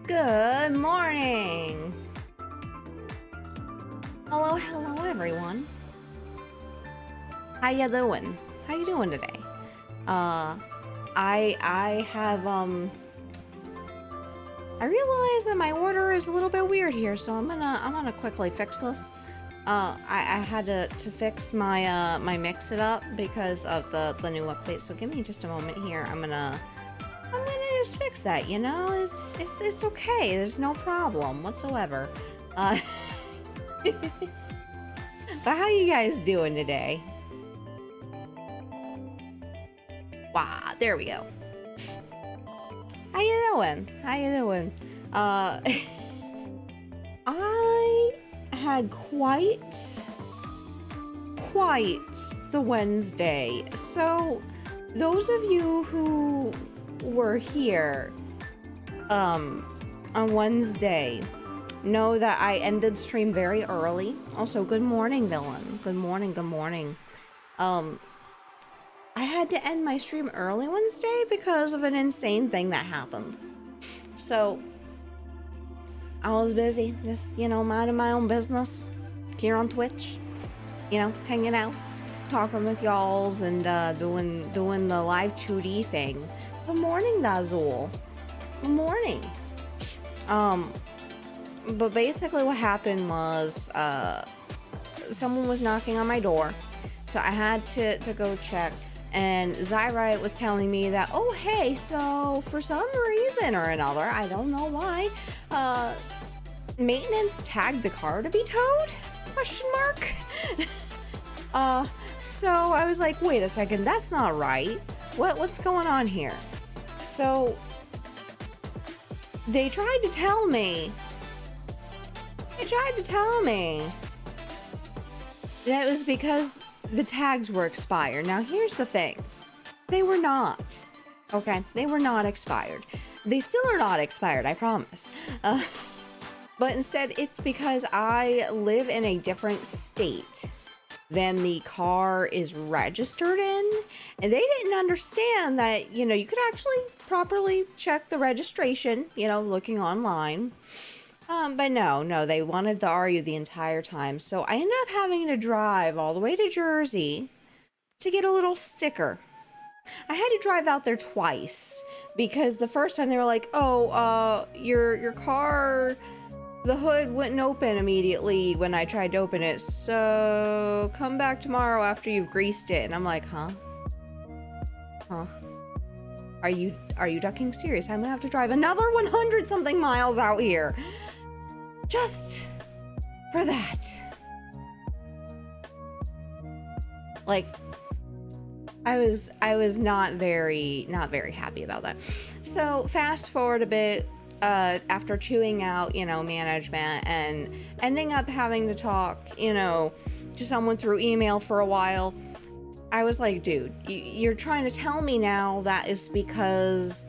Good morning. Hello, everyone. How you doing? How you doing today? I have I realize that my order is a little bit weird here, so I'm gonna quickly fix this. I had to fix my my mix it up because of the new update. So give me just a moment here. I'm gonna just fix that. You know, it's okay. There's no problem whatsoever. But how you guys doing today? Wow, there we go. How you doing? How you doing? I had quite the Wednesday. So those of you who were here on Wednesday know that I ended stream very early. Also, good morning, Villain. Good morning, good morning. I had to end my stream early Wednesday because of an insane thing that happened. So I was busy, just, you know, minding my own business here on Twitch, you know, hanging out, talking with y'alls, and doing the Live2D thing. Good morning, Dazul. Good morning. But basically what happened was someone was knocking on my door, so I had to go check. And Zyrite was telling me that, oh hey, so for some reason or another, I don't know why, maintenance tagged the car to be towed? Question mark. So I was like, wait a second, that's not right. What's going on here? So they tried to tell me that it was because the tags were expired. Now here's the thing. They were not. Okay? They were not expired. They still are not expired, I promise. But instead, it's because I live in a different state than the car is registered in. And they didn't understand that, you know, you could actually properly check the registration, you know, looking online. But no, they wanted to argue the entire time. So I ended up having to drive all the way to Jersey to get a little sticker. I had to drive out there twice because the first time they were like, oh, your car, the hood wouldn't open immediately when I tried to open it. So come back tomorrow after you've greased it. And I'm like, huh? Are you ducking serious? I'm gonna have to drive another 100 something miles out here just for that. Like, I was not very happy about that. So fast forward a bit, after chewing out, you know, management and ending up having to talk, you know, to someone through email for a while, I was like, dude, you're trying to tell me now that is because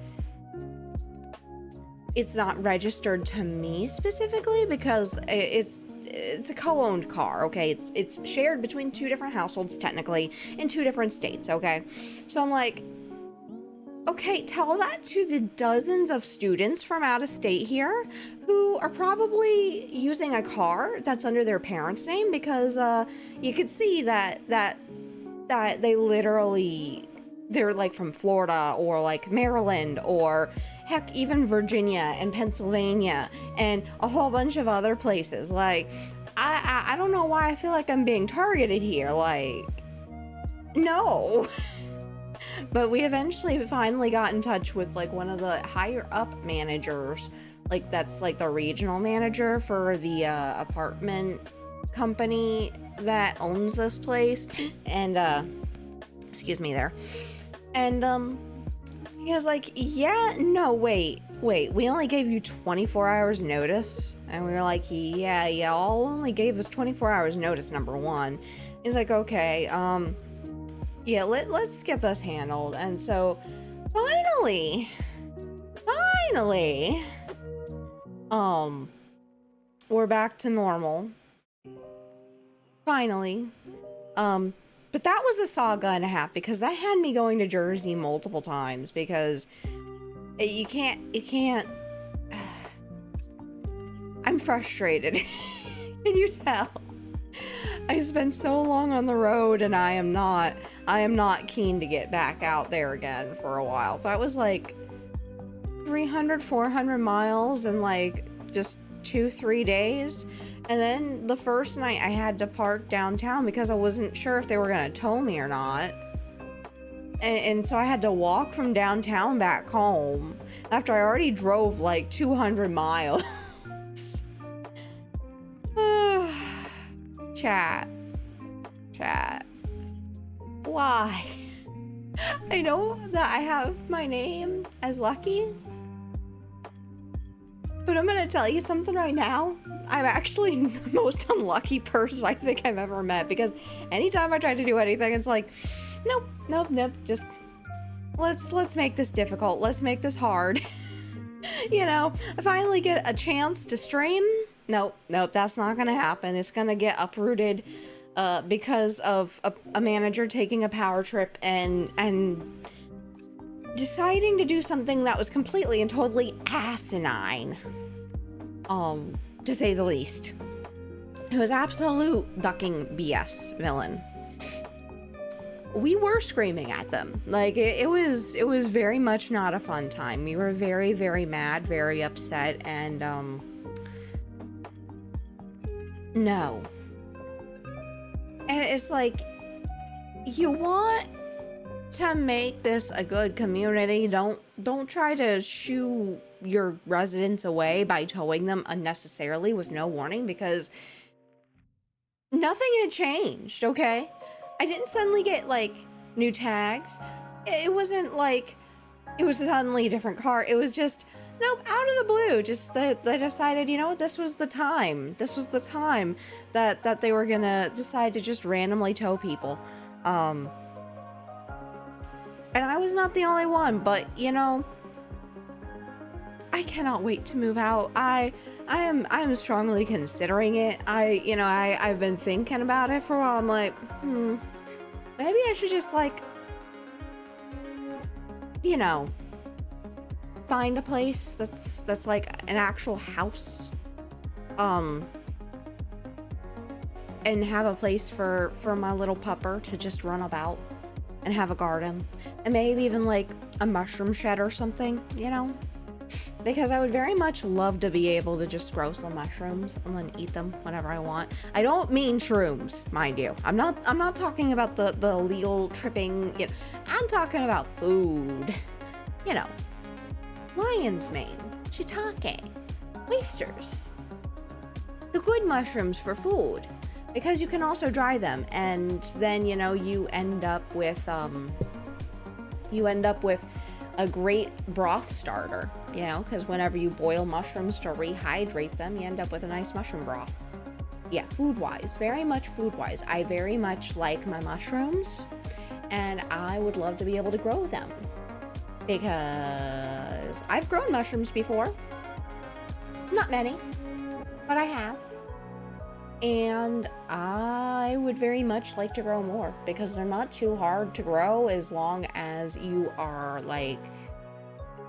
it's not registered to me specifically, because it's a co-owned car, okay? It's shared between two different households technically in two different states, okay? So I'm like, okay, tell that to the dozens of students from out of state here who are probably using a car that's under their parents' name, because you could see that they literally, they're like from Florida or like Maryland or heck, even Virginia and Pennsylvania and a whole bunch of other places. Like, I don't know why I feel like I'm being targeted here. Like, no. But we eventually finally got in touch with like one of the higher up managers. Like, that's like the regional manager for the apartment company that owns this place. And, excuse me there. And, he was like, yeah, no, wait, we only gave you 24 hours notice? And we were like, yeah, y'all only gave us 24 hours notice, number one. He's like, okay, yeah, let's get this handled. And so, finally, we're back to normal. Finally. But that was a saga and a half, because that had me going to Jersey multiple times, because you can't frustrated. Can you tell? I spent so long on the road, and I am not keen to get back out there again for a while. So that was like 300, 400 miles in like just 2-3 days. And then the first night I had to park downtown because I wasn't sure if they were gonna tow me or not. And so I had to walk from downtown back home after I already drove like 200 miles. Chat. Why? I know that I have my name as Lucky, but I'm gonna tell you something right now. I'm actually the most unlucky person I think I've ever met, because anytime I try to do anything, it's like, nope. Just let's make this difficult. Let's make this hard. You know, I finally get a chance to stream. Nope, that's not gonna happen. It's gonna get uprooted because of a manager taking a power trip and deciding to do something that was completely and totally asinine, to say the least. It was absolute ducking BS villain. We were screaming at them. Like, it was very much not a fun time. We were very, very mad, very upset, and no. And it's like, you want to make this a good community, don't try to shoo your residents away by towing them unnecessarily with no warning, because nothing had changed, okay? I didn't suddenly get like new tags. It wasn't like it was suddenly a different car. It was just, nope, out of the blue. Just they decided, you know what, this was the time. This was the time that they were gonna decide to just randomly tow people. And I was not the only one, but you know, I cannot wait to move out. I am strongly considering it. I've been thinking about it for a while. I'm like, maybe I should just like, you know, find a place that's like an actual house, and have a place for my little pupper to just run about and have a garden, and maybe even like a mushroom shed or something, you know? Because I would very much love to be able to just grow some mushrooms and then eat them whenever I want. I don't mean shrooms, mind you. I'm not talking about the illegal tripping, you know. I'm talking about food. You know, lion's mane, shiitake, oysters. The good mushrooms for food. Because you can also dry them, and then, you know, you end up with a great broth starter, you know, because whenever you boil mushrooms to rehydrate them, you end up with a nice mushroom broth. Yeah, food-wise, very much food-wise. I very much like my mushrooms, and I would love to be able to grow them, because I've grown mushrooms before. Not many, but I have. And I would very much like to grow more, because they're not too hard to grow as long as you are like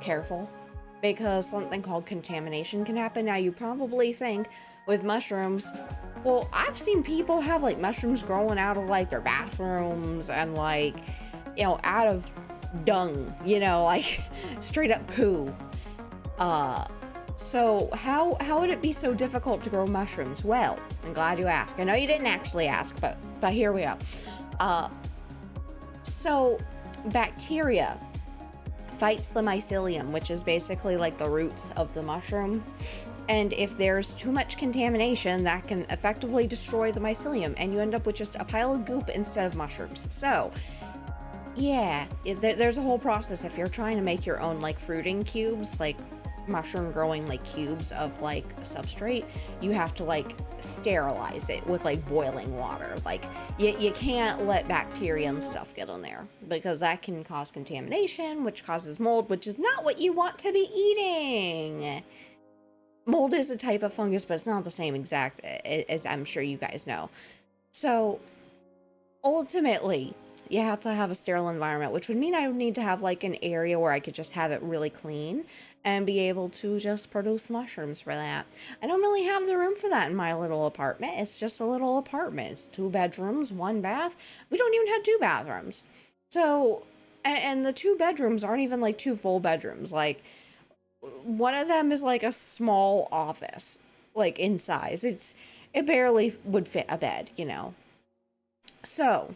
careful, because something called contamination can happen. Now you probably think with mushrooms, well, I've seen people have like mushrooms growing out of like their bathrooms and like, you know, out of dung, you know, like straight up poo. So how would it be so difficult to grow mushrooms? Well, I'm glad you asked. I know you didn't actually ask, but here we are. So bacteria fights the mycelium, which is basically like the roots of the mushroom. And if there's too much contamination, that can effectively destroy the mycelium, and you end up with just a pile of goop instead of mushrooms. So yeah, there's a whole process. If you're trying to make your own like fruiting cubes, like mushroom growing like cubes of like a substrate, you have to like sterilize it with like boiling water. Like you can't let bacteria and stuff get in there, because that can cause contamination, which causes mold, which is not what you want to be eating. Mold is a type of fungus, but it's not the same exact as I'm sure you guys know. So ultimately, you have to have a sterile environment, which would mean I would need to have like an area where I could just have it really clean. and be able to just produce mushrooms for that. I don't really have the room for that in my little apartment. It's just a little apartment. It's 2 bedrooms, 1 bath. We don't even have 2 bathrooms. So, and the 2 bedrooms aren't even like 2 full bedrooms. Like, one of them is like a small office, like in size. It barely would fit a bed, you know. So,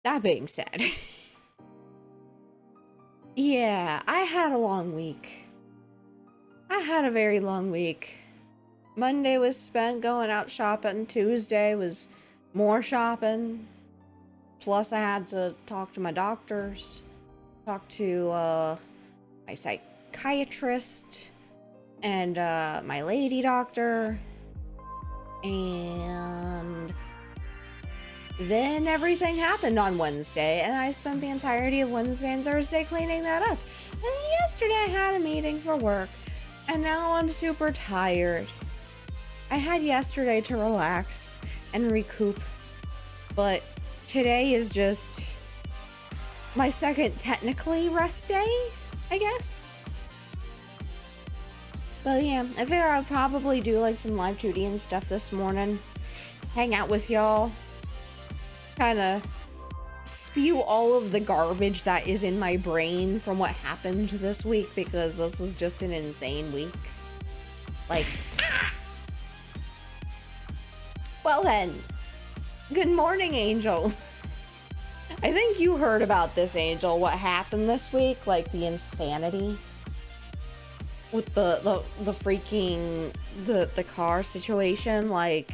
that being said, yeah, I had a long week. I had a very long week. Monday was spent going out shopping. Tuesday was more shopping. Plus, I had to talk to my doctors, talk to my psychiatrist, and my lady doctor. And then everything happened on Wednesday, and I spent the entirety of Wednesday and Thursday cleaning that up. And then yesterday I had a meeting for work, and now I'm super tired. I had yesterday to relax and recoup, but today is just my second technically rest day, I guess. But yeah, I figure I'll probably do like some Live2D and stuff this morning. Hang out with y'all. Kind of spew all of the garbage that is in my brain from what happened this week, because this was just an insane week. Like, well then, good morning, Angel. I think you heard about this, Angel, what happened this week, like the insanity with the freaking the car situation. Like,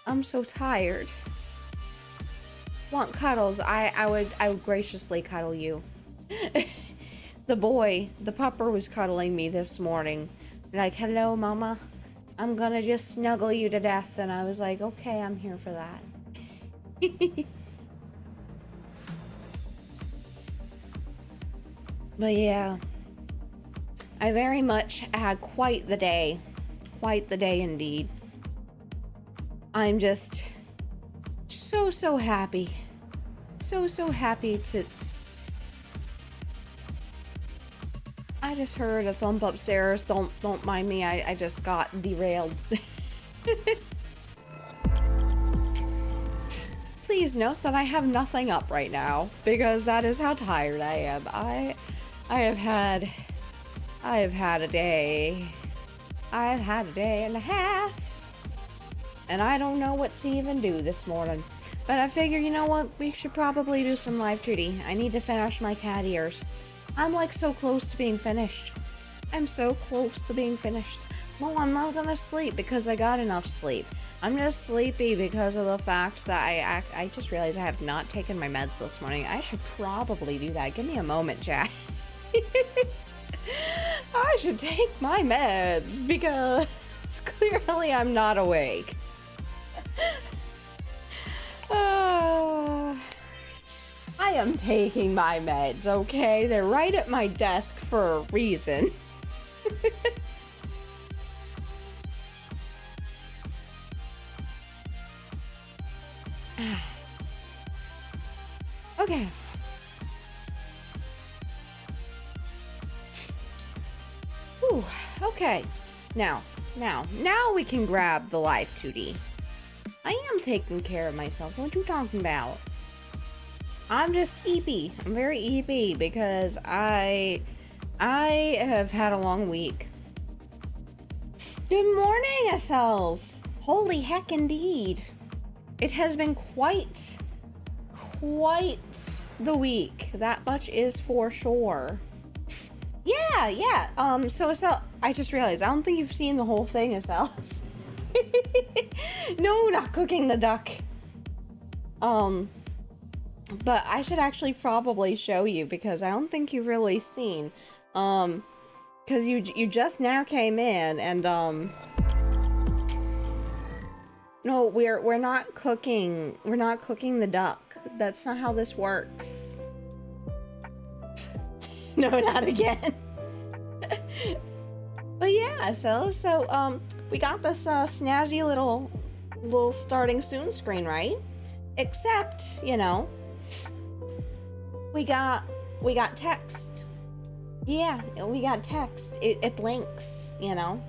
I'm so tired. Want cuddles? I would graciously cuddle you. The pupper was cuddling me this morning. Like, hello, mama. I'm gonna just snuggle you to death. And I was like, okay, I'm here for that. But yeah, I very much had quite the day. Quite the day indeed. I'm just so happy. So happy to... I just heard a thump upstairs. Don't mind me. I just got derailed. Please note that I have nothing up right now, because that is how tired I am. I have had a day. I've had a day and a half, and I don't know what to even do this morning. But I figure, you know what? We should probably do some Live2D. I need to finish my cat ears. I'm like so close to being finished. I'm so close to being finished. No, I'm not gonna sleep because I got enough sleep. I'm just sleepy because of the fact that I just realized I have not taken my meds this morning. I should probably do that. Give me a moment, chat. I should take my meds because clearly I'm not awake. I am taking my meds, okay? They're right at my desk for a reason. Okay. Whew, okay. Now we can grab the Live2D. I am taking care of myself. What you talking about? I'm just EP. I'm very EP because I have had a long week. Good morning, SLs. Holy heck indeed. It has been quite the week. That much is for sure. Yeah. So SL, I just realized I don't think you've seen the whole thing, SLs. No, not cooking the duck. But I should actually probably show you because I don't think you've really seen. Cause you just now came in and no, we're not cooking the duck. That's not how this works. No, not again. But yeah, so we got this snazzy little starting soon screen, right? Except, you know, we got text. Yeah, we got text. It blinks, you know?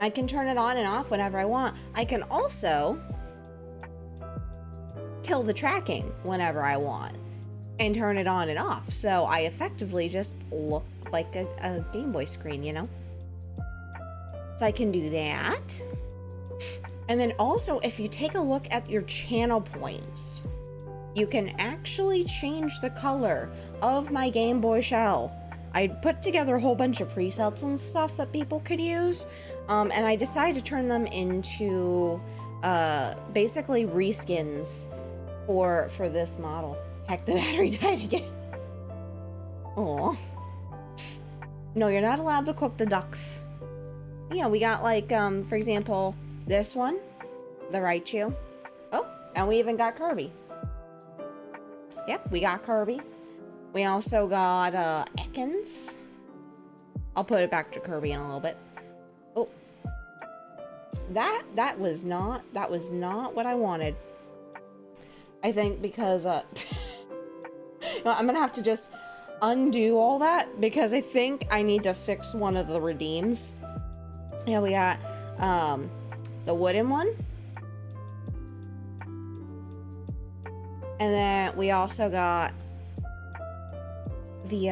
I can turn it on and off whenever I want. I can also kill the tracking whenever I want and turn it on and off. So I effectively just look like a Game Boy screen, you know? So I can do that. And then also, if you take a look at your channel points, you can actually change the color of my Game Boy shell. I put together a whole bunch of presets and stuff that people could use, and I decided to turn them into basically reskins for this model. Heck, the battery died again. Aw. No, you're not allowed to cook the ducks. Yeah, we got like, for example, this one, the Raichu. Oh, and we even got Kirby. Yep, we got Kirby. We also got Ekans. I'll put it back to Kirby in a little bit. Oh, that was not what I wanted. I think because no, I'm gonna have to just undo all that because I think I need to fix one of the redeems. Yeah, we got the wooden one. And then we also got the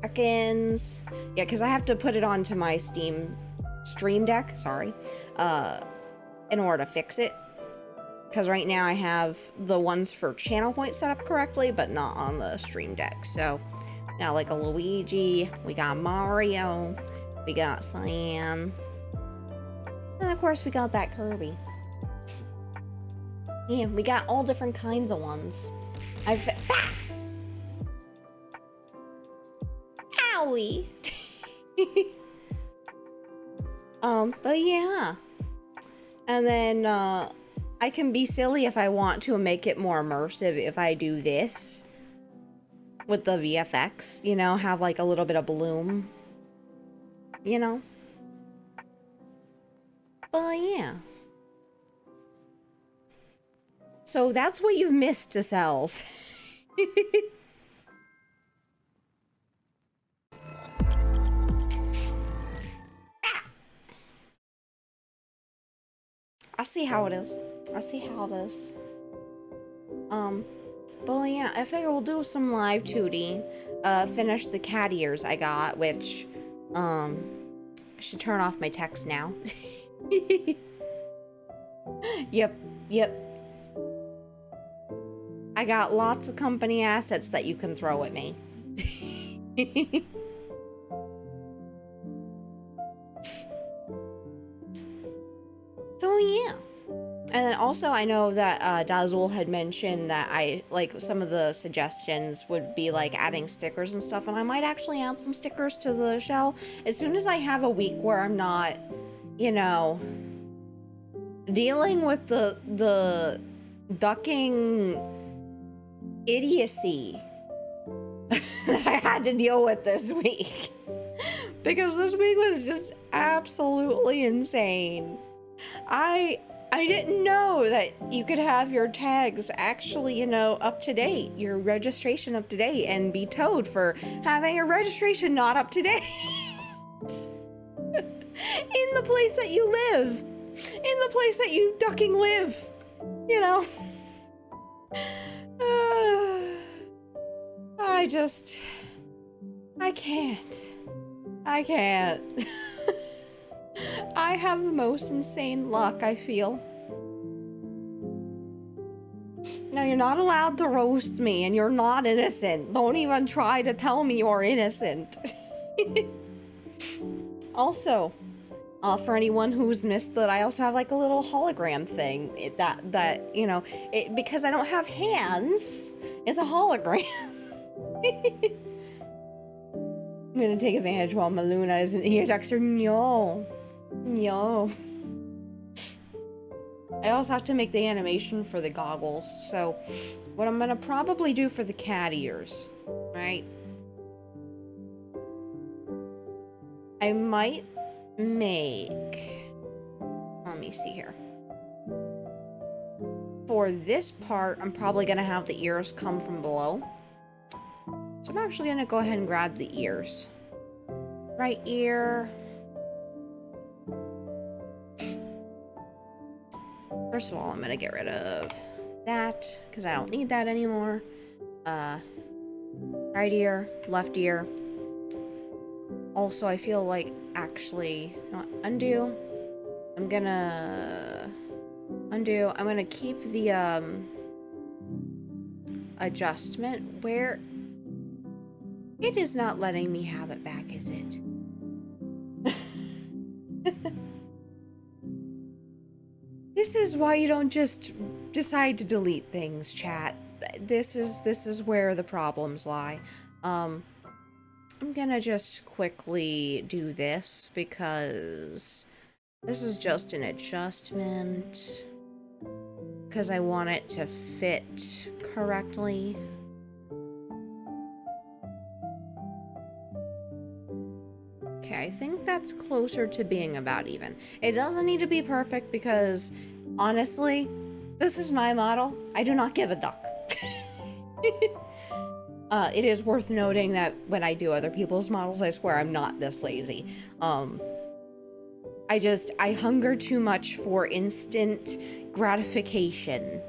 Ekans. Yeah, because I have to put it onto my Stream Deck, sorry, in order to fix it. Because right now I have the ones for channel points set up correctly, but not on the Stream Deck. So now, like a Luigi, we got Mario, we got Cyan, and of course we got that Kirby. Yeah, we got all different kinds of ones. Owie! But yeah. And then, I can be silly if I want to and make it more immersive if I do this. With the VFX, you know, have like a little bit of bloom. You know? But yeah. So that's what you've missed to Cells. I see how it is. I see how it is. But yeah, I figure we'll do some Live2D. Finish the cat ears I got, which, I should turn off my text now. Yep. I got lots of company assets that you can throw at me. So yeah. And then also I know that Dazzle had mentioned that some of the suggestions would be like adding stickers and stuff, and I might actually add some stickers to the shell as soon as I have a week where I'm not, you know, dealing with the ducking idiocy that I had to deal with this week. Because this week was just absolutely insane. I didn't know that you could have your tags actually, you know, up to date, your registration up to date, and be towed for having a registration not up to date. In the place that you live. In the place that you ducking live. You know? I can't. I have the most insane luck, I feel. Now, you're not allowed to roast me, and you're not innocent. Don't even try to tell me you're innocent. Also, for anyone who's missed that, I also have like a little hologram thing that you know, because I don't have hands, it's a hologram. I'm gonna take advantage while Maluna isn't here, Dexter. No. I also have to make the animation for the goggles, so what I'm gonna probably do for the cat ears, right? I might make, let me see here. For this part, I'm probably gonna have the ears come from below. So I'm actually gonna go ahead and grab the ears. Right ear. First of all, I'm gonna get rid of that because I don't need that anymore. Right ear, left ear. Also, I feel like actually, not undo. I'm gonna undo. I'm gonna keep the adjustment where it is not letting me have it back, is it? This is why you don't just decide to delete things, chat. This is where the problems lie. I'm gonna just quickly do this because this is just an adjustment because I want it to fit correctly. Okay, I think that's closer to being about even. It doesn't need to be perfect because, honestly, this is my model. I do not give a duck. It is worth noting that when I do other people's models, I swear I'm not this lazy. I hunger too much for instant gratification.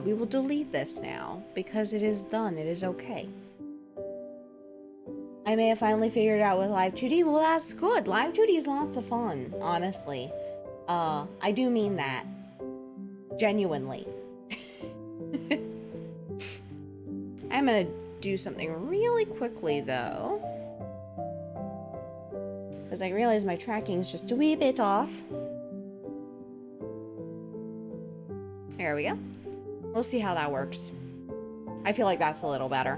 We will delete this now because it is done. It is okay. I may have finally figured it out with Live2D. Well, that's good. Live2D is lots of fun, honestly. I do mean that. Genuinely. I'm gonna do something really quickly, though. Because I realize my tracking's just a wee bit off. There we go. We'll see how that works. I feel like that's a little better.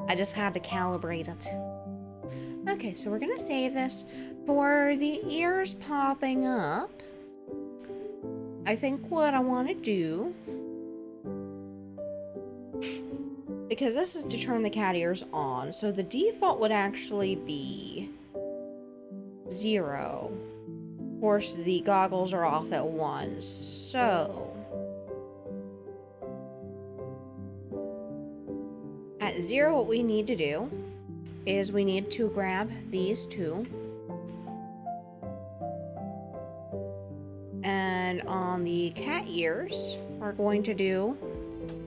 I just had to calibrate it. Okay, so we're gonna save this. For the ears popping up, I think what I want to do, because this is to turn the cat ears on, so the default would actually be 0. Of course, the goggles are off at 1, so at 0, what we need to do is we need to grab these two, and on the cat ears, we're going to do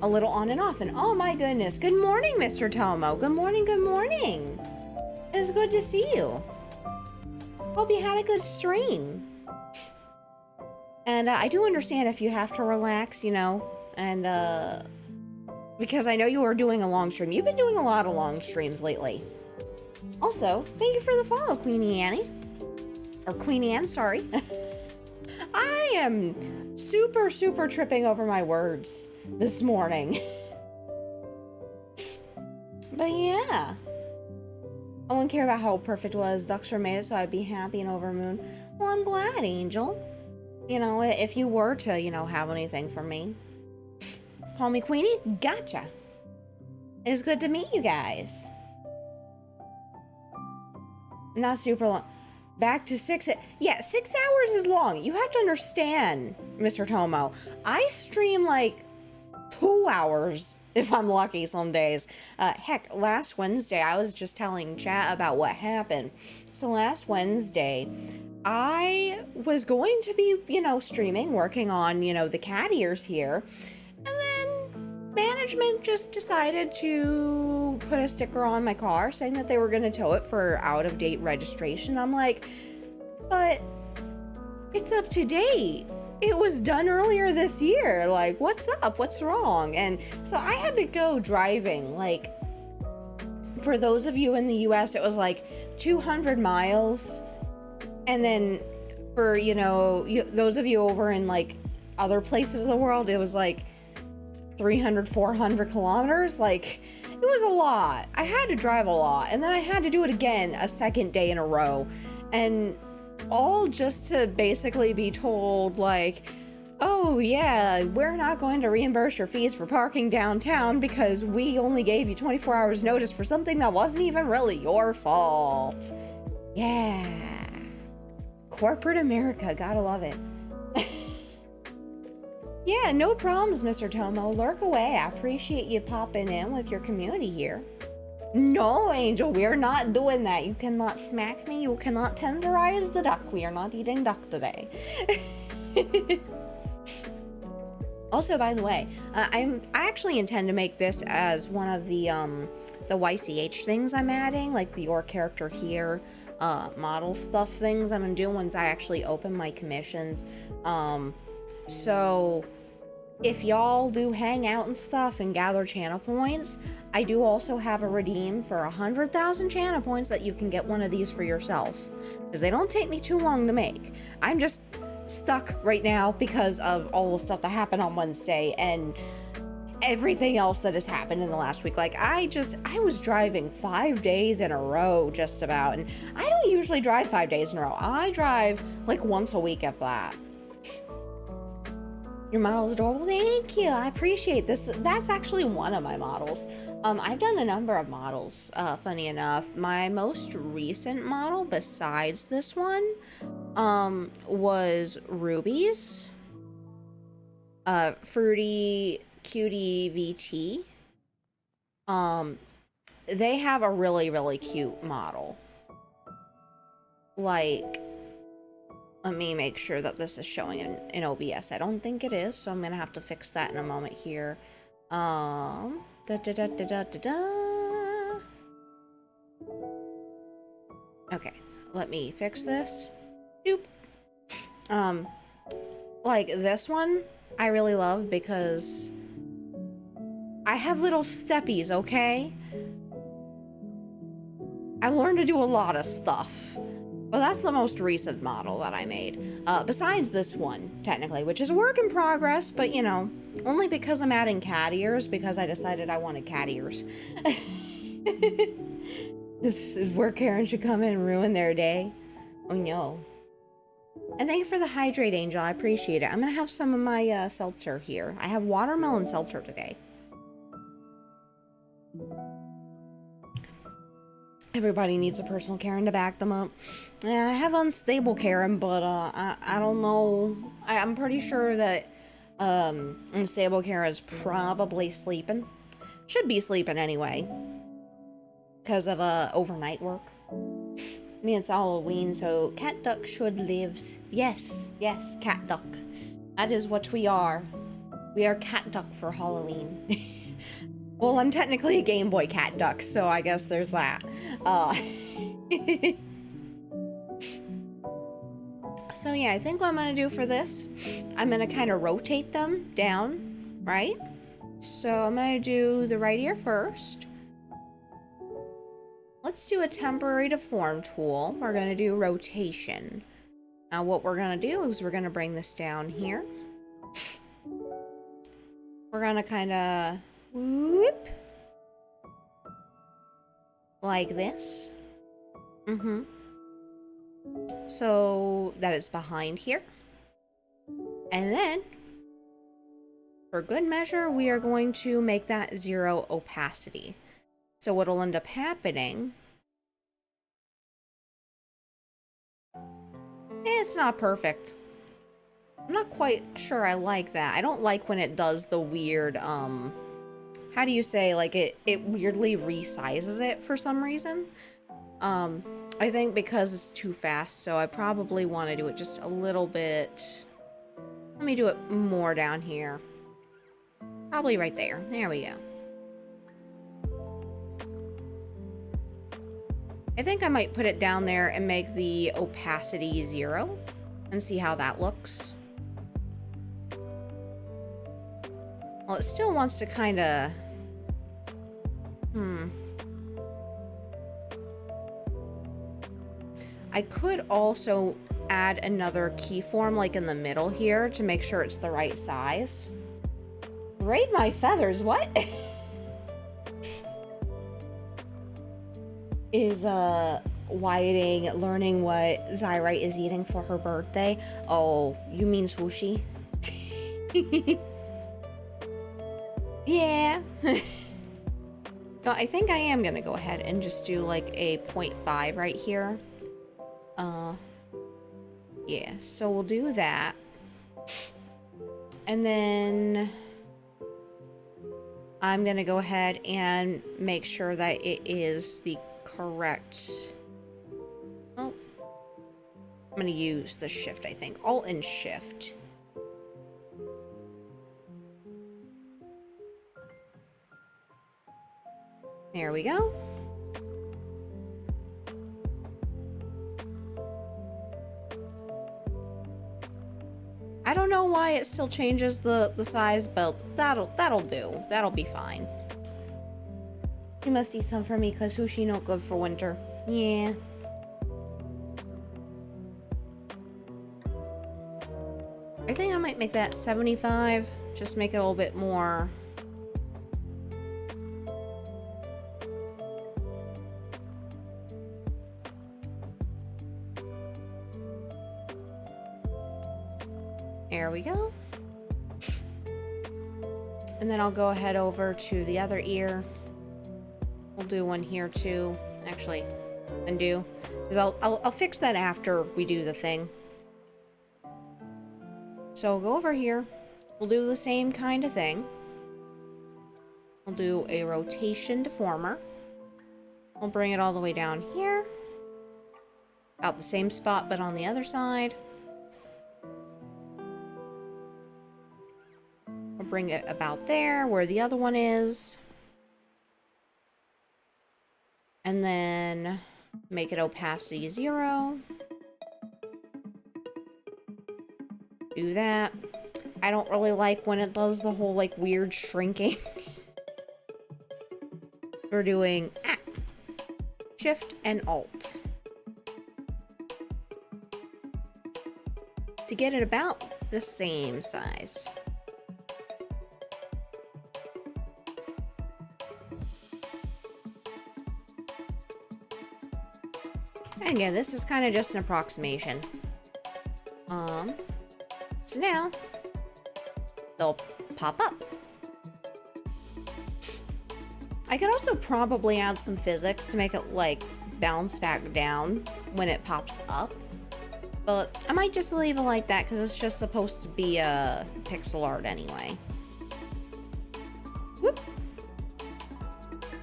a little on and off. And oh my goodness, good morning, Mr. Tomo. Good morning, good morning. It's good to see you. Hope you had a good stream. And I do understand if you have to relax, you know, and because I know you are doing a long stream. You've been doing a lot of long streams lately. Also, thank you for the follow, Queenie Annie. Or Queen Anne, sorry. I am super tripping over my words this morning. But yeah. I wouldn't care about how perfect it was. Duxter made it so I'd be happy and over moon. Well, I'm glad, Angel. You know, if you were to, you know, have anything from me. Call me Queenie? Gotcha. It's good to meet you guys. Not super long. Back to 6. Yeah, 6 hours is long. You have to understand, Mr. Tomo. I stream like 2 hours if I'm lucky some days. Heck, last Wednesday, I was just telling chat about what happened. So last Wednesday, I was going to be, you know, streaming, working on, you know, the cat ears here. And then management just decided to put a sticker on my car saying that they were going to tow it for out-of-date registration. I'm like, but it's up to date. It was done earlier this year. Like, what's up? What's wrong? And so I had to go driving. Like, for those of you in the US, it was like 200 miles. And then for, you know, those of you over in like other places of the world, it was like 300, 400 kilometers. Like, it was a lot. I had to drive a lot. And then I had to do it again a second day in a row. And all just to basically be told, like, oh yeah, we're not going to reimburse your fees for parking downtown because we only gave you 24 hours notice for something that wasn't even really your fault. Yeah. Corporate America, gotta love it. Yeah, no problems, Mr. Tomo. Lurk away. I appreciate you popping in with your community here. No, Angel, we are not doing that. You cannot smack me. You cannot tenderize the duck. We are not eating duck today. Also, by the way, I actually intend to make this as one of the YCH things I'm adding, like the your character here, model stuff things I'm gonna do once I actually open my commissions. So if y'all do hang out and stuff and gather channel points, I do also have a redeem for 100,000 channel points that you can get one of these for yourself. Because they don't take me too long to make. I'm just stuck right now because of all the stuff that happened on Wednesday and everything else that has happened in the last week. Like, I was driving 5 days in a row just about. And I don't usually drive 5 days in a row. I drive like once a week, if that. Your model's adorable. Thank you. I appreciate this. That's actually one of my models. I've done a number of models, funny enough. My most recent model, besides this one, was Ruby's. Fruity Cutie VT. They have a really, really cute model. Like, let me make sure that this is showing in OBS. I don't think it is, so I'm gonna have to fix that in a moment here. Okay, let me fix this. Doop. Like this one, I really love because I have little steppies, okay? I learned to do a lot of stuff. Well, that's the most recent model that I made. Besides this one, technically, which is a work in progress, but you know, only because I'm adding cat ears, because I decided I wanted cat ears. This is where Karen should come in and ruin their day. Oh no. And thank you for the hydrate, Angel. I appreciate it. I'm gonna have some of my seltzer here. I have watermelon seltzer today. Everybody needs a personal Karen to back them up. Yeah, I have unstable Karen, but I don't know. I'm pretty sure that unstable Karen is probably sleeping. Should be sleeping anyway, because of overnight work. I mean, it's Halloween, so cat duck should live. Yes, yes, cat duck. That is what we are. We are cat duck for Halloween. Well, I'm technically a Game Boy cat duck, so I guess there's that. So yeah, I think what I'm gonna do for this, I'm gonna kind of rotate them down, right? So I'm gonna do the right ear first. Let's do a temporary deform tool. We're gonna do rotation. Now what we're gonna do is we're gonna bring this down here. We're gonna kind of whoop like this. So that is behind here. And then for good measure, we are going to make that 0 opacity. So what'll end up happening, it's not perfect. I'm not quite sure I like that. I don't like when it does the weird, how do you say, like it weirdly resizes it for some reason. I think because it's too fast, so I probably want to do it just a little bit. Let me do it more down here. Probably right there. There we go. I think I might put it down there and make the opacity 0 and see how that looks. Well, it still wants to kind of... I could also add another keyform like in the middle here to make sure it's the right size. Braid my feathers, what? Is Whiting learning what Zyrite is eating for her birthday? Oh, you mean sushi? Yeah. No, I think I am gonna go ahead and just do like a 0.5 right here. Yeah, so we'll do that. And then I'm gonna go ahead and make sure that it is the correct... Oh, I'm gonna use the shift, I think. Alt and shift. There we go. I don't know why it still changes the size, but that'll do. That'll be fine. You must eat some for me, cause sushi not good for winter. Yeah. I think I might make that 75. Just make it a little bit more. There we go. And then I'll go ahead over to the other ear. We'll do one here too. Actually, undo. Because I'll fix that after we do the thing. So we'll go over here. We'll do the same kind of thing. We'll do a rotation deformer. We'll bring it all the way down here. About the same spot, but on the other side. We'll bring it about there, where the other one is. And then make it opacity 0. Do that. I don't really like when it does the whole like weird shrinking. We're doing Shift and Alt to get it about the same size. And again, this is kind of just an approximation. So now they'll pop up. I could also probably add some physics to make it like bounce back down when it pops up, but I might just leave it like that because it's just supposed to be a pixel art anyway. Whoop.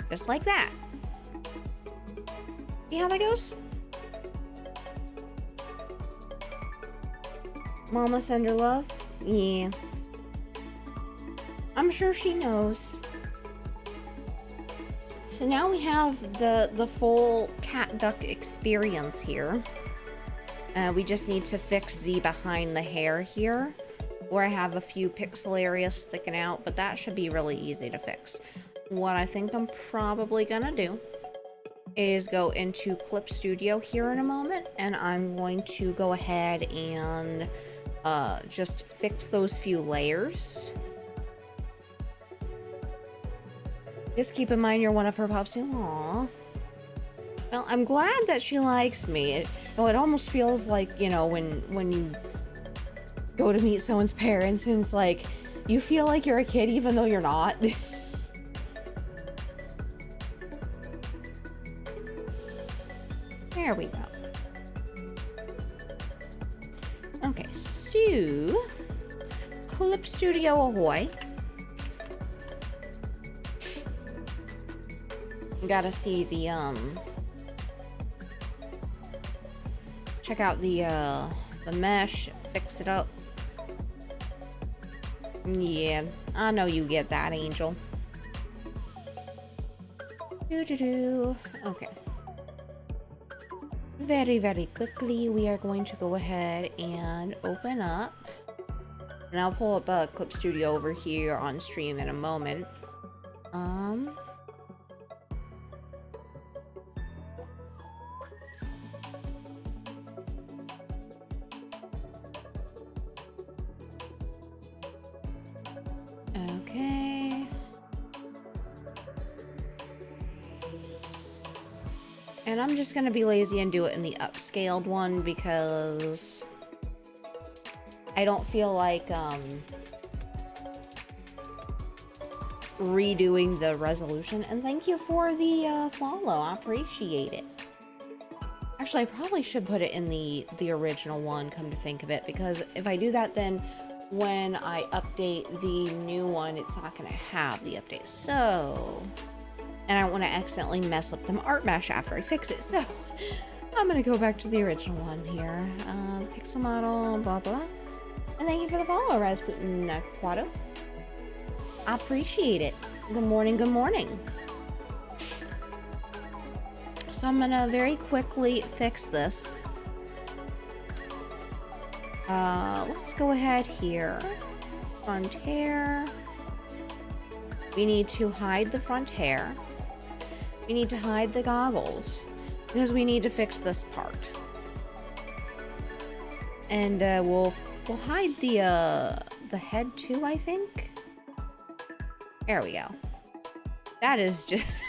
Just like that. See how that goes? Mama send her love? Yeah. I'm sure she knows. So now we have the full cat duck experience here. We just need to fix the behind the hair here, where I have a few pixel areas sticking out, but that should be really easy to fix. What I think I'm probably gonna do is go into Clip Studio here in a moment, and I'm going to go ahead and just fix those few layers. Just keep in mind you're one of her pups too. Aww. Well, I'm glad that she likes me. It almost feels like, you know, when you go to meet someone's parents and it's like, you feel like you're a kid even though you're not. There we go. Okay, so Clip Studio ahoy. Gotta see the check out the mesh, fix it up. Yeah, I know you get that, Angel. Okay. Very, very quickly, we are going to go ahead and open up. And I'll pull up Clip Studio over here on stream in a moment. Okay. And I'm just gonna be lazy and do it in the upscaled one because I don't feel like redoing the resolution. And thank you for the follow. I appreciate it. Actually, I probably should put it in the original one, come to think of it, because if I do that, then when I update the new one, it's not gonna have the update. So, and I don't want to accidentally mess up the art mesh after I fix it. So I'm gonna go back to the original one here. Pixel model, blah, blah. And thank you for the follow, Rasputin Quado. I appreciate it. Good morning, good morning. So I'm gonna very quickly fix this. Let's go ahead here. Front hair. We need to hide the front hair. We need to hide the goggles because we need to fix this part. And we'll hide the head too, I think. There we go. That is just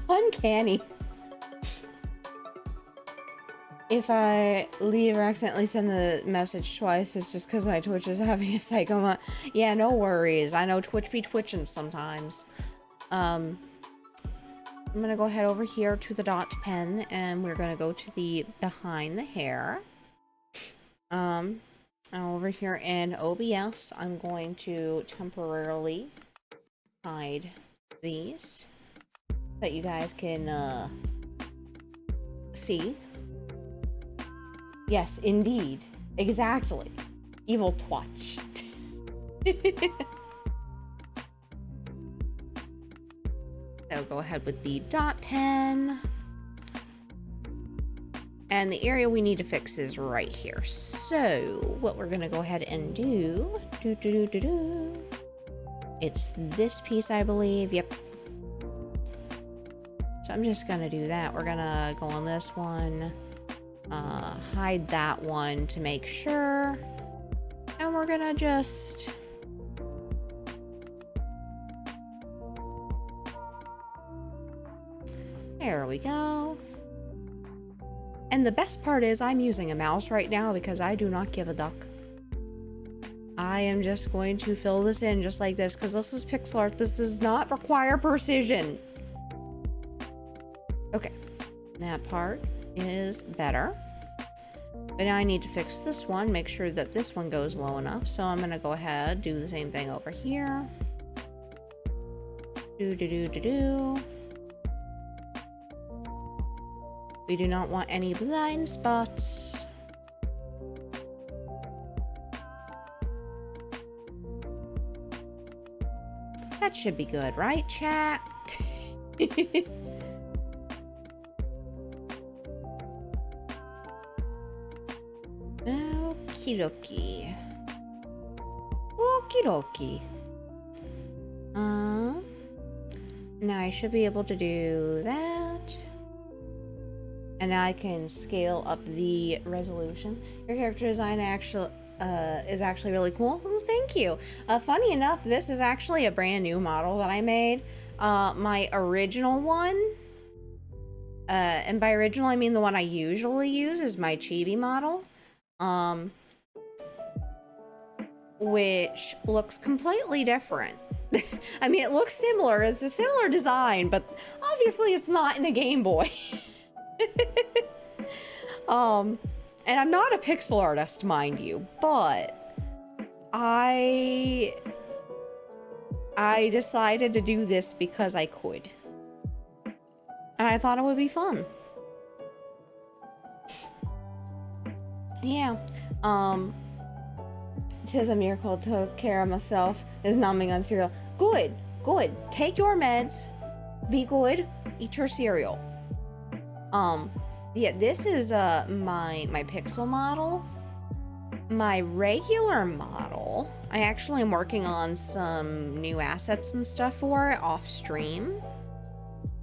uncanny. If I leave or accidentally send the message twice, it's just because my Twitch is having a psycho. Yeah, no worries. I know Twitch be twitching sometimes. I'm gonna go ahead over here to the dot pen, and we're gonna go to the behind the hair. Over here in OBS, I'm going to temporarily hide these so that you guys can see. Yes, indeed. Exactly. Evil twatch. So go ahead with the dot pen. And the area we need to fix is right here. So what we're gonna go ahead and do, it's this piece, I believe. Yep. So I'm just gonna do that. We're gonna go on this one. Hide that one to make sure, and we're gonna just there we go. And the best part is I'm using a mouse right now because I do not give a duck. I am just going to fill this in just like this because this is pixel art. This does not require precision. Okay, that part is better. But now I need to fix this one, make sure that this one goes low enough. So I'm gonna go ahead, do the same thing over here. We do not want any blind spots. That should be good, right, chat? Okie dokie. Okie dokie. Now I should be able to do that. And now I can scale up the resolution. Your character design is actually really cool. Well, thank you. Funny enough, this is actually a brand new model that I made. My original one, and by original I mean the one I usually use, is my chibi model. Which looks completely different. I mean, it looks similar. It's a similar design, but obviously it's not in a Game Boy. And I'm not a pixel artist, mind you, but I decided to do this because I could. And I thought it would be fun. Yeah. It is a miracle to take care of myself. Is numbing on cereal. Good, good. Take your meds. Be good. Eat your cereal. Yeah, this is my pixel model. My regular model, I actually am working on some new assets and stuff for it off stream.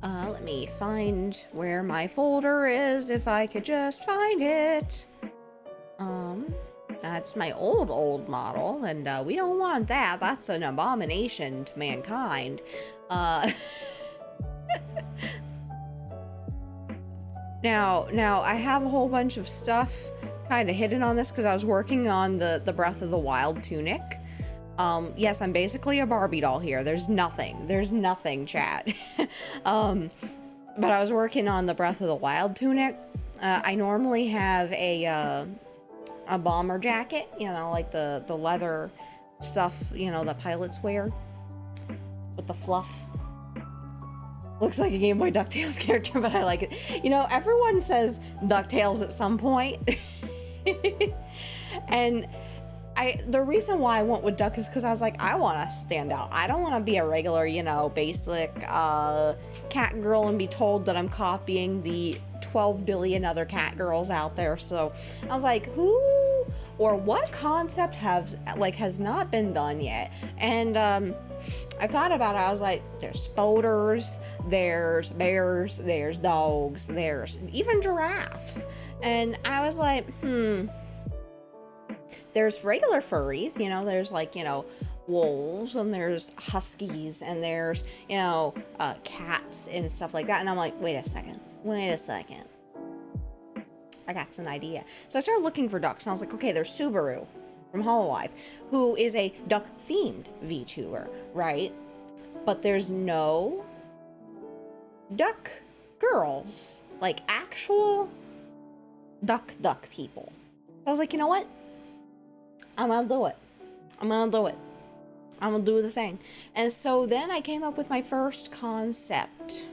Let me find where my folder is, if I could just find it. That's my old model, and we don't want that. That's an abomination to mankind. Now I have a whole bunch of stuff kind of hidden on this because I was working on the Breath of the Wild tunic. Yes, I'm basically a Barbie doll here. There's nothing, chat. But I was working on the Breath of the Wild tunic. I normally have a bomber jacket, you know, like the leather stuff, you know, that pilots wear with the fluff. Looks like a Game Boy DuckTales character, but I like it. You know, everyone says DuckTales at some point. And the reason why I went with Duck is because I was like, I want to stand out. I don't want to be a regular, you know, basic cat girl and be told that I'm copying the 12 billion other cat girls out there. So I was like, who or what concept has not been done yet? And I thought about it. I was like, there's spoders, there's bears, there's dogs, there's even giraffes. And I was like, there's regular furries, you know, there's like, you know, wolves, and there's huskies, and there's, you know, cats and stuff like that. And I'm like, wait a second. I got an idea. So I started looking for ducks, and I was like, okay, there's Subaru from Hololive, who is a duck-themed VTuber, right? But there's no duck girls, like actual duck people. So I was like, you know what? I'm gonna do it. I'm gonna do the thing. And so then I came up with my first concept,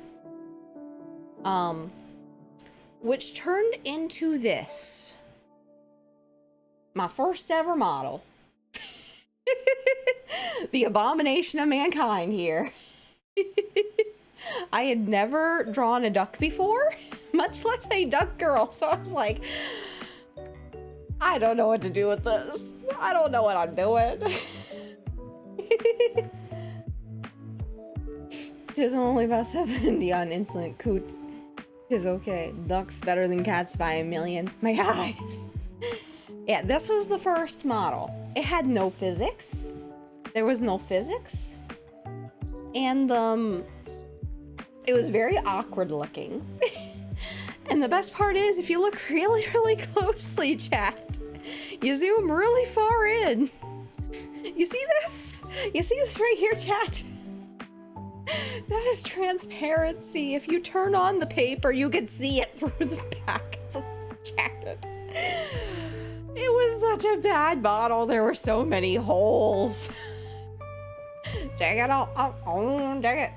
which turned into this. My first ever model. The abomination of mankind here. I had never drawn a duck before, much less a duck girl. So I was like, I don't know what to do with this. I don't know what I'm doing. Tis only about 70 on Insolent Coot. Tis okay. Duck's better than cats by a million. My eyes. Yeah, this was the first model. It had no physics. There was no physics. And, it was very awkward looking. And the best part is, if you look really, really closely, chat, you zoom really far in. You see this? You see this right here, chat? That is transparency. If you turn on the paper, you can see it through the back of the jacket. It was such a bad model. There were so many holes. Dang it, oh, dang it.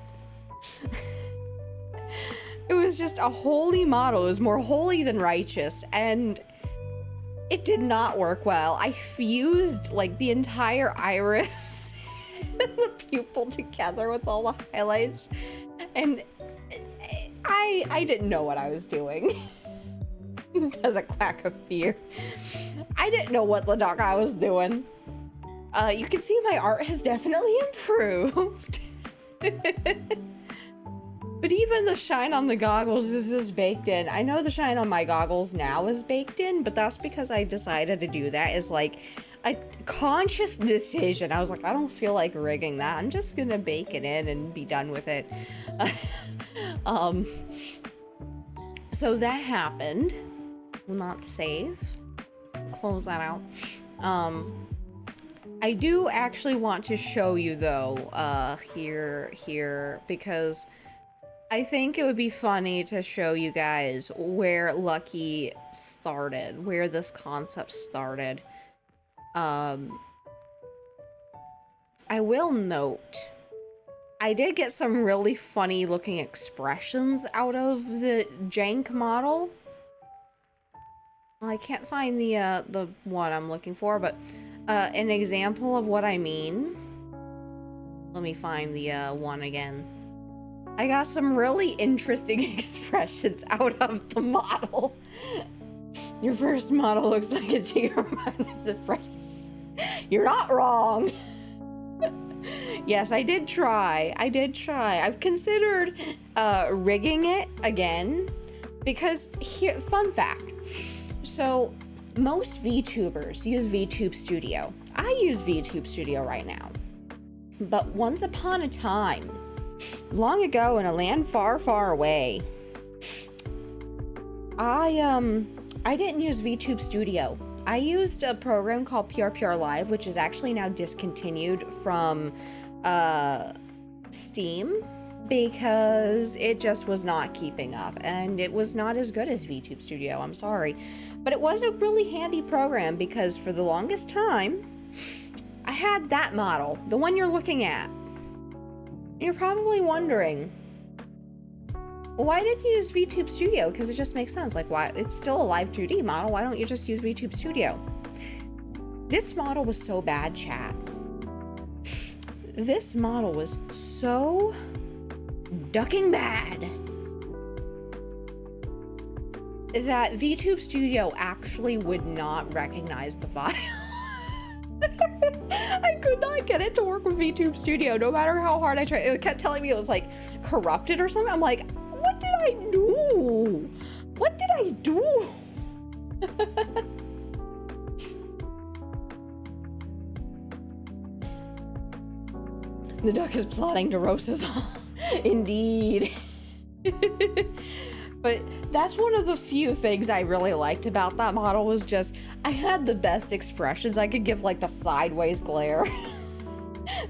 It was just a holy model. It was more holy than righteous, and it did not work well. I fused like the entire iris and the pupil together with all the highlights, and I didn't know what I was doing. Does a quack of fear. I didn't know what the duck I was doing. You can see my art has definitely improved. But even the shine on the goggles is just baked in. I know the shine on my goggles now is baked in, but that's because I decided to do that as like a conscious decision. I was like, I don't feel like rigging that. I'm just gonna bake it in and be done with it. So that happened. Will not save. Close that out. I do actually want to show you though, here, because I think it would be funny to show you guys where Lucky started, where this concept started. I will note, I did get some really funny looking expressions out of the jank model. I can't find the one I'm looking for, but an example of what I mean. Let me find the one again. I got some really interesting expressions out of the model. Your first model looks like a Tiger minus a Freddy's. You're not wrong. Yes, I did try. I've considered rigging it again because here, fun fact. So most VTubers use VTube Studio. I use VTube Studio right now. But once upon a time, long ago in a land far, far away, I didn't use VTube Studio. I used a program called Pure Live, which is actually now discontinued from Steam because it just was not keeping up, and it was not as good as VTube Studio. I'm sorry, but it was a really handy program because for the longest time I had that model, the one you're looking at. You're probably wondering, why did you use VTube Studio? Because it just makes sense. Like, why? It's still a Live2D model. Why don't you just use VTube Studio? This model was so bad, chat. This model was so ducking bad that VTube Studio actually would not recognize the file. I could not get it to work with VTube Studio, no matter how hard I tried. It kept telling me it was like corrupted or something. I'm like, what did I do? What did I do? The duck is plotting to roast us all. Indeed. But that's one of the few things I really liked about that model was just, I had the best expressions. I could give like the sideways glare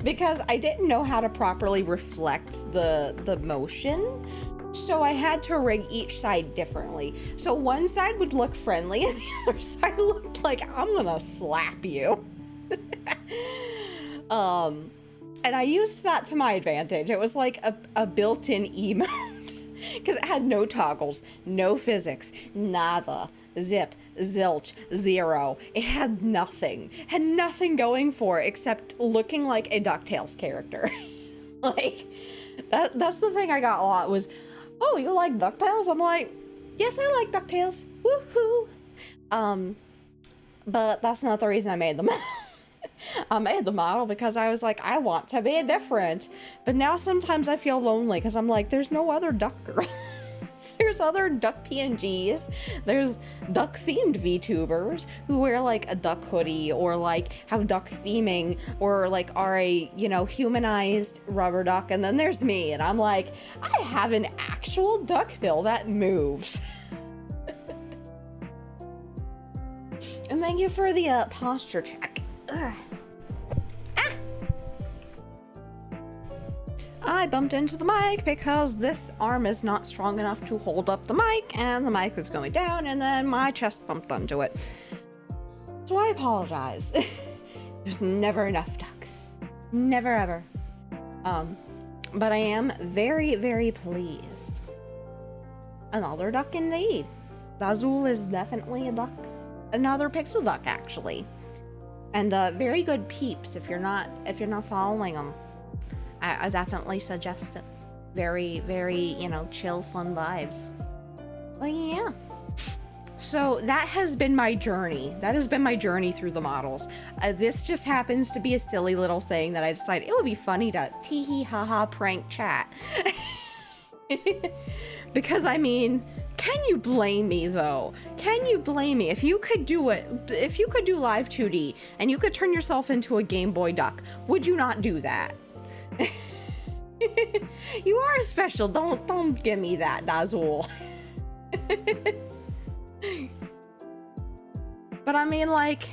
because I didn't know how to properly reflect the motion. So I had to rig each side differently. So one side would look friendly and the other side looked like I'm gonna slap you. And I used that to my advantage. It was like a built-in emote because it had no toggles, no physics, nada, zip, zilch, zero. It had nothing going for it except looking like a DuckTales character. Like, that's the thing I got a lot was, oh, you like DuckTales? I'm like, yes, I like DuckTales. Woohoo! But that's not the reason I made the model. I made the model because I was like, I want to be different. But now sometimes I feel lonely because I'm like, there's no other duck girls. There's other duck PNGs. There's duck-themed VTubers who wear like a duck hoodie or like have duck theming or like are a, you know, humanized rubber duck. And then there's me and I'm like, I have an actual duck bill that moves. And thank you for the posture check. Ugh. Ah! I bumped into the mic because this arm is not strong enough to hold up the mic and the mic was going down and then my chest bumped onto it. So I apologize. There's never enough ducks. Never ever. But I am very, very pleased. Another duck indeed. Azul is definitely a duck. Another pixel duck actually. And very good peeps if you're not following them. I definitely suggest it. Very, very, you know, chill, fun vibes. Well, yeah. So that has been my journey. That has been my journey through the models. This just happens to be a silly little thing that I decided it would be funny to tee-hee ha-ha prank chat. Because I mean, can you blame me though? Can you blame me? If you could do it, if you could do Live2D and you could turn yourself into a Game Boy duck, would you not do that? You are special. Don't give me that, Dazul. But I mean, like,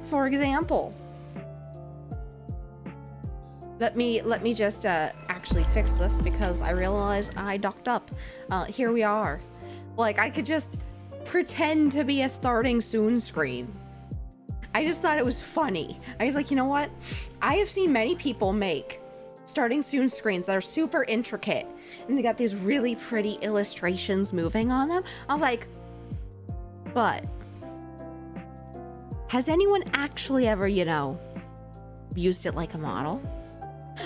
for example, let me just actually fix this because I realize I docked up. Here we are. Like, I could just pretend to be a starting soon screen. I just thought it was funny. I was like, you know what? I have seen many people make starting soon screens that are super intricate and they got these really pretty illustrations moving on them. I was like, but has anyone actually ever, you know, used it like a model?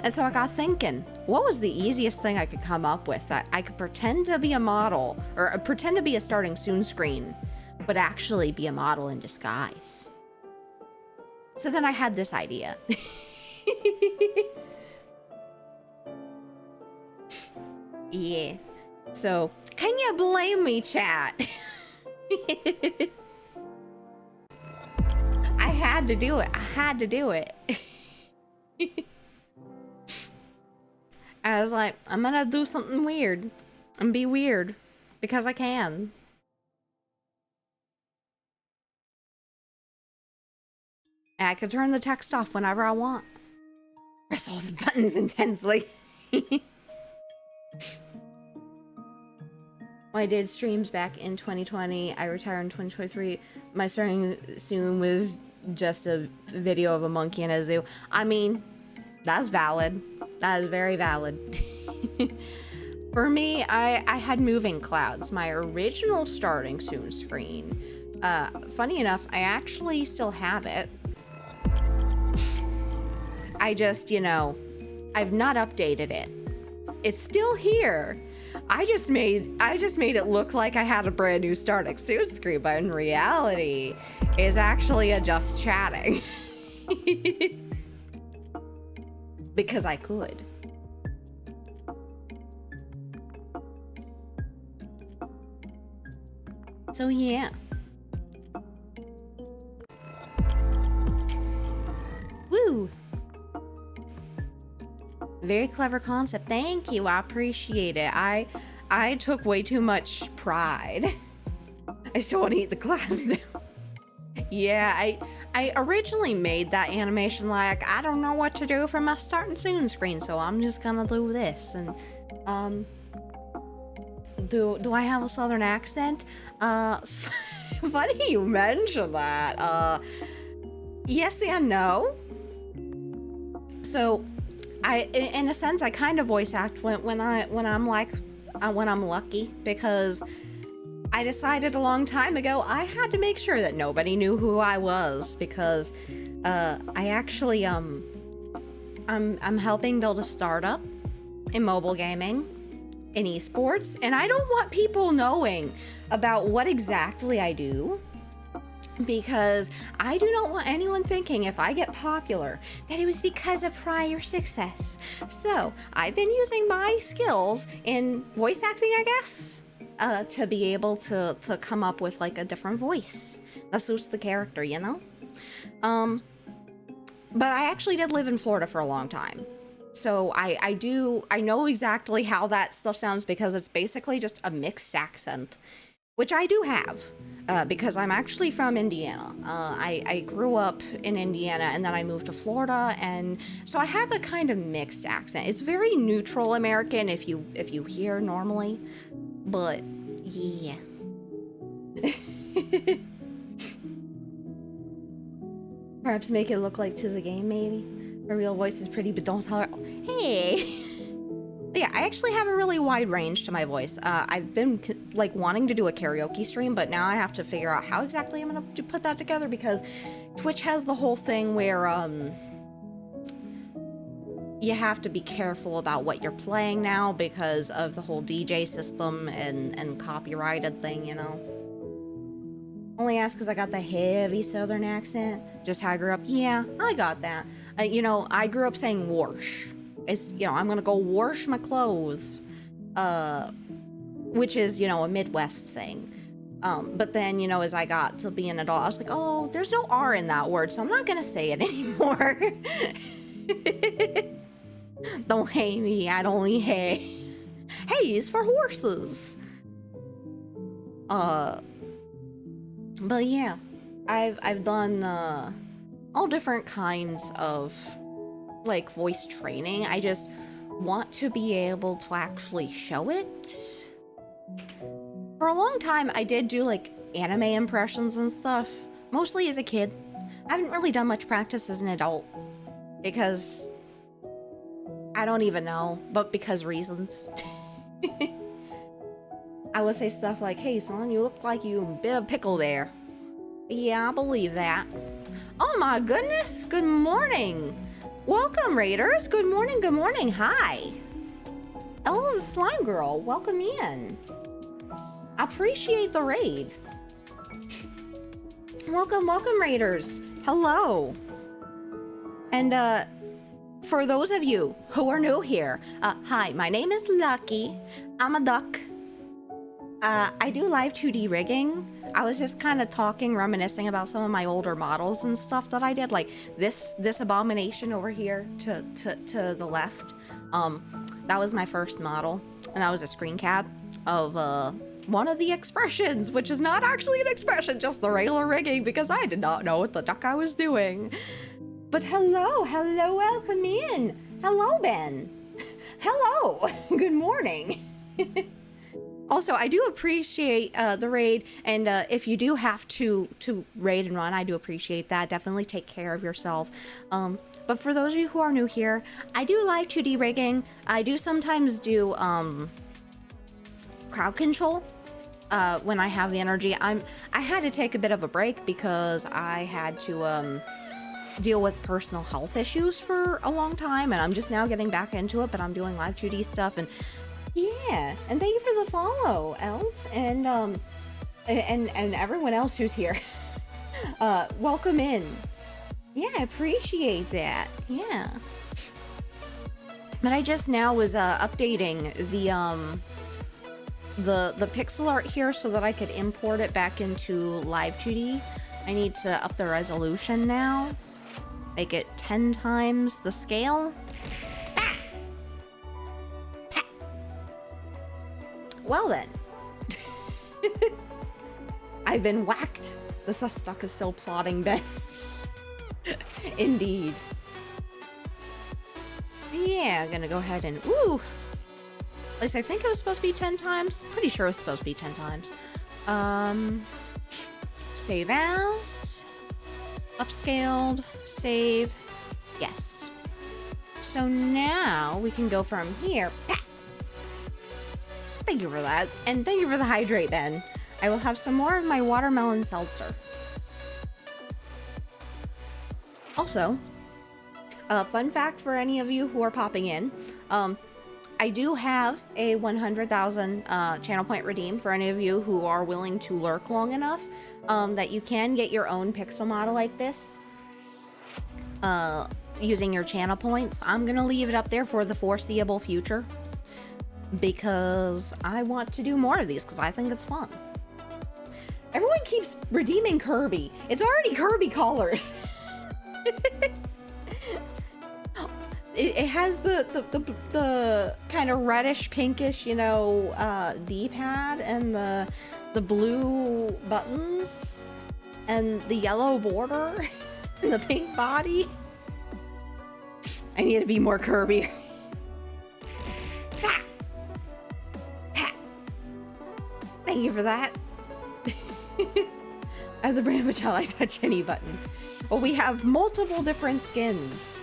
And so I got thinking, what was the easiest thing I could come up with that I could pretend to be a model or pretend to be a starting soon screen, but actually be a model in disguise? So then I had this idea. Yeah. So, can you blame me, chat? I had to do it. I had to do it. I was like, I'm gonna do something weird and be weird because I can. And I can turn the text off whenever I want. Press all the buttons intensely. When I did streams back in 2020, I retired in 2023. My starting soon was just a video of a monkey in a zoo. I mean, that's valid. That is very valid. For me, I had moving clouds, my original starting soon screen. Funny enough, I actually still have it. I just, you know, I've not updated it. It's still here. I just made it look like I had a brand new starting soon screen, but in reality, it's actually a just chatting. Because I could. So yeah. Woo! Very clever concept. Thank you. I appreciate it. I took way too much pride. I still want to eat the glass now. Yeah, I originally made that animation like, I don't know what to do for my starting soon screen, so I'm just gonna do this. And do I have a southern accent? Funny you mention that. Yes and no. So in a sense, I kind of voice act when I'm lucky, because I decided a long time ago I had to make sure that nobody knew who I was, because I actually I'm helping build a startup in mobile gaming, in esports, and I don't want people knowing about what exactly I do, because I do not want anyone thinking if I get popular that it was because of prior success. So I've been using my skills in voice acting, I guess, to be able to come up with like a different voice that suits the character, you know? But I actually did live in Florida for a long time. So I know exactly how that stuff sounds, because it's basically just a mixed accent, which I do have, because I'm actually from Indiana. I grew up in Indiana and then I moved to Florida, and so I have a kind of mixed accent. It's very neutral American if you hear normally, but yeah. Perhaps make it look like 'tis a game, maybe. Her real voice is pretty, but don't tell her. Hey. But yeah, I actually have a really wide range to my voice. I've been like wanting to do a karaoke stream, but now I have to figure out how exactly I'm gonna put that together, because Twitch has the whole thing where you have to be careful about what you're playing now because of the whole DJ system and copyrighted thing, you know. Only ask because I got the heavy southern accent, just how I grew up. Yeah, I got that. You know, I grew up saying wash. It's, you know, I'm gonna go wash my clothes, which is, you know, a Midwest thing. But then, you know, as I got to be an adult, I was like, oh, there's no R in that word, so I'm not gonna say it anymore. Don't hate me, I don't need hay. Hay is for horses. But yeah, I've done all different kinds of like voice training. I just want to be able to actually show it. For a long time, I did do like anime impressions and stuff, mostly as a kid. I haven't really done much practice as an adult, because I don't even know, but because reasons. I would say stuff like, hey son, you look like you a bit of pickle there. Yeah, I believe that. Oh my goodness, good morning. Welcome, Raiders. Good morning, good morning. Hi. Ella's a slime girl. Welcome in. I appreciate the raid. Welcome, welcome, Raiders. Hello. And for those of you who are new here, hi, my name is Lucky. I'm a duck. I do Live2D rigging. I was just kind of reminiscing about some of my older models and stuff that I did, like this abomination over here to the left. That was my first model, and that was a screen cap of one of the expressions, which is not actually an expression, just the regular rigging, because I did not know what the duck I was doing. But hello, welcome in. Hello, Ben. Hello, good morning. Also, I do appreciate the raid, and if you do have to raid and run, I do appreciate that. Definitely take care of yourself. But for those of you who are new here, I do Live2D rigging. I do sometimes do crowd control when I have the energy. I had to take a bit of a break because I had to deal with personal health issues for a long time, and I'm just now getting back into it. But I'm doing Live2D stuff, and yeah, and thank you for the follow, Elf, and everyone else who's here. Welcome in. Yeah, I appreciate that. Yeah. But I just now was updating the pixel art here so that I could import it back into Live2D. I need to up the resolution now. Make it 10 times the scale. Well then. I've been whacked. The suspect is still plotting Ben. Indeed. Yeah, I'm gonna go ahead and... Ooh! At least I think it was supposed to be 10 times. Pretty sure it was supposed to be 10 times. Save as. Upscaled. Save. Yes. So now we can go from here. Thank you for that. And thank you for the hydrate, Ben. I will have some more of my watermelon seltzer. Also, fun fact for any of you who are popping in, I do have a 100,000 channel point redeem for any of you who are willing to lurk long enough that you can get your own pixel model like this using your channel points. I'm gonna leave it up there for the foreseeable future because I want to do more of these because I think it's fun. Everyone keeps redeeming Kirby. It's already Kirby colors. It has the kind of reddish pinkish, you know, D-pad and the blue buttons and the yellow border and the pink body. I need to be more Kirby. Ha! Ha! Thank you for that. As the brand of I touch any button. Well, we have multiple different skins.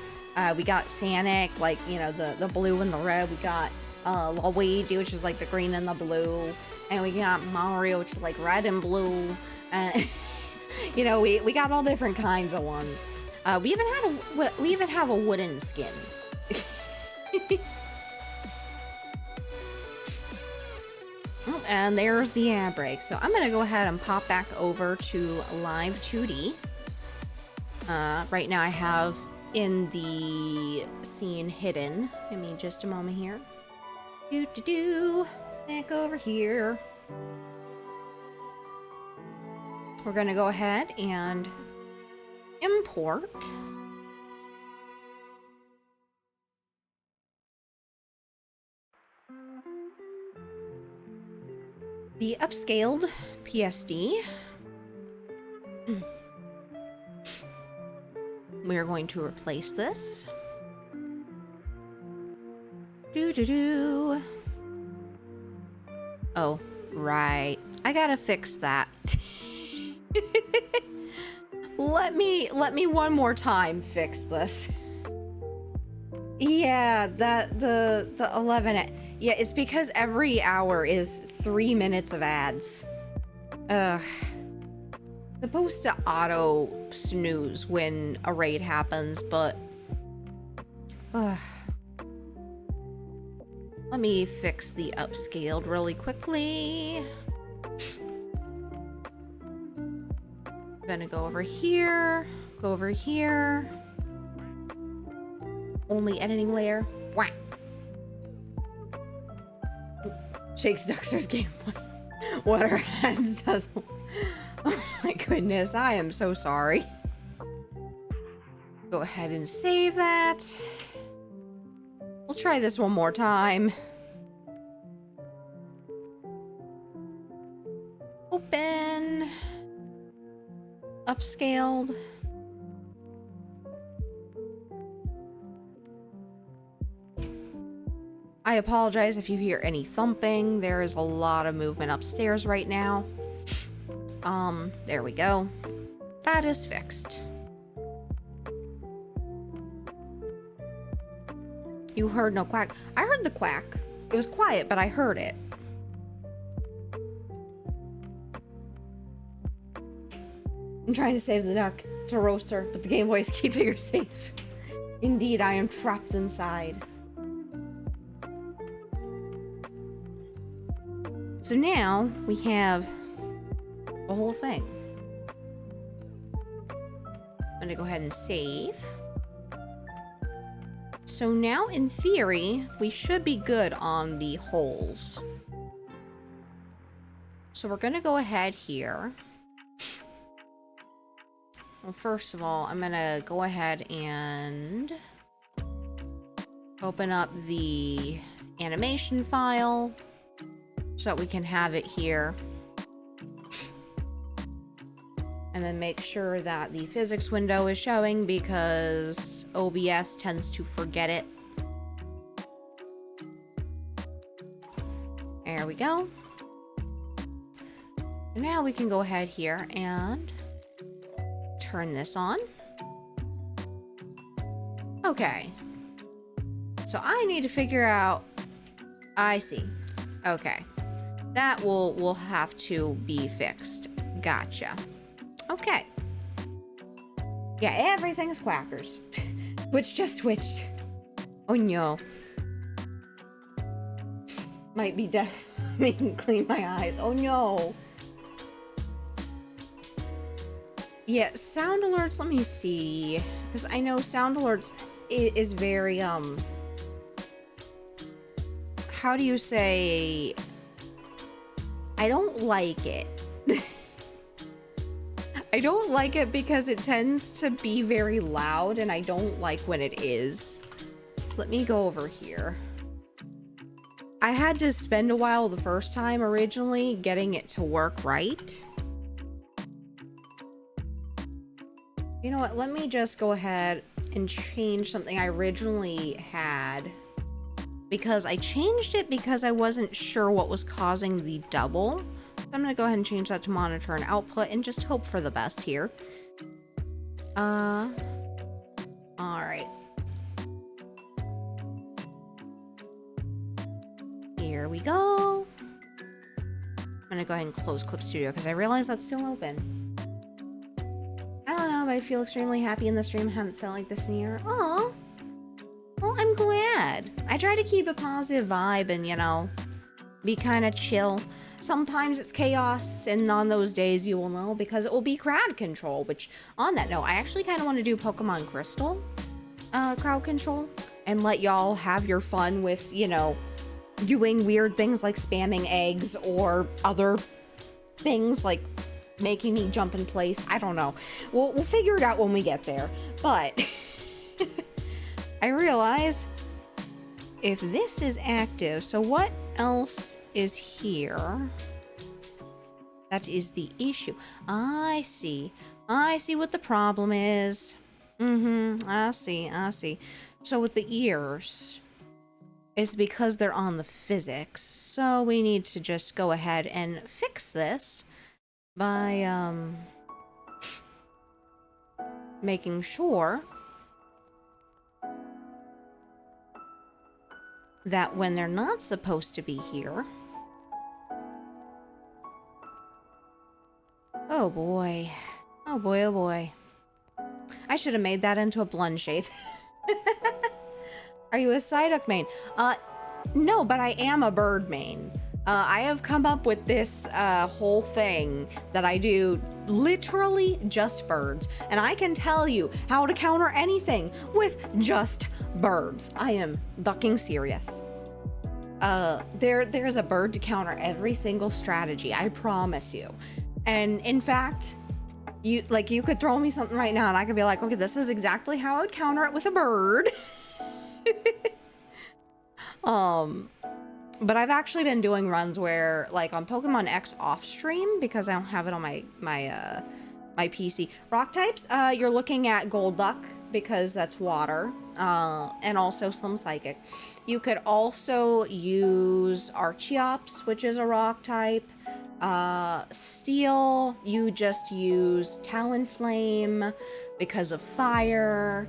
We got Sonic, like, you know, the blue and the red. We got Luigi, which is like the green and the blue. And we got Mario, which is like red and blue. You know, we got all different kinds of ones. We even have a wooden skin. Oh, and there's the ad break. So I'm gonna go ahead and pop back over to Live2D. Right now I have in the scene hidden. Give me just a moment here. Back over here. We're gonna go ahead and import the upscaled PSD. We're going to replace this. Oh, right. I gotta fix that. Let me one more time fix this. Yeah, the 11. Yeah, it's because every hour is 3 minutes of ads. Ugh. Supposed to auto snooze when a raid happens, but let me fix the upscaled really quickly. I'm gonna go over here, go over here. Only editing layer. Whack. Shakes Duxter's gameplay. What our hands does. Oh my goodness, I am so sorry. Go ahead and save that. We'll try this one more time. Open. Upscaled. I apologize if you hear any thumping. There is a lot of movement upstairs right now. There we go. That is fixed. You heard no quack. I heard the quack. It was quiet, but I heard it. I'm trying to save the duck to roast her, but the Game Boy is keeping her safe. Indeed, I am trapped inside. So now we have the whole thing. I'm gonna go ahead and save. So now, in theory, we should be good on the holes. So we're gonna go ahead here. Well, first of all, I'm gonna go ahead and open up the animation file so that we can have it here. And then make sure that the physics window is showing because OBS tends to forget it. There we go. Now we can go ahead here and turn this on. Okay. So I need to figure out... I see. Okay. That will have to be fixed. Gotcha. Okay. Yeah, everything's quackers. Which just switched. Oh no. Might be deaf. Making clean my eyes. Oh no. Yeah, sound alerts, let me see. Because I know sound alerts is very, how do you say? I don't like it. I don't like it because it tends to be very loud, and I don't like when it is. Let me go over here. I had to spend a while the first time originally getting it to work right. You know what? Let me just go ahead and change something I originally had. Because I changed it because I wasn't sure what was causing the double. So I'm going to go ahead and change that to monitor and output and just hope for the best here. Alright. Here we go. I'm going to go ahead and close Clip Studio because I realize that's still open. I don't know, but I feel extremely happy in the stream. Haven't felt like this in a year. Aw. Well, I'm glad. I try to keep a positive vibe and, you know, be kind of chill. Sometimes it's chaos, and on those days you will know because it will be crowd control, which, on that note, I actually kind of want to do Pokemon Crystal crowd control and let y'all have your fun with, you know, doing weird things like spamming eggs or other things like making me jump in place. I don't know. We'll figure it out when we get there. But I realize if this is active, so what else is here? That is the issue. I see. I see what the problem is. I see. So with the ears, it's because they're on the physics. So we need to just go ahead and fix this by making sure that when they're not supposed to be here. Oh boy. Oh boy, oh boy. I should have made that into a blonde shade. Are you a Psyduck main? No, but I am a bird main. I have come up with this whole thing that I do literally just birds. And I can tell you how to counter anything with just birds. I am fucking serious. There's a bird to counter every single strategy, I promise you. And in fact, you could throw me something right now and I could be like, okay, this is exactly how I would counter it with a bird. But I've actually been doing runs where, like on Pokemon X off stream, because I don't have it on my PC. Rock types, you're looking at Golduck, because that's water, and also some psychic. You could also use Archeops, which is a rock type. Steel, you just use Talonflame because of fire.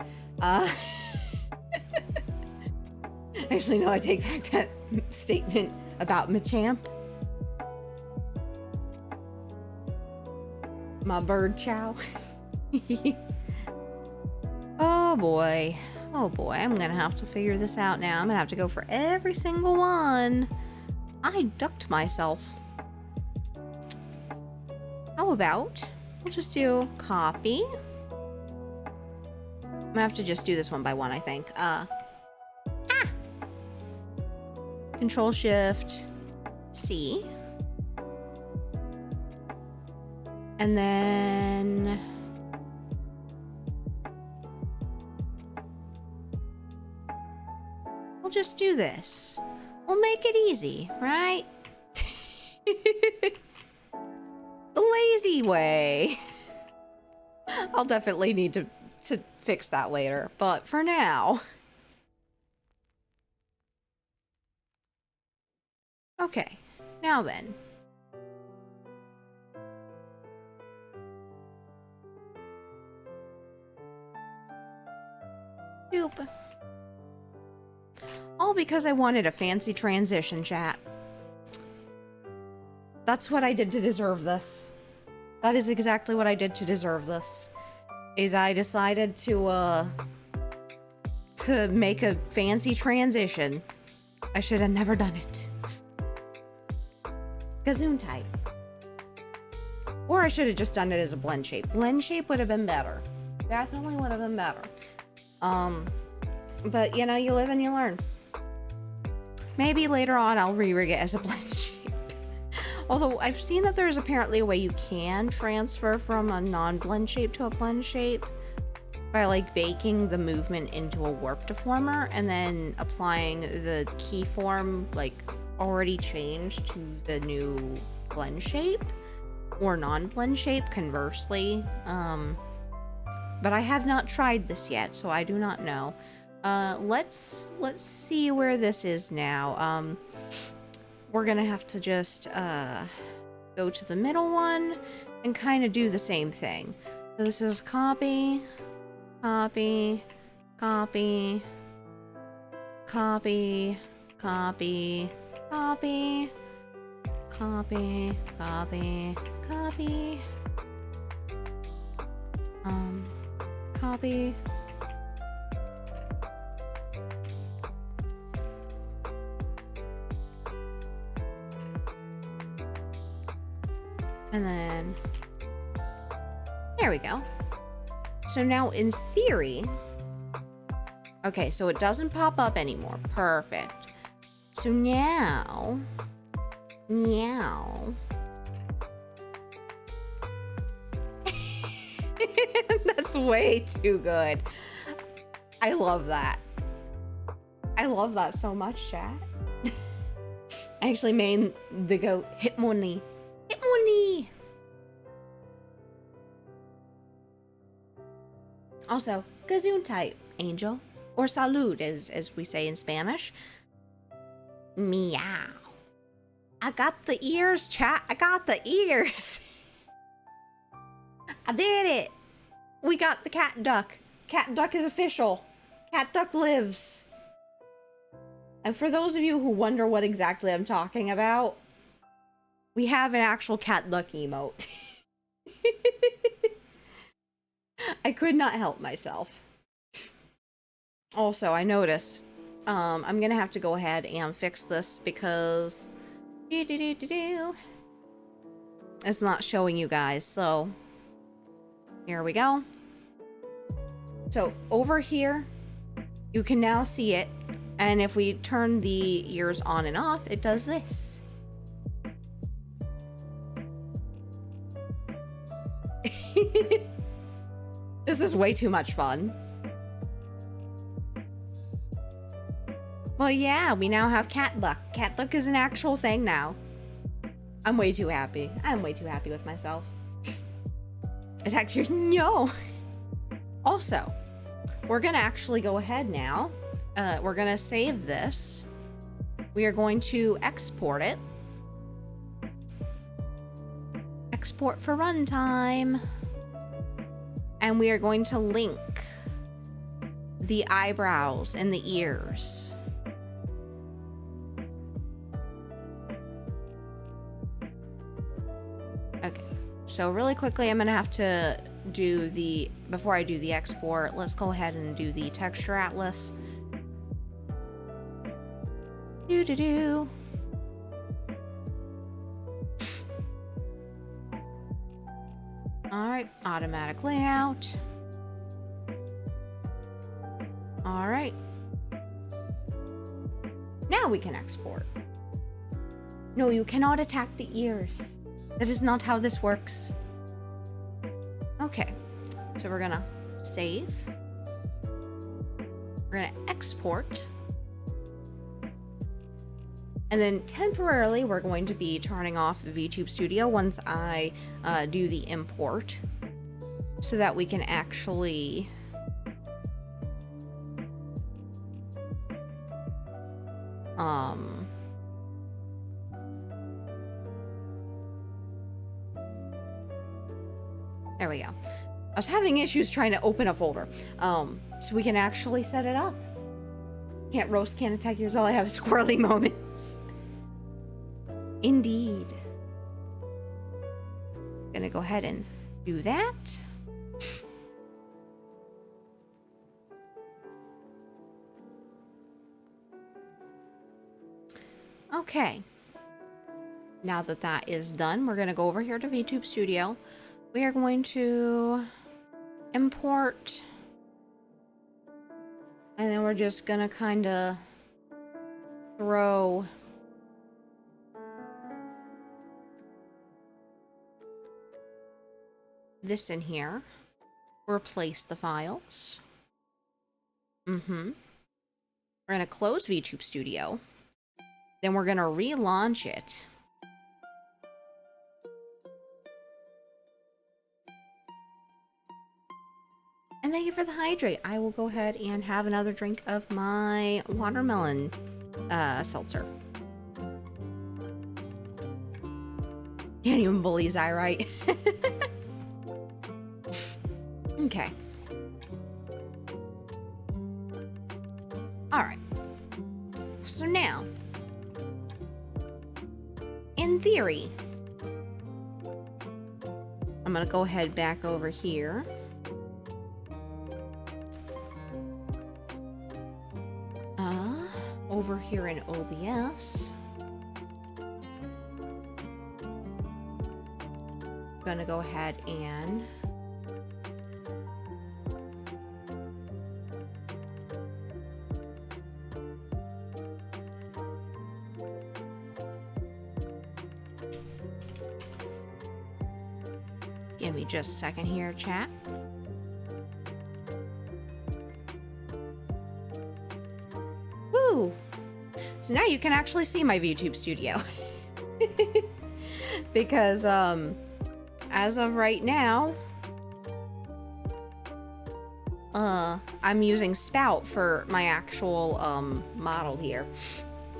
Actually, no, I take back that statement about Machamp. My bird chow. Oh boy. Oh boy, I'm gonna have to figure this out now. I'm gonna have to go for every single one. I ducked myself. How about we'll just do copy. I'm gonna have to just do this one by one, I think. Control Shift C. And then we'll just do this. We'll make it easy, right? The lazy way. I'll definitely need to fix that later, but for now. Okay, now then. Doop. All because I wanted a fancy transition, chat. That's what I did to deserve this. That is exactly what I did to deserve this. Is I decided to make a fancy transition. I should have never done it. Gazoon type. Or I should have just done it as a blend shape. Blend shape would have been better. Definitely would have been better. But you know, you live and you learn. Maybe later on I'll re-rig it as a blend shape. Although I've seen that there's apparently a way you can transfer from a non-blend shape to a blend shape by like baking the movement into a warp deformer and then applying the keyform like already changed to the new blend shape or non-blend shape conversely. But I have not tried this yet, so I do not know. Let's see where this is now. We're gonna have to just go to the middle one and kind of do the same thing. So this is copy, copy, copy, copy, copy, copy, copy, copy, copy, copy. And then, there we go. So now in theory, okay, so it doesn't pop up anymore. Perfect. So now, meow. That's way too good. I love that. I love that so much, chat. I actually made the goat Hitmonlee. Hitmonlee! Also, Gazoon type, Angel. Or salud, as we say in Spanish. Meow. I got the ears, chat. I got the ears. I did it. We got the cat duck. Cat duck is official. Cat duck lives. And for those of you who wonder what exactly I'm talking about, we have an actual cat duck emote. I could not help myself. Also, I noticed, I'm gonna have to go ahead and fix this because it's not showing you guys, so here we go. So over here, you can now see it, and if we turn the ears on and off, it does this. This is way too much fun. Well, yeah, we now have cat duck. Cat duck is an actual thing now. I'm way too happy. I'm way too happy with myself. Attack your no. Also, we're gonna actually go ahead now. We're gonna save this. We are going to export it. Export for runtime. And we are going to link the eyebrows and the ears. Okay, so really quickly, I'm gonna have to do the, before I do the export, let's go ahead and do the texture atlas. Do. All right, automatic layout. All right. Now we can export. No, you cannot attack the ears. That is not how this works. Okay, so we're gonna save. We're gonna export. And then temporarily, we're going to be turning off VTube Studio once I do the import, so that we can actually there we go. I was having issues trying to open a folder, so we can actually set it up. Can't roast, can't attack yours. All I have is squirrely moments. Indeed. Gonna go ahead and do that. Okay. Now that that is done, we're gonna go over here to VTube Studio. We are going to import. And then we're just gonna kind of throw this in here. Replace the files. We're gonna close VTube Studio. Then we're gonna relaunch it. And thank you for the hydrate. I will go ahead and have another drink of my watermelon seltzer. Can't even believe that, right? Okay. Alright. So now, in theory, I'm gonna go ahead back over here. Over here in OBS. I'm gonna go ahead and give me just a second here, chat. Woo! So now you can actually see my VTube Studio. Because, as of right now, I'm using Spout for my actual, model here.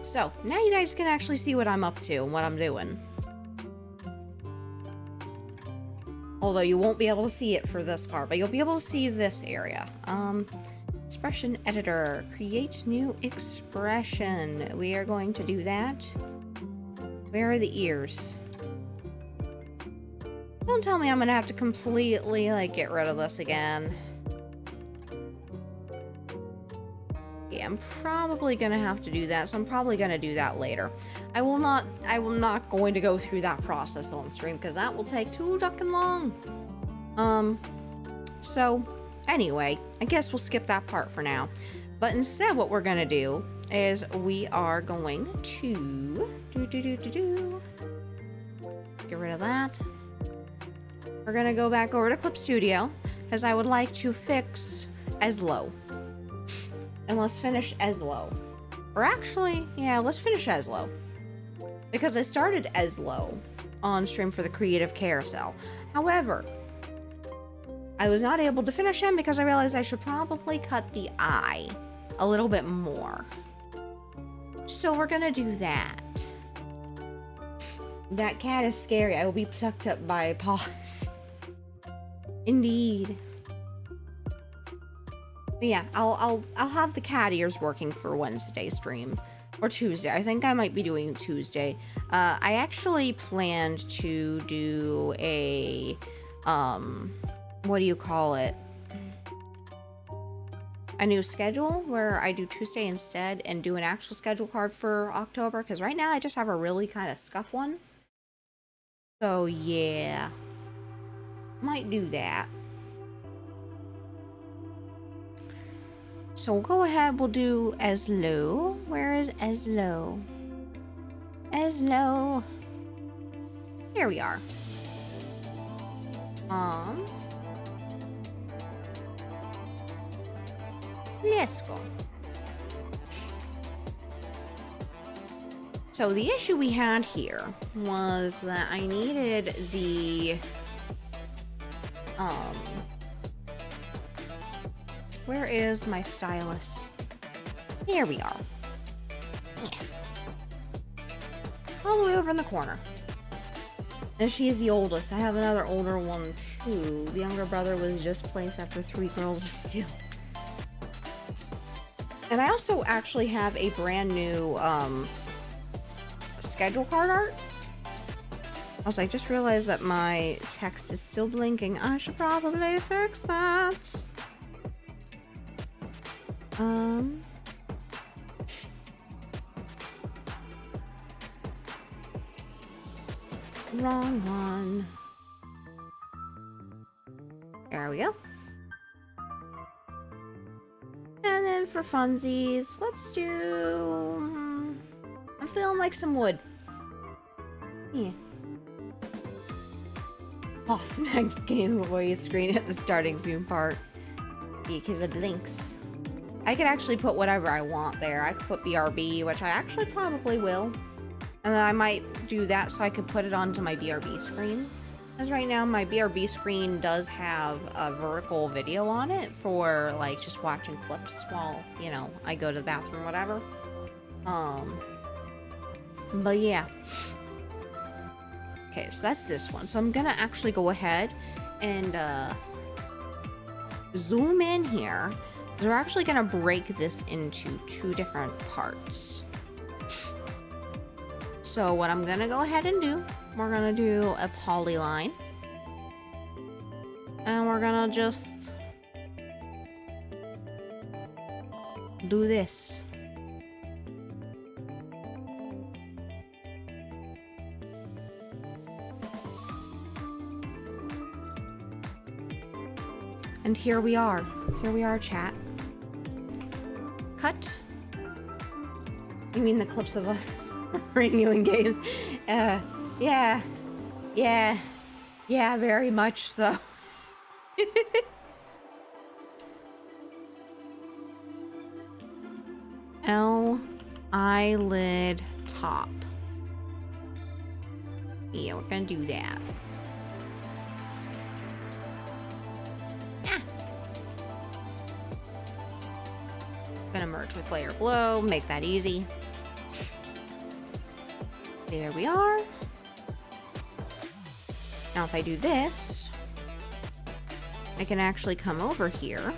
So, now you guys can actually see what I'm up to and what I'm doing. Although you won't be able to see it for this part, but you'll be able to see this area. Expression editor, create new expression. We are going to do that. Where are the ears? Don't tell me I'm gonna have to completely, like, get rid of this again. Yeah, I'm probably gonna have to do that, so I'm probably gonna do that later. I will not going to go through that process on stream, because that will take too fucking long. So, anyway, I guess we'll skip that part for now. But instead, what we're gonna do is we are going to get rid of that. We're gonna go back over to Clip Studio, because I would like to fix Ezlo. And let's finish Ezlo. Or actually, yeah, let's finish Ezlo. Because I started Ezlo on stream for the Creative Carousel. However, I was not able to finish him because I realized I should probably cut the eye a little bit more. So we're gonna do that. That cat is scary. I will be plucked up by paws. Indeed. But yeah, I'll have the cat ears working for Wednesday stream. Or Tuesday. I think I might be doing Tuesday. I actually planned to do a, what do you call it? A new schedule where I do Tuesday instead and do an actual schedule card for October. Because right now I just have a really kind of scuff one. So yeah. Might do that. So we'll go ahead, we'll do Ezlo. Where is Ezlo? Ezlo. Here we are. Let's go. So the issue we had here was that I needed the, where is my stylus? Here we are. Yeah. All the way over in the corner. And she is the oldest. I have another older one too. The younger brother was just placed after 3 girls of steel. And I also actually have a brand new schedule card art. Also, I just realized that my text is still blinking. I should probably fix that. Wrong one. There we go. And then for funsies, let's do... I'm feeling like some wood. Yeah. Oh, snagged Game Boy screen at the starting zoom part. Yeah, because it blinks. I could actually put whatever I want there. I could put BRB, which I actually probably will. And then I might do that so I could put it onto my BRB screen. Because right now my BRB screen does have a vertical video on it for like just watching clips while, you know, I go to the bathroom or whatever. But yeah. Okay, so that's this one. So I'm gonna actually go ahead and zoom in here. We're actually gonna break this into 2 different parts. So what I'm gonna go ahead and do, we're gonna do a polyline. And we're gonna just do this. And here we are. Here we are, chat. Cut. You mean the clips of us renewing games? Yeah. Yeah, very much so. L eyelid top. Yeah, we're gonna do that. Gonna merge with layer below, make that easy. There we are. Now if I do this, I can actually come over here.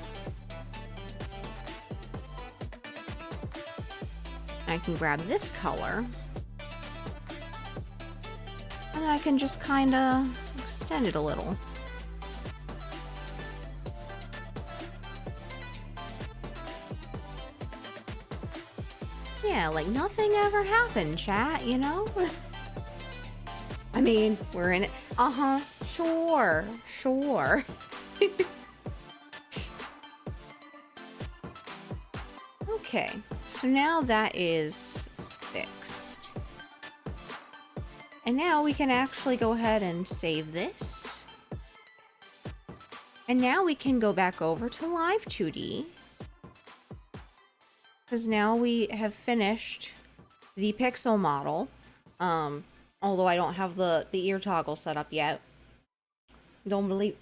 I can grab this color. And I can just kind of extend it a little. Yeah, like nothing ever happened, chat, you know? I mean, we're in it. Uh-huh, sure. Okay, so now that is fixed. And now we can actually go ahead and save this. And now we can go back over to Live2D. Because now we have finished the pixel model. Although I don't have the ear toggle set up yet. Don't believe...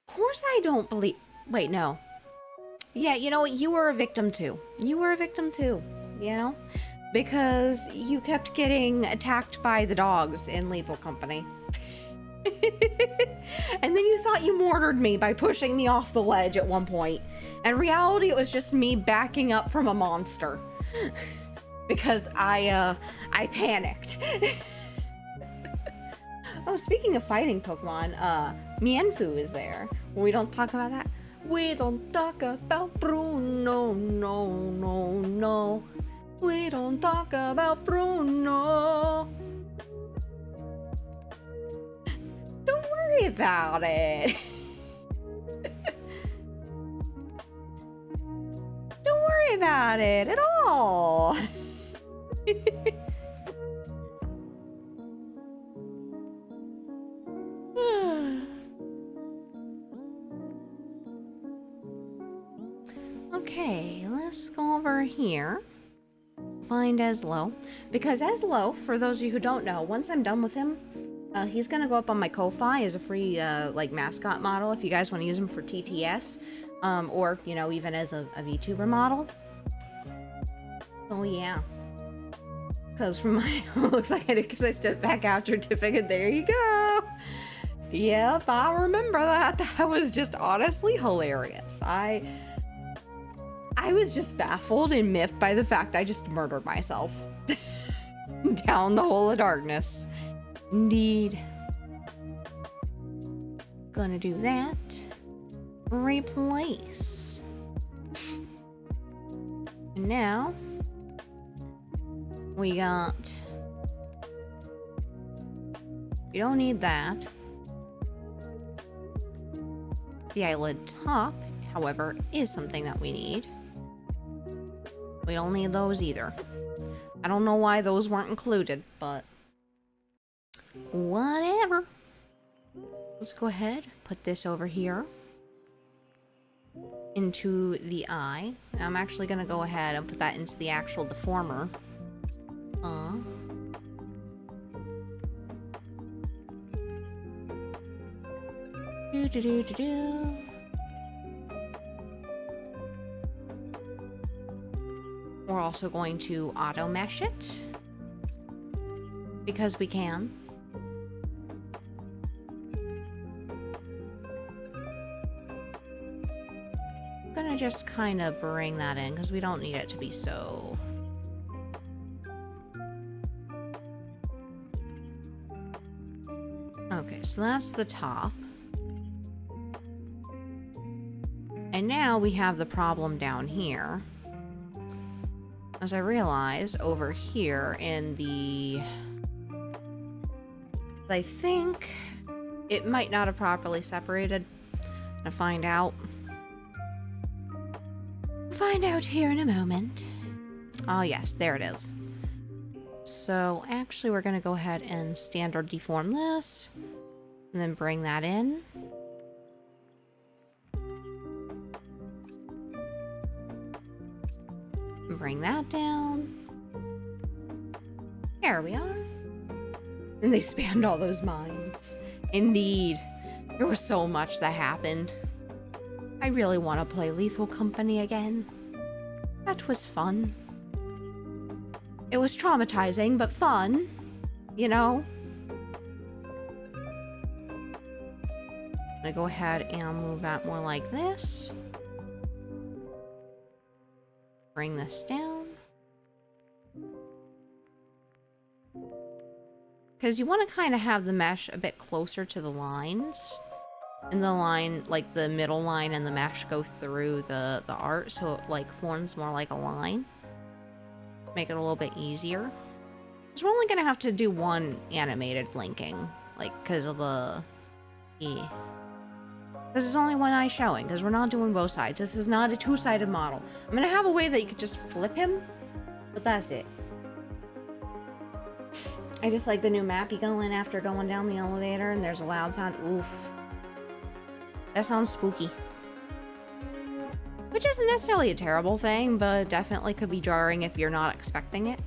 Of course I don't believe... Wait, no. Yeah, you know what? You were a victim too. You were a victim too, you know? Because you kept getting attacked by the dogs in Lethal Company. And then you thought you mortared me by pushing me off the ledge at one point. In reality, it was just me backing up from a monster. Because I panicked. Oh, speaking of fighting Pokemon, Mienfoo is there. We don't talk about that. We don't talk about Bruno, no, no, no. We don't talk about Bruno. Don't worry about it. Don't worry about it at all. Okay, let's go over here. Find Ezlo. Because Ezlo, for those of you who don't know, once I'm done with him, he's gonna go up on my Ko-Fi as a free, like, mascot model if you guys want to use him for TTS. Or, you know, even as a VTuber model. Oh, yeah. Because from my... looks like I did because I stepped back after to figure, there you go! Yep, I remember that. That was just honestly hilarious. I was just baffled and miffed by the fact I just murdered myself. Down the hole of darkness. Indeed. Gonna do that. Replace. And now we got... We don't need that. The eyelid top, however, is something that we need. We don't need those either. I don't know why those weren't included, but whatever. Let's go ahead, put this over here into the eye. I'm actually gonna go ahead and put that into the actual deformer. Do. We're also going to auto mesh it because we can. I'm gonna just kind of bring that in because we don't need it to be so... Okay, so that's the top. And now we have the problem down here. As I realize over here in the... I think it might not have properly separated. To find out. Find out here in a moment. Oh yes, there it is. So actually we're gonna go ahead and standard deform this. And then bring that in. Bring that down. There we are. And they spammed all those mines. Indeed. There was so much that happened. I really want to play Lethal Company again. That was fun. It was traumatizing, but fun. You know? I'm gonna go ahead and move that more like this. Bring this down. Because you want to kind of have the mesh a bit closer to the lines. And the line, like the middle line and the mesh go through the art, so it like forms more like a line. Make it a little bit easier. Because we're only going to have to do one animated blinking. Like, because of the... Because there's only one eye showing, because we're not doing both sides. This is not a two-sided model. I'm going to have a way that you could just flip him, but that's it. I just like the new map you go in after going down the elevator and there's a loud sound. Oof. That sounds spooky. Which isn't necessarily a terrible thing, but definitely could be jarring if you're not expecting it.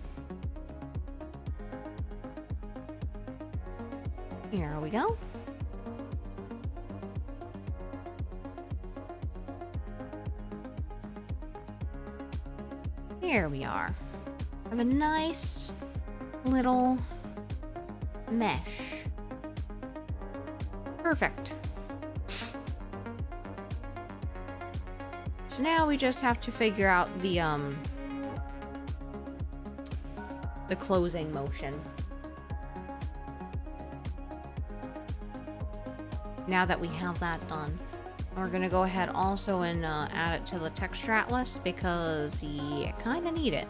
Here we go. Here we are. I have a nice little mesh. Perfect. So now we just have to figure out the closing motion. Now that we have that done, we're gonna go ahead also and add it to the texture atlas because you kind of need it.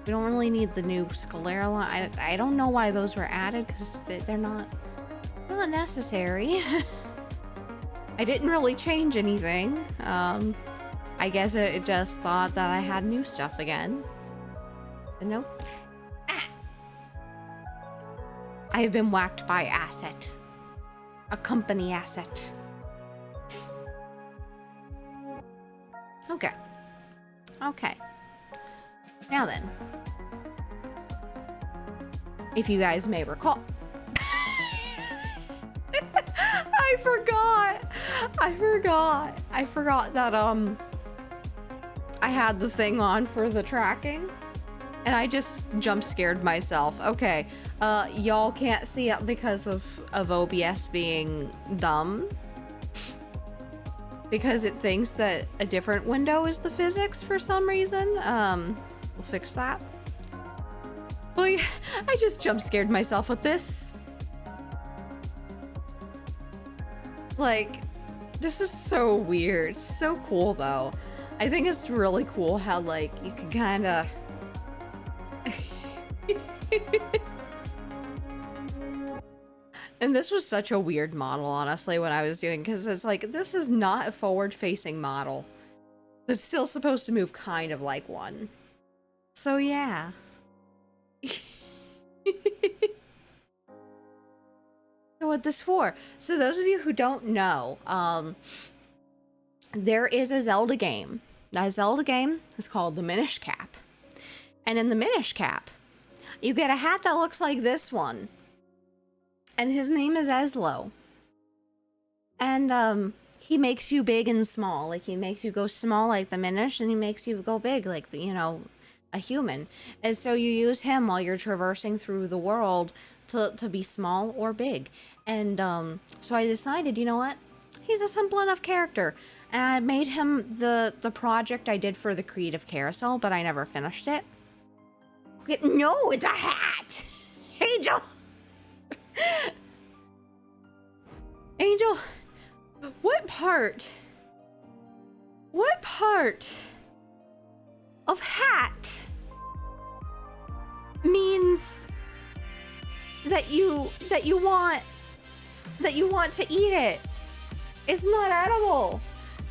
We don't really need the new sclera line. I don't know why those were added because they're not necessary. I didn't really change anything. I guess it just thought that I had new stuff again. But nope. I have been whacked by asset. A company asset. Okay. Okay. Now then. If you guys may recall. I forgot that I had the thing on for the tracking. And I just jump scared myself. Okay, y'all can't see it because of OBS being dumb. Because it thinks that a different window is the physics for some reason. We'll fix that. Well, yeah, I just jump scared myself with this. Like, this is so weird. So cool though. I think it's really cool how like you can kind of and this was such a weird model, honestly, when I was doing, because it's like, this is not a forward-facing model. It's still supposed to move kind of like one. So, yeah. So what this for? So those of you who don't know, there is a Zelda game. That Zelda game is called the Minish Cap. And in the Minish Cap, you get a hat that looks like this one. And his name is Ezlo. And he makes you big and small. Like, he makes you go small like the Minish, and he makes you go big like, the, you know, a human. And so you use him while you're traversing through the world to be small or big. And so I decided, you know what? He's a simple enough character. And I made him the project I did for the Creative Carousel, but I never finished it. No, it's a hat! Angel! Angel, what part of hat means that you want to eat it? It's not edible.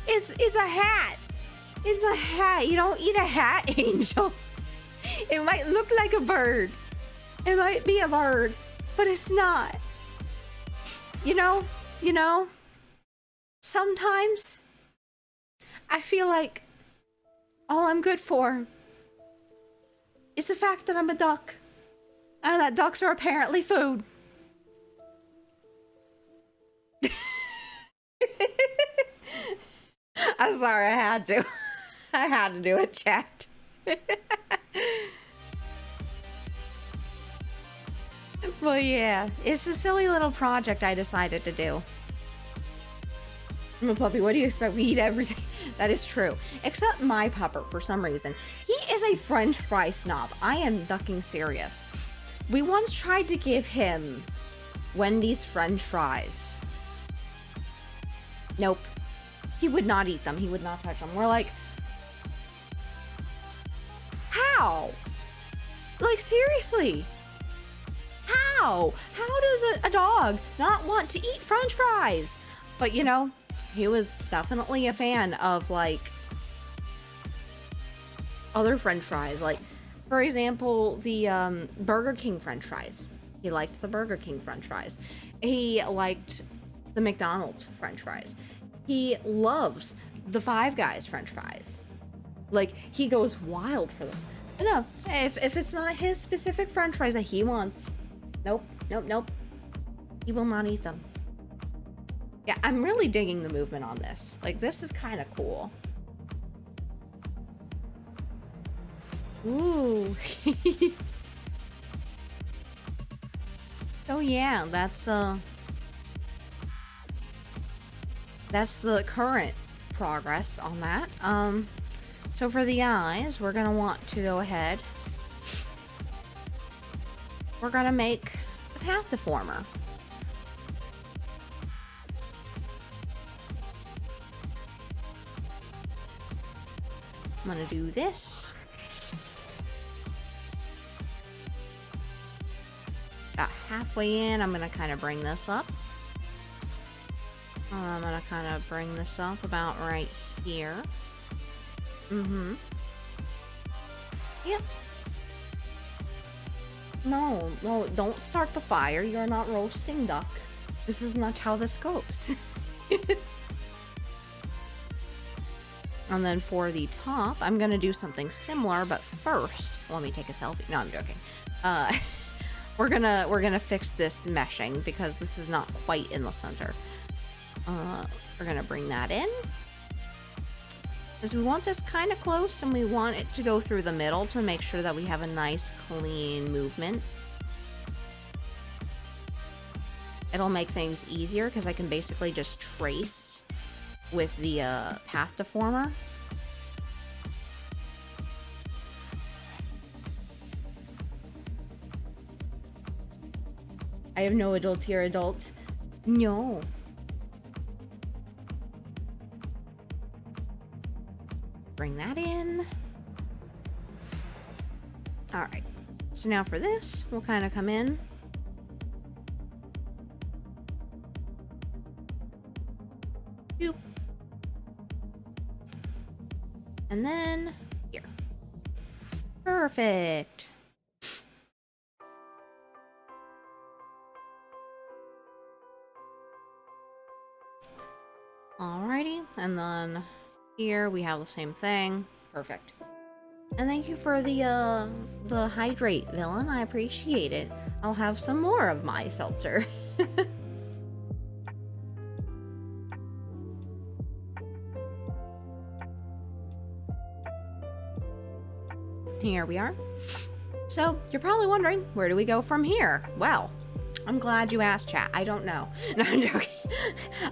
It's a hat. It's a hat. You don't eat a hat, Angel. It might look like a bird. It might be a bird, but it's not. You know, sometimes I feel like all I'm good for is the fact that I'm a duck, and that ducks are apparently food. I'm sorry, I had to. I had to do it, chat. Well, yeah, it's a silly little project I decided to do. I'm a puppy, what do you expect? We eat everything. That is true. Except my pupper, for some reason. He is a French fry snob. I am fucking serious. We once tried to give him Wendy's French fries. Nope. He would not eat them. He would not touch them. We're like, how? Like, seriously. How? How does a dog not want to eat French fries? But, you know, he was definitely a fan of, like, other French fries. Like, for example, the Burger King French fries. He liked the Burger King French fries. He liked the McDonald's French fries. He loves the Five Guys French fries. Like, he goes wild for those. But no, if it's not his specific French fries that he wants, nope. He will not eat them. Yeah, I'm really digging the movement on this. Like, this is kind of cool. Ooh. So yeah, that's the current progress on that. So for the eyes, we're gonna want to go ahead. We're gonna make a path deformer. I'm gonna do this. About halfway in, I'm gonna kind of bring this up. I'm gonna kind of bring this up about right here. Yep. No, don't start the fire. You're not roasting duck. This is not how this goes. And then for the top, I'm gonna do something similar, but first, let me take a selfie. No, I'm joking. We're gonna fix this meshing because this is not quite in the center. We're gonna bring that in. Because we want this kind of close and we want it to go through the middle to make sure that we have a nice clean movement. It'll make things easier because I can basically just trace with the path deformer. I have no adult here, adult. No. Bring that in. Alright. So now for this, we'll kind of come in. Doop. And then here. Perfect. Alrighty, and then here we have the same thing. Perfect. And thank you for the hydrate, villain. I appreciate it. I'll have some more of my seltzer. Here we are. So, you're probably wondering, where do we go from here? Well, I'm glad you asked, chat. I don't know. No, I'm joking.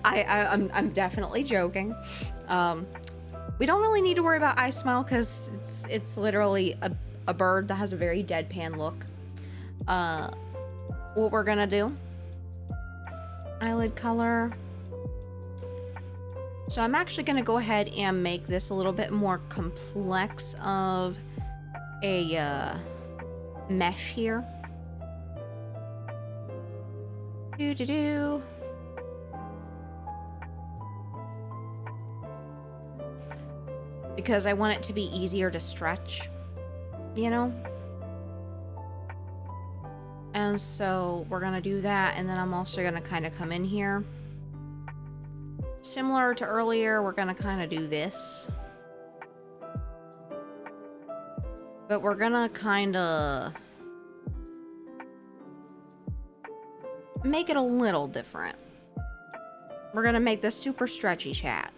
I'm definitely joking. We don't really need to worry about eye smile because it's literally a bird that has a very deadpan look. What we're gonna do? Eyelid color. So I'm actually gonna go ahead and make this a little bit more complex of a mesh here. Because I want it to be easier to stretch, you know? And so we're gonna do that, and then I'm also gonna kind of come in here. Similar to earlier, we're gonna kind of do this. But we're gonna kind of make it a little different. We're gonna make this super stretchy, chat.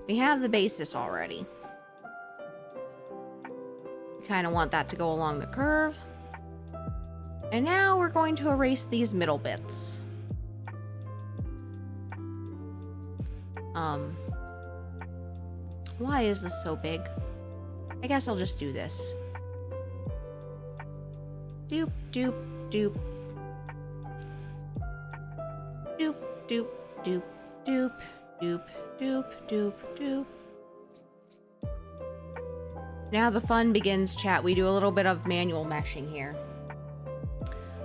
We have the basis already. We kind of want that to go along the curve. And now we're going to erase these middle bits. Why is this so big? I guess I'll just do this. Doop, doop, doop. Doop, doop, doop, doop, doop, doop, doop, doop. Now the fun begins, chat. We do a little bit of manual meshing here.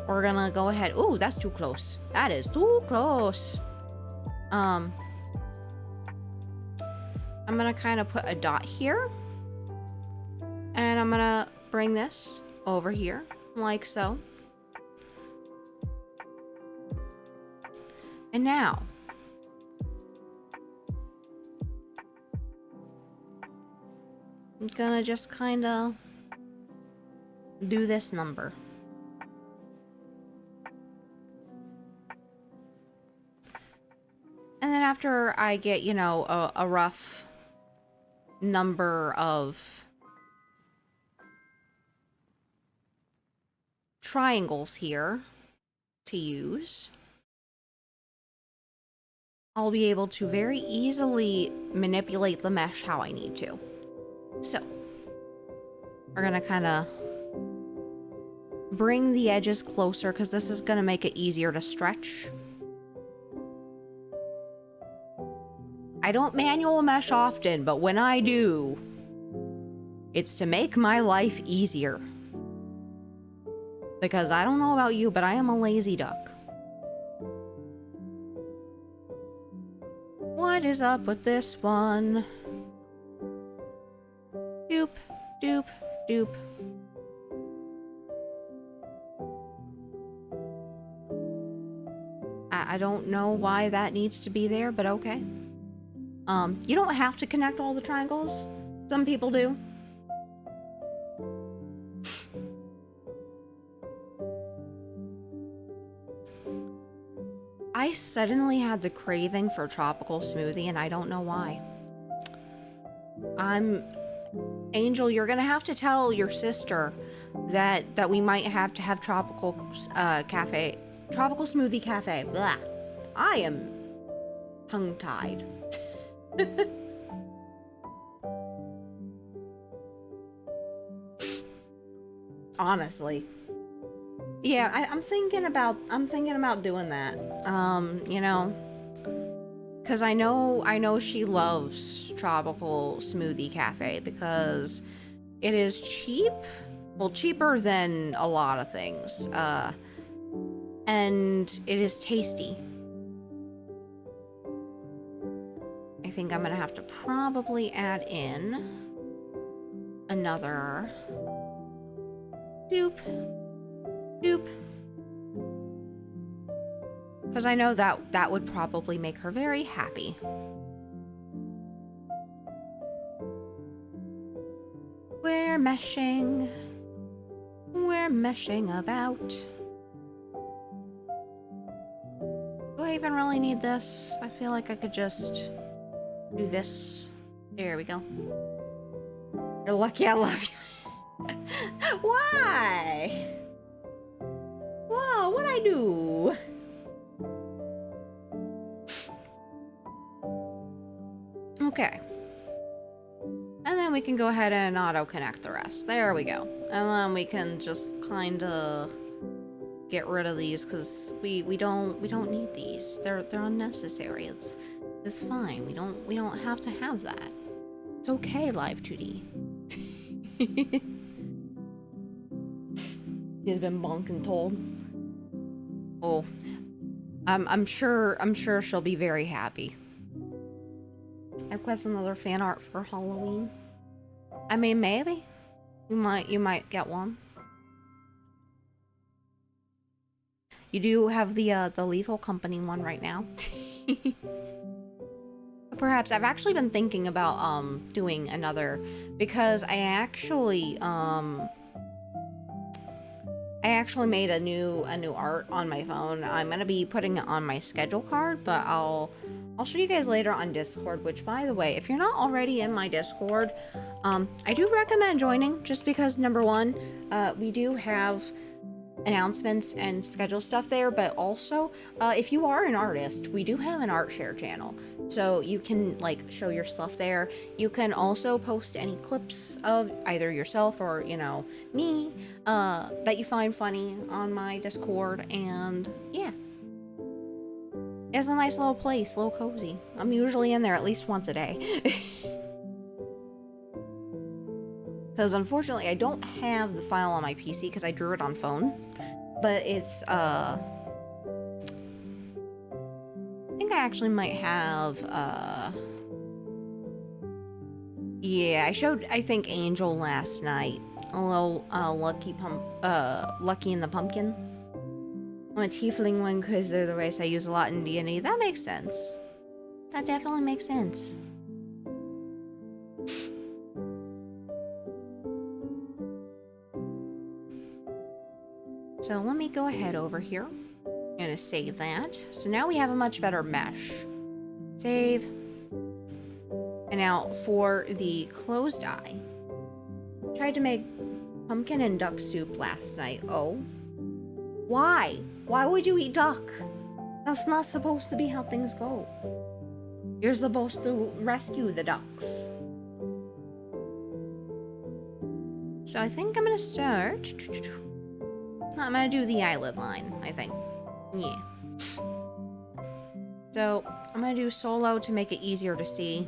We're gonna go ahead. Ooh, that's too close. That is too close. I'm gonna kind of put a dot here. And I'm gonna bring this over here, like so. And now, I'm gonna just kind of do this number. after I get, you know, a rough number of triangles here to use, I'll be able to very easily manipulate the mesh how I need to. So, we're gonna kind of bring the edges closer because this is gonna make it easier to stretch. I don't manual mesh often, but when I do, it's to make my life easier. Because I don't know about you, but I am a lazy duck. What is up with this one? Doop, doop, doop. I don't know why that needs to be there, but okay. You don't have to connect all the triangles. Some people do. I suddenly had the craving for tropical smoothie, and I don't know why. Angel, you're gonna have to tell your sister that we might have to have tropical smoothie cafe. Blah. I am tongue-tied. Honestly. Yeah, I'm thinking about doing that. You know, because I know she loves tropical smoothie cafe because it is cheap. Well, cheaper than a lot of things. And it is tasty. I think I'm gonna have to probably add in another doop, doop. Because I know that would probably make her very happy. We're meshing about. Do I even really need this? I feel like I could just do this. There we go. You're lucky I love you. Why? Whoa, what'd I do? Okay. And then we can go ahead and auto-connect the rest. There we go. And then we can just kind of get rid of these because we don't need these. They're unnecessary. It's fine. We don't have to have that. It's okay, Live2D. He's been bonking told. Oh, I'm sure she'll be very happy. I request another fan art for Halloween. I mean, maybe you might get one. You do have the Lethal Company one right now. Perhaps I've actually been thinking about doing another because I actually made a new art on my phone. I'm gonna be putting it on my schedule card, but I'll show you guys later on Discord, which, by the way, if you're not already in my Discord, I do recommend joining just because, number one, we do have announcements and schedule stuff there, but also, if you are an artist, we do have an art share channel. So you can, like, show your stuff there. You can also post any clips of either yourself or, you know, me, that you find funny on my Discord, and yeah. It's a nice little place, a little cozy. I'm usually in there at least once a day. Because unfortunately, I don't have the file on my PC because I drew it on phone. But it's, I think I actually might have, yeah, I showed, I think, Angel last night. A little, Lucky in the Pumpkin. I'm a tiefling one because they're the race I use a lot in D&D. That makes sense. That definitely makes sense. So let me go ahead over here. I'm gonna save that. So now we have a much better mesh. Save. And now for the closed eye. Tried to make pumpkin and duck soup last night. Oh. Why? Why would you eat duck? That's not supposed to be how things go. You're supposed to rescue the ducks. So I think I'm gonna start. I'm gonna do the eyelid line, I think. Yeah. So I'm gonna do solo to make it easier to see.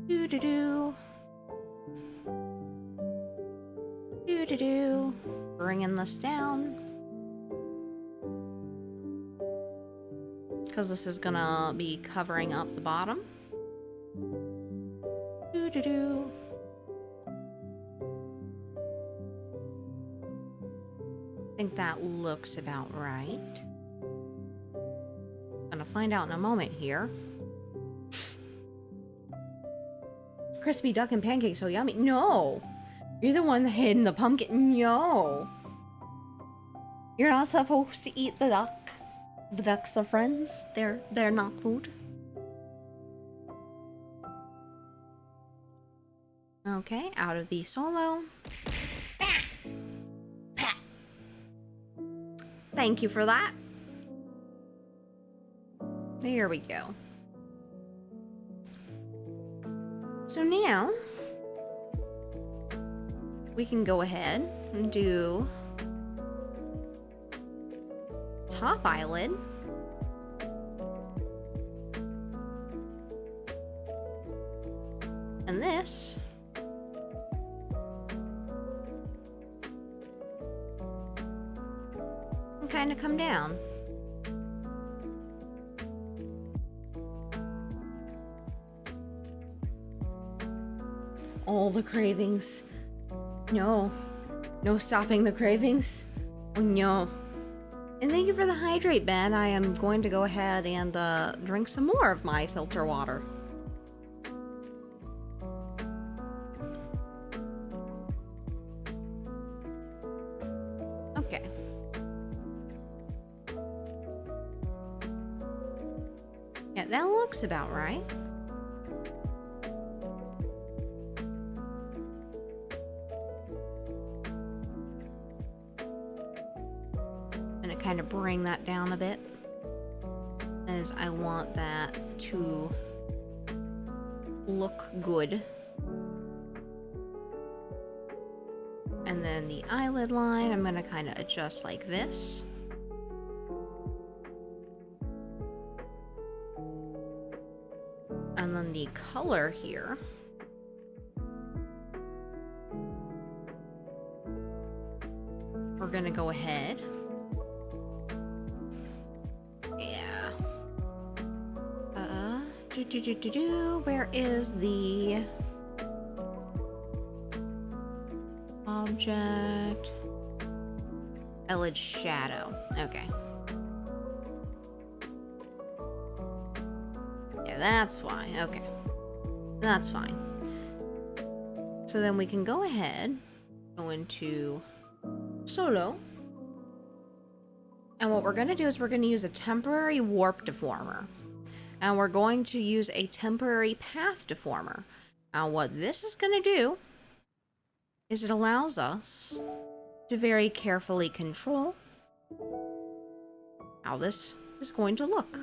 Do-do-do. Do-do-do. Bringing this down. Because this is gonna be covering up the bottom. Do-do-do. I think that looks about right. Gonna find out in a moment here. Crispy duck and pancakes so yummy. No! You're the one that hid the pumpkin. No! You're not supposed to eat the duck. The ducks are friends. They're not food. Okay, out of the solo. Bah! Pat. Thank you for that. There we go. So now we can go ahead and do top eyelid. And this can kind of come down. All the cravings. No. No stopping the cravings. Oh no. And thank you for the hydrate, Ben. I am going to go ahead and drink some more of my filter water. Okay. Yeah, that looks about right. Kind of bring that down a bit, as I want that to look good. And then the eyelid line, I'm gonna kind of adjust like this. And then the color here, we're gonna go ahead. Where is the object? Eyelid shadow. Okay. Yeah, that's why. Okay. That's fine. So then we can go ahead, go into solo. And what we're going to do is we're going to use a temporary warp deformer. And we're going to use a temporary path deformer. Now what this is going to do is it allows us to very carefully control how this is going to look.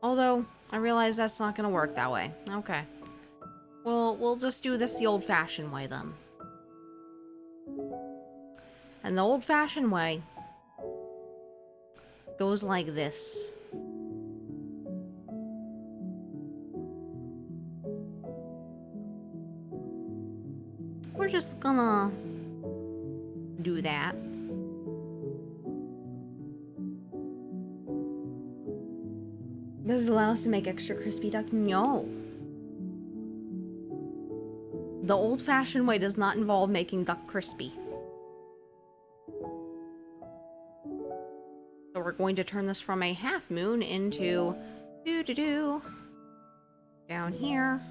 Although, I realize that's not going to work that way. Okay. Well, we'll just do this the old-fashioned way then. And the old-fashioned way goes like this. We're just gonna do that. Does it allow us to make extra crispy duck? No. The old-fashioned way does not involve making duck crispy. So we're going to turn this from a half moon into down here.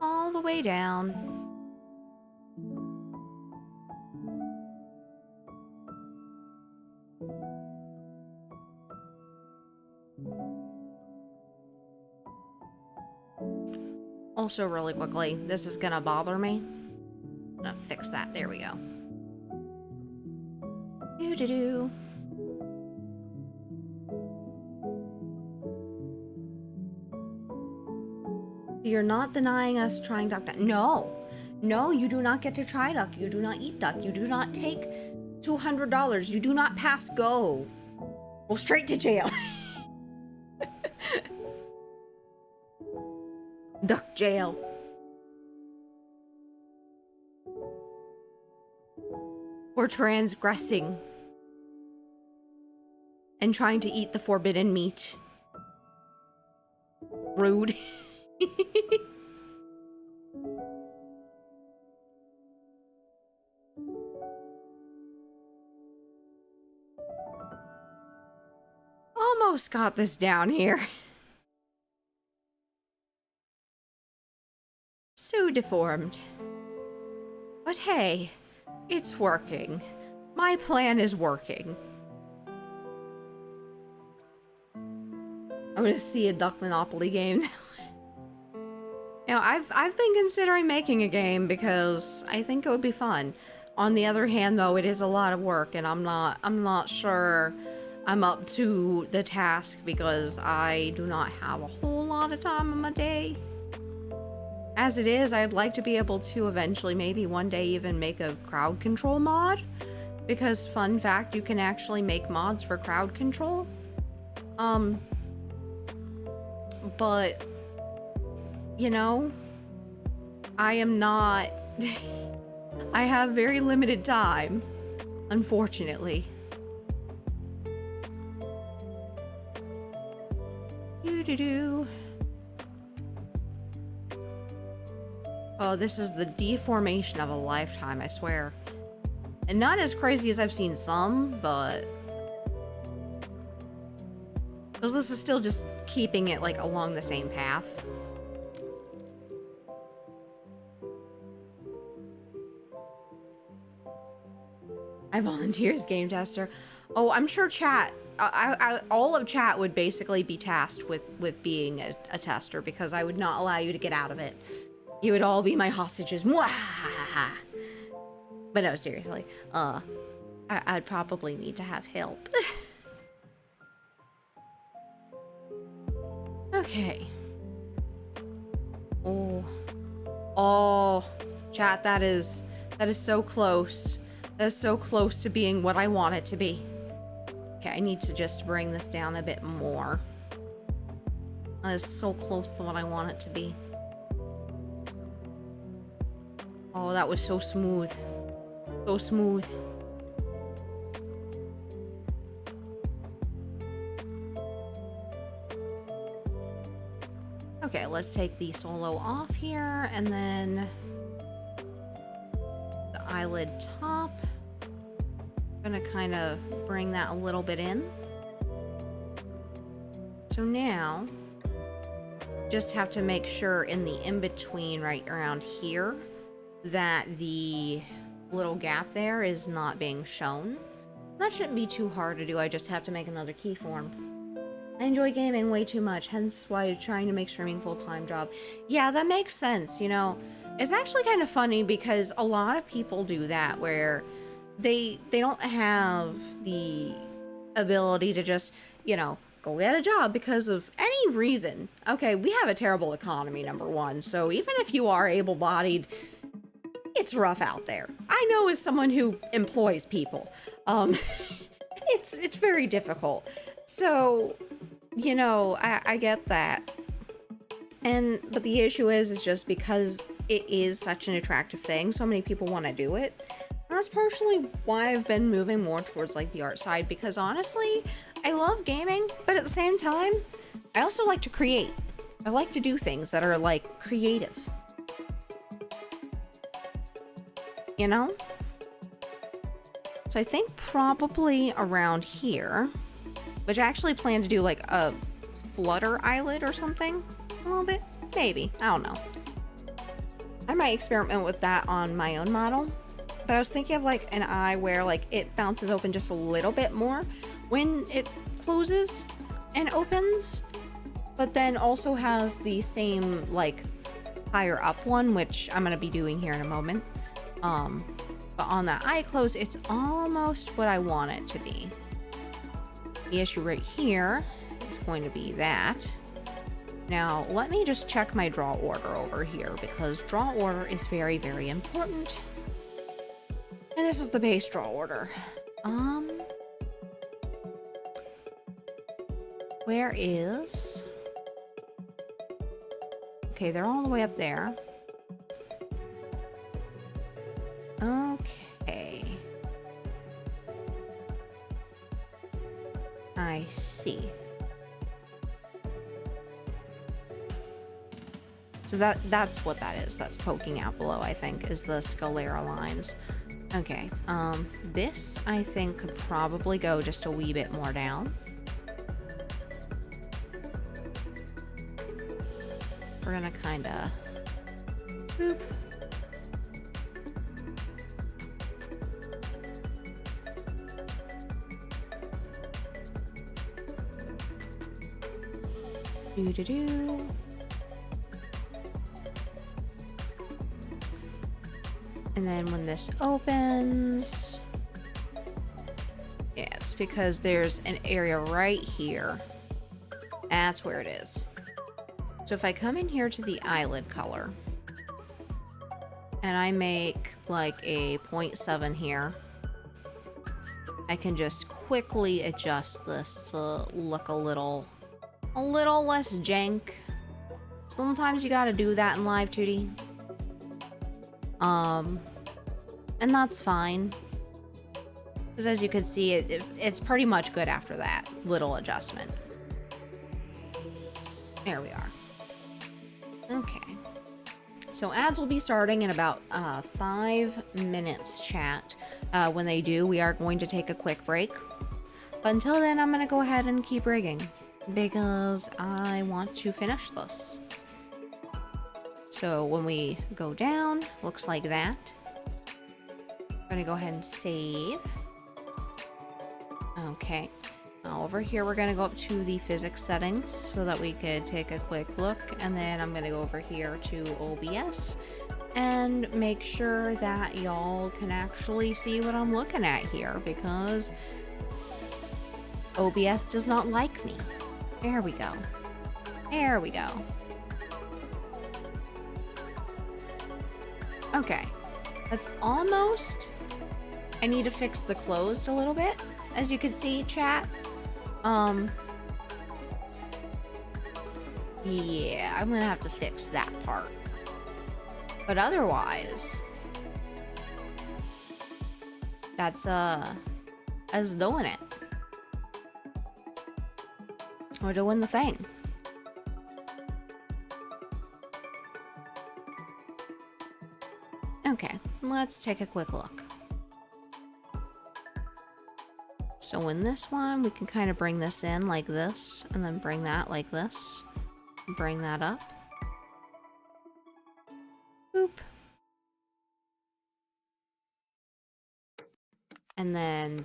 All the way down. Also, really quickly, this is gonna bother me. I'm gonna fix that. There we go. Doo-doo-doo. You're not denying us trying duck. No. No, you do not get to try duck. You do not eat duck. You do not take $200. You do not pass go. Go straight to jail. Duck jail. For transgressing and trying to eat the forbidden meat. Rude. Almost got this down here. So deformed. But hey, it's working. My plan is working. I'm gonna see a Duck Monopoly game now. You know, I've been considering making a game because I think it would be fun. On the other hand, though, it is a lot of work, and I'm not sure I'm up to the task because I do not have a whole lot of time in my day. As it is, I'd like to be able to eventually, maybe one day, even make a crowd control mod. Because, fun fact, you can actually make mods for crowd control. But, you know, I am not... I have very limited time, unfortunately. Doo-doo-doo. Oh, this is the deformation of a lifetime, I swear. And not as crazy as I've seen some, but... because this is still just keeping it, like, along the same path. I volunteer as game tester. Oh, I'm sure chat... all of chat would basically be tasked with being a tester, because I would not allow you to get out of it. You would all be my hostages. Mwahaha. But no, seriously. I'd probably need to have help. Okay. Oh. Oh. Chat, that is so close. That is so close to being what I want it to be. Okay, I need to just bring this down a bit more. That is so close to what I want it to be. Oh, that was so smooth. So smooth. Okay, let's take the solo off here, and then the eyelid top. I'm gonna kind of bring that a little bit in. So now, just have to make sure in the in-between right around here that the little gap there is not being shown. That shouldn't be too hard to do. I just have to make another keyform. I enjoy gaming way too much, hence why I'm trying to make streaming full-time job. Yeah, that makes sense, you know. It's actually kind of funny because a lot of people do that where they don't have the ability to just, you know, go get a job because of any reason. Okay, we have a terrible economy, number one, so even if you are able-bodied, it's rough out there. I know as someone who employs people, it's very difficult. So, you know, I get that. But the issue is just because it is such an attractive thing, so many people want to do it. And that's partially why I've been moving more towards, like, the art side, because honestly, I love gaming, but at the same time, I also like to create. I like to do things that are, like, creative. You know? So I think probably around here, which I actually plan to do like a flutter eyelid or something. A little bit. Maybe. I don't know. I might experiment with that on my own model. But I was thinking of like an eye where like it bounces open just a little bit more when it closes. and opens, but then also has the same, like, higher up one, which I'm gonna be doing here in a moment. But on that eye close, it's almost what I want it to be. The issue right here is going to be that. Now, let me just check my draw order over here, because draw order is very, very important. And this is the base draw order. Where is... Okay, they're all the way up there. Okay. I see. So that's what that is. That's poking out below, I think, is the sclera lines. Okay, this, I think, could probably go just a wee bit more down. We're gonna kinda... boop. Do-do-do. And then when this opens, yeah, it's because there's an area right here. That's where it is. So if I come in here to the eyelid color, and I make like a 0.7 here, I can just quickly adjust this to look a little less jank. Sometimes you gotta do that in Live2D. And that's fine. Because as you can see, it's pretty much good after that little adjustment. There we are. Okay. So ads will be starting in about 5 minutes, chat. When they do, we are going to take a quick break. But until then, I'm going to go ahead and keep rigging, because I want to finish this. So when we go down, looks like that. I'm gonna go ahead and save. Okay. Over here, we're gonna go up to the physics settings so that we could take a quick look. And then I'm gonna go over here to OBS and make sure that y'all can actually see what I'm looking at here, because OBS does not like me. There we go. There we go. Okay, that's almost... I need to fix the closed a little bit, as you can see, chat. Yeah, I'm gonna have to fix that part. But otherwise, that's doing it. We're doing the thing. Okay, let's take a quick look. So in this one, we can kind of bring this in like this, and then bring that like this. Bring that up. Boop. And then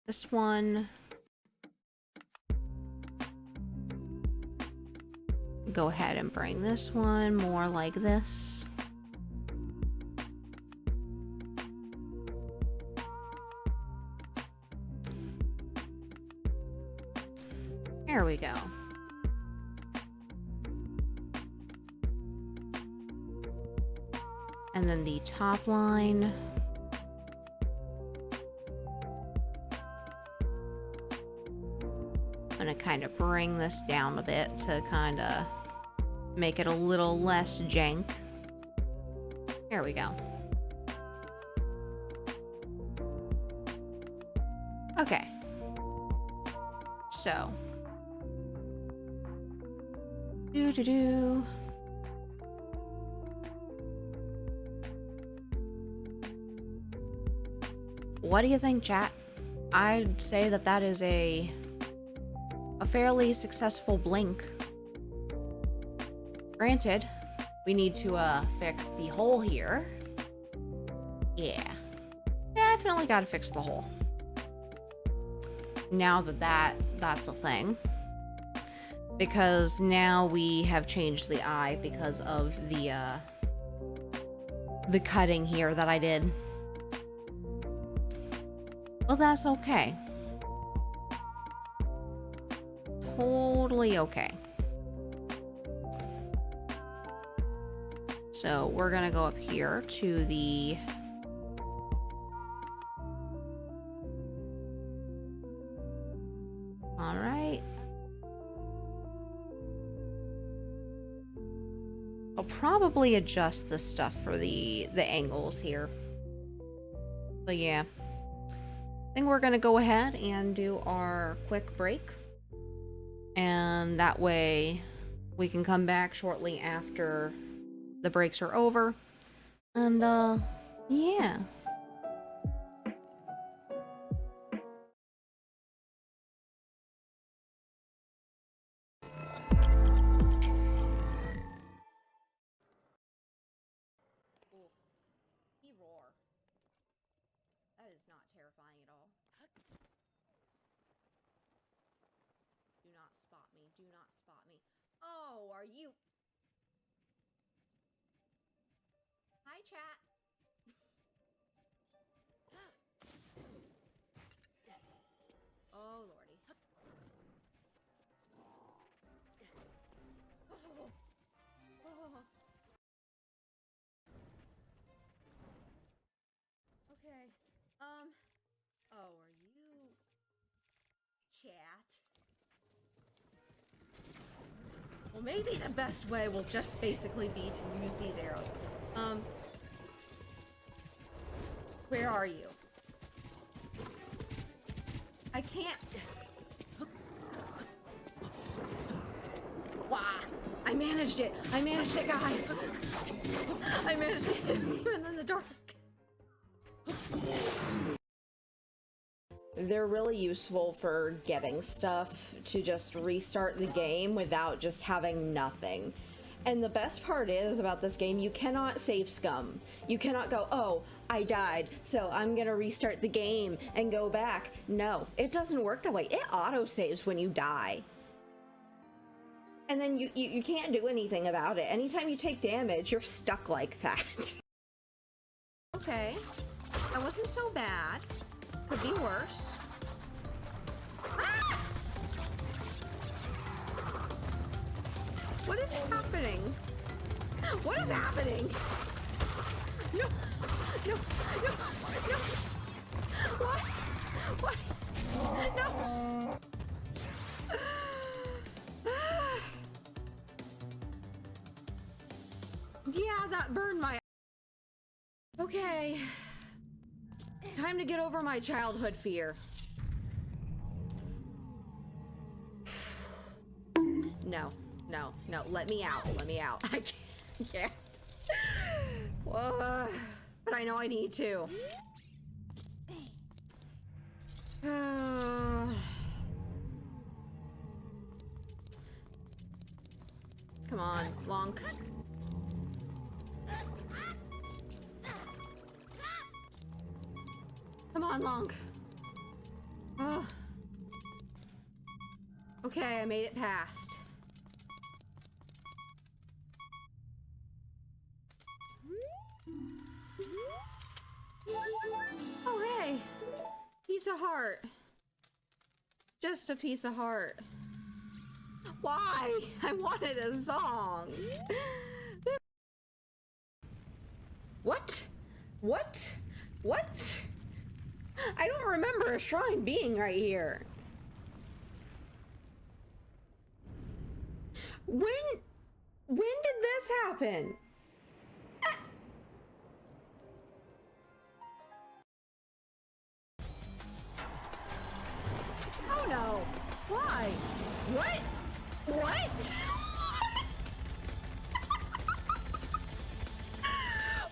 this one. Go ahead and bring this one more like this. There we go. And then the top line. I'm gonna kind of bring this down a bit to kind of make it a little less jank. There we go. Okay. So. Do-do-do. What do you think, chat? I'd say that that is a fairly successful blink. Granted, we need to fix the hole here. Yeah. Definitely gotta fix the hole. Now that that's a thing. Because now we have changed the eye because of the cutting here that I did. Well, that's okay. Totally okay. So we're gonna go up here to the... All right. I'll probably adjust the stuff for the angles here. But yeah. I think we're gonna go ahead and do our quick break. And that way we can come back shortly after the breaks are over. And yeah. He roar. That is not terrifying at all. Do not spot me. Do not spot me. Oh, are you... Hi, chat. Oh, lordy. Oh. Oh. Okay. Oh, are you... Chat? Well, maybe the best way will just basically be to use these arrows. Where are you? I can't... Wow! I managed it! I managed it, guys! I managed it even in the dark! They're really useful for getting stuff to just restart the game without just having nothing. And the best part is about this game, you cannot save scum. You cannot go, oh, I died, so I'm gonna restart the game and go back. No, it doesn't work that way. It auto-saves when you die. And then you can't do anything about it. Anytime you take damage, you're stuck like that. Okay, that wasn't so bad. Could be worse. Ah! What is happening? What is happening? No, no, no, no. What? What? No. Yeah, that burned my... Okay. Time to get over my childhood fear. No, no, no, let me out, let me out. I can't. But I know I need to. Come on, Lonk. Come on, Lonk. Oh. Okay, I made it past. Oh, hey. Piece of heart. Just a piece of heart. Why? I wanted a song. What? What? What? I don't remember a shrine being right here. When did this happen? Oh no. Why? What? What?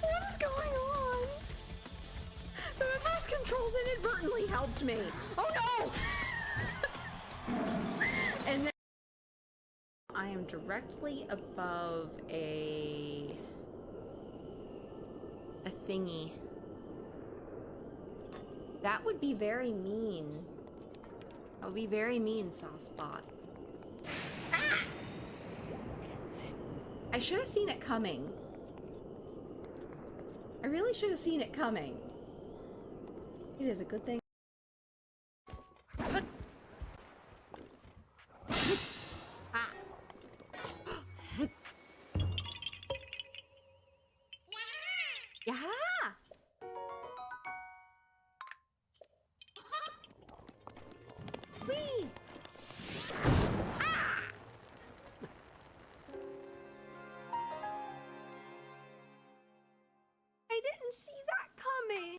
What is going on? The reverse controls inadvertently helped me. Oh no! And then I am directly above a thingy. That would be very mean. That would be very mean, Saucepot. Ah! I should have seen it coming. I really should have seen it coming. It is a good thing. Yeah. Whee! Ah! I didn't see that coming.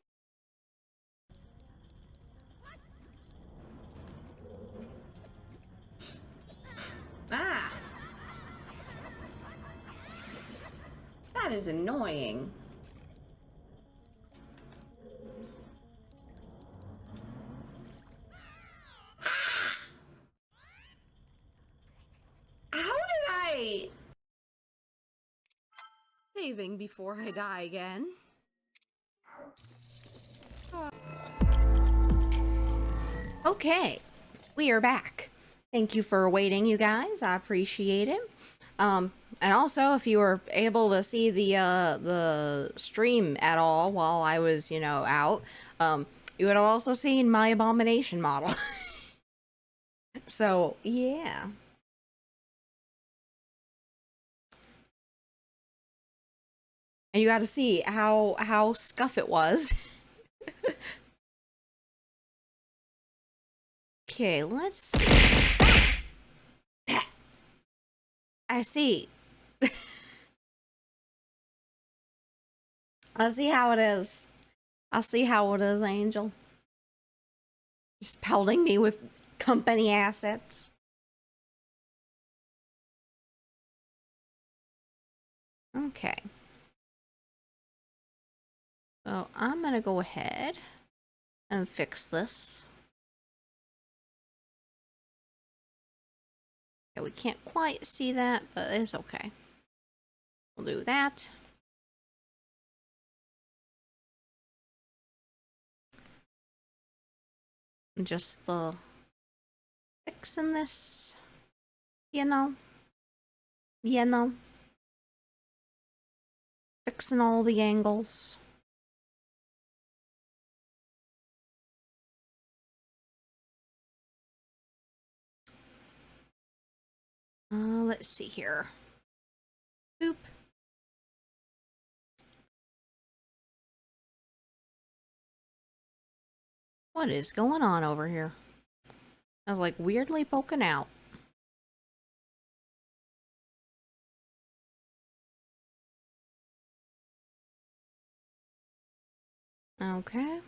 Ah! That is annoying. How did I... Saving before I die again. Okay, we are back. Thank you for waiting, you guys. I appreciate it. And also, if you were able to see the stream at all while I was, you know, out, you would have also seen my abomination model. So, yeah. And you got to see how scuff it was. Okay, let's see. I see. I'll see how it is. I'll see how it is, Angel. Just pelting me with company assets. Okay. So I'm gonna go ahead and fix this. Okay, we can't quite see that, but it's okay. We'll do that. Just fixing this, you know, fixing all the angles. Let's see here. Boop. What is going on over here? I was like weirdly poking out. Okay.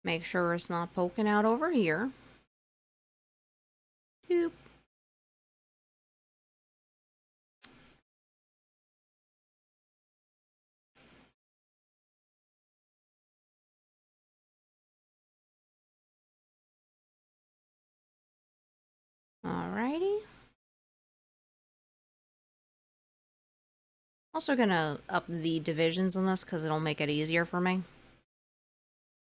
Make sure it's not poking out over here. Boop. Alrighty. Also gonna up the divisions on this because it'll make it easier for me.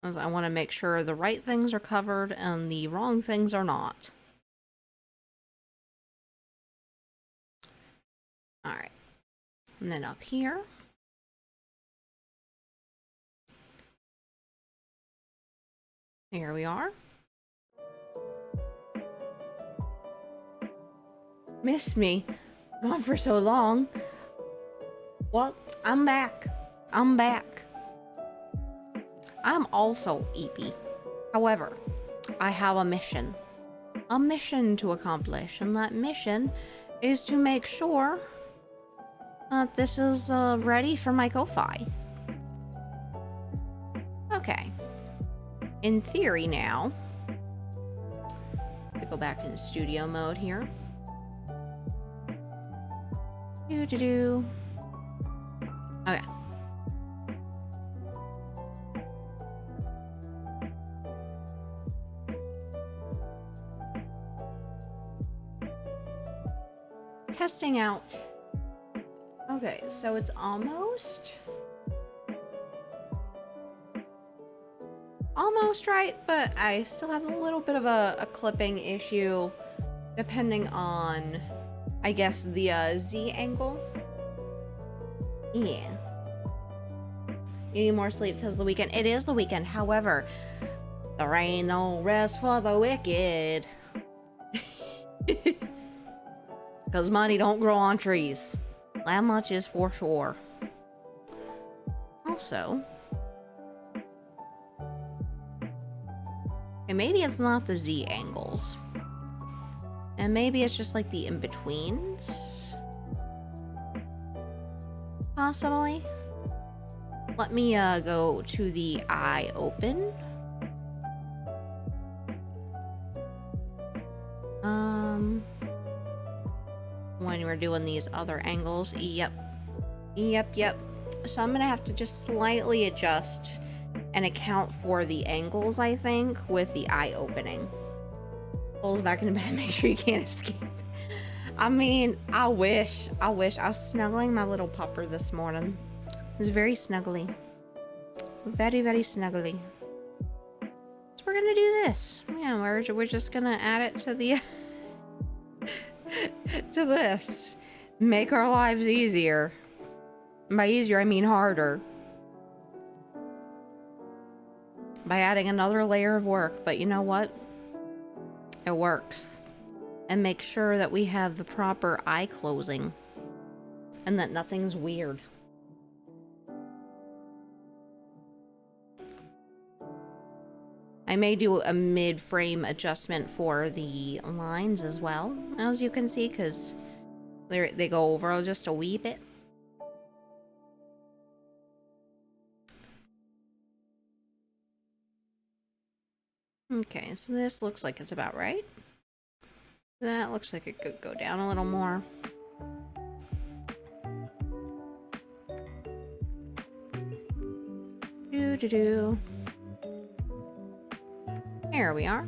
As I want to make sure the right things are covered and the wrong things are not. Alright. And then up here. Here we are. Missed me. Gone for so long. Well, I'm back. I'm back. I'm also EP. However, I have a mission. A mission to accomplish, and that mission is to make sure that this is ready for my Ko-Fi. Okay. In theory now, we go back into studio mode here. Do-do-do. Okay. Testing out. Okay, so it's almost almost right, but I still have a little bit of a clipping issue depending on, I guess, the Z angle. Yeah. You need more sleep, says the weekend. It is the weekend, however, there ain't no rest for the wicked. Because money don't grow on trees. That much is for sure. Also, and maybe it's not the Z angles. And maybe it's just like the in-betweens. Possibly. Let me go to the eye open. When we're doing these other angles. Yep. So I'm gonna have to just slightly adjust and account for the angles, I think, with the eye opening. Pulls back into bed, make sure you can't escape. I mean, I wish. I was snuggling my little pupper this morning. It was very snuggly. Very, very snuggly. So we're gonna do this. Yeah, we're just gonna add it to the to this. Make our lives easier. And by easier, I mean harder. By adding another layer of work, but you know what? It works. And make sure that we have the proper eye closing. And that nothing's weird. I may do a mid-frame adjustment for the lines as well, as you can see, because they go over just a wee bit. Okay, so this looks like it's about right. That looks like it could go down a little more. Doo-doo-doo. Here we are.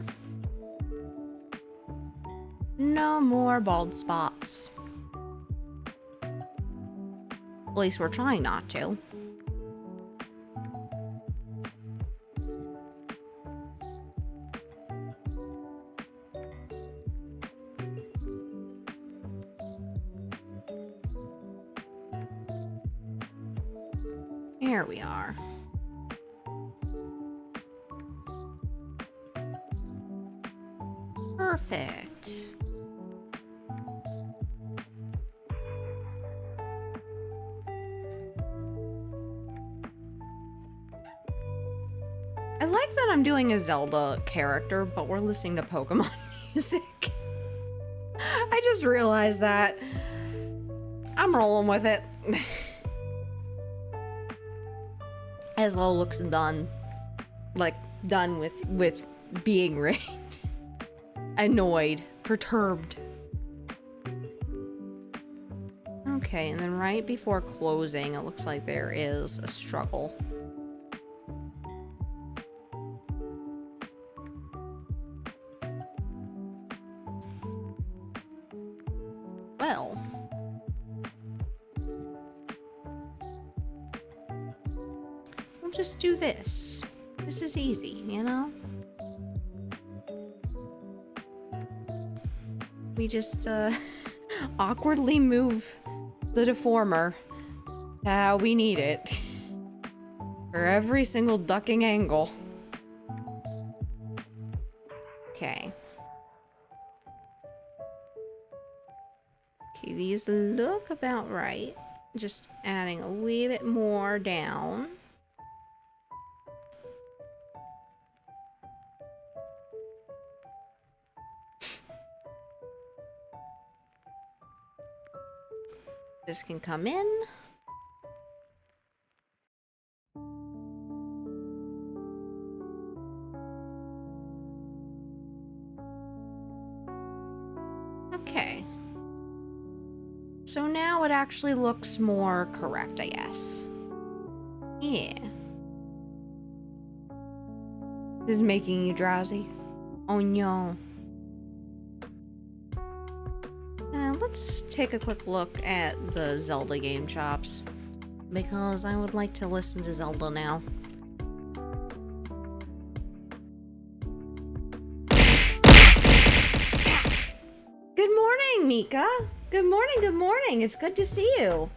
No more bald spots. At least we're trying not to. Here we are. Perfect. I like that I'm doing a Zelda character, but we're listening to Pokemon music. I just realized that. I'm rolling with it. Ezlo looks done. Like, done with being rigged. Annoyed. Perturbed. Okay, and then right before closing, it looks like there is a struggle. Well. We'll just do this. This is easy, you know? We just, awkwardly move the deformer to how we need it. For every single ducking angle. Okay. Okay, these look about right. Just adding a wee bit more down. This can come in. Okay. So now it actually looks more correct, I guess. Yeah. This is making you drowsy. Oh no. Let's take a quick look at the Zelda game shops, because I would like to listen to Zelda now. Mika. Good morning, good morning. It's good to see you.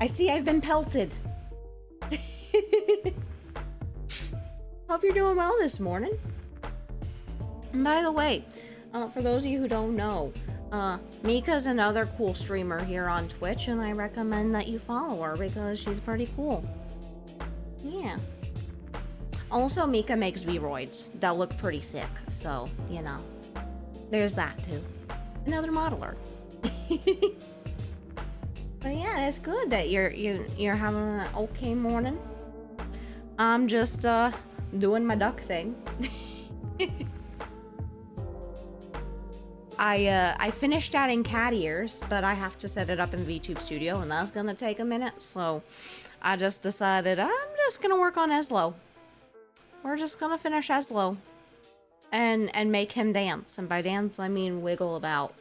I see I've been pelted. Hope you're doing well this morning. And by the way, for those of you who don't know, Mika's another cool streamer here on Twitch, and I recommend that you follow her because she's pretty cool. Yeah. Also, Mika makes V-roids that look pretty sick, so, you know, there's that too. Another modeler. But yeah, it's good that you're having an okay morning. I'm just doing my duck thing. I finished adding cat ears, but I have to set it up in VTube Studio, and that's gonna take a minute. So I just decided I'm just gonna work on Ezlo. We're just gonna finish Ezlo and make him dance, and by dance I mean wiggle about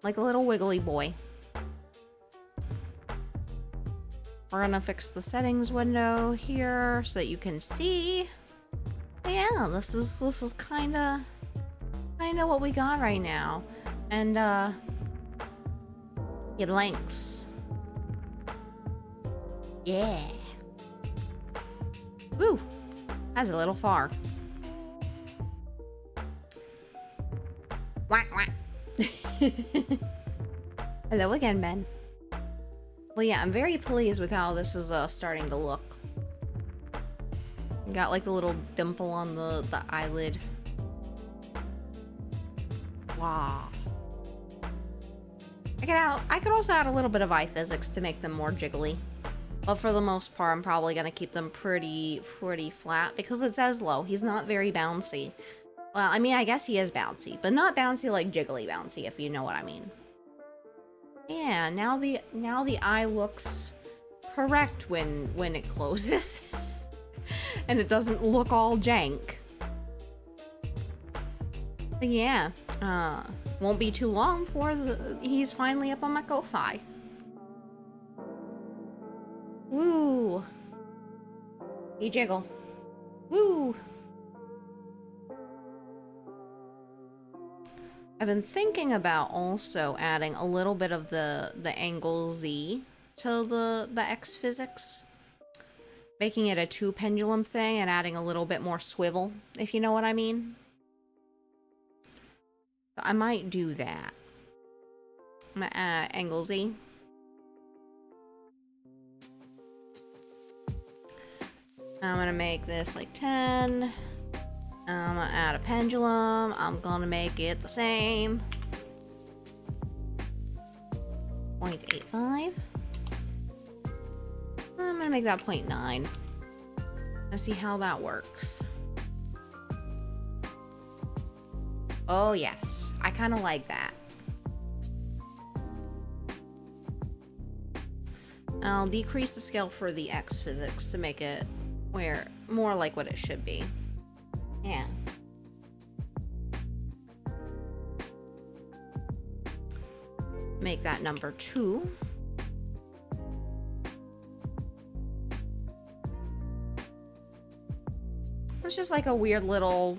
like a little wiggly boy. We're gonna fix the settings window here so that you can see. Yeah, this is kinda what we got right now. And it blinks. Yeah. Woo! That's a little far. Whack whack. Hello again, Ben. Well, yeah, I'm very pleased with how this is starting to look. Got like the little dimple on the eyelid. Wow. I could also add a little bit of eye physics to make them more jiggly. But for the most part, I'm probably gonna keep them pretty flat because it's Ezlo. He's not very bouncy. Well, I mean, I guess he is bouncy, but not bouncy like jiggly bouncy, if you know what I mean. Yeah, now the eye looks correct when it closes. And it doesn't look all jank. But yeah, won't be too long before he's finally up on my Ko-Fi. Woo! He jiggle. Woo! I've been thinking about also adding a little bit of the angle Z to the X physics. Making it a 2 pendulum thing and adding a little bit more swivel, if you know what I mean. I might do that. I'm gonna add angle Z. I'm gonna make this like 10. I'm gonna add a pendulum. I'm gonna make it the same. 0.85. I'm gonna make that 0.9. Let's see how that works. Oh yes, I kind of like that. I'll decrease the scale for the X physics to make it more like what it should be. Yeah. Make that number 2. It's just like a weird little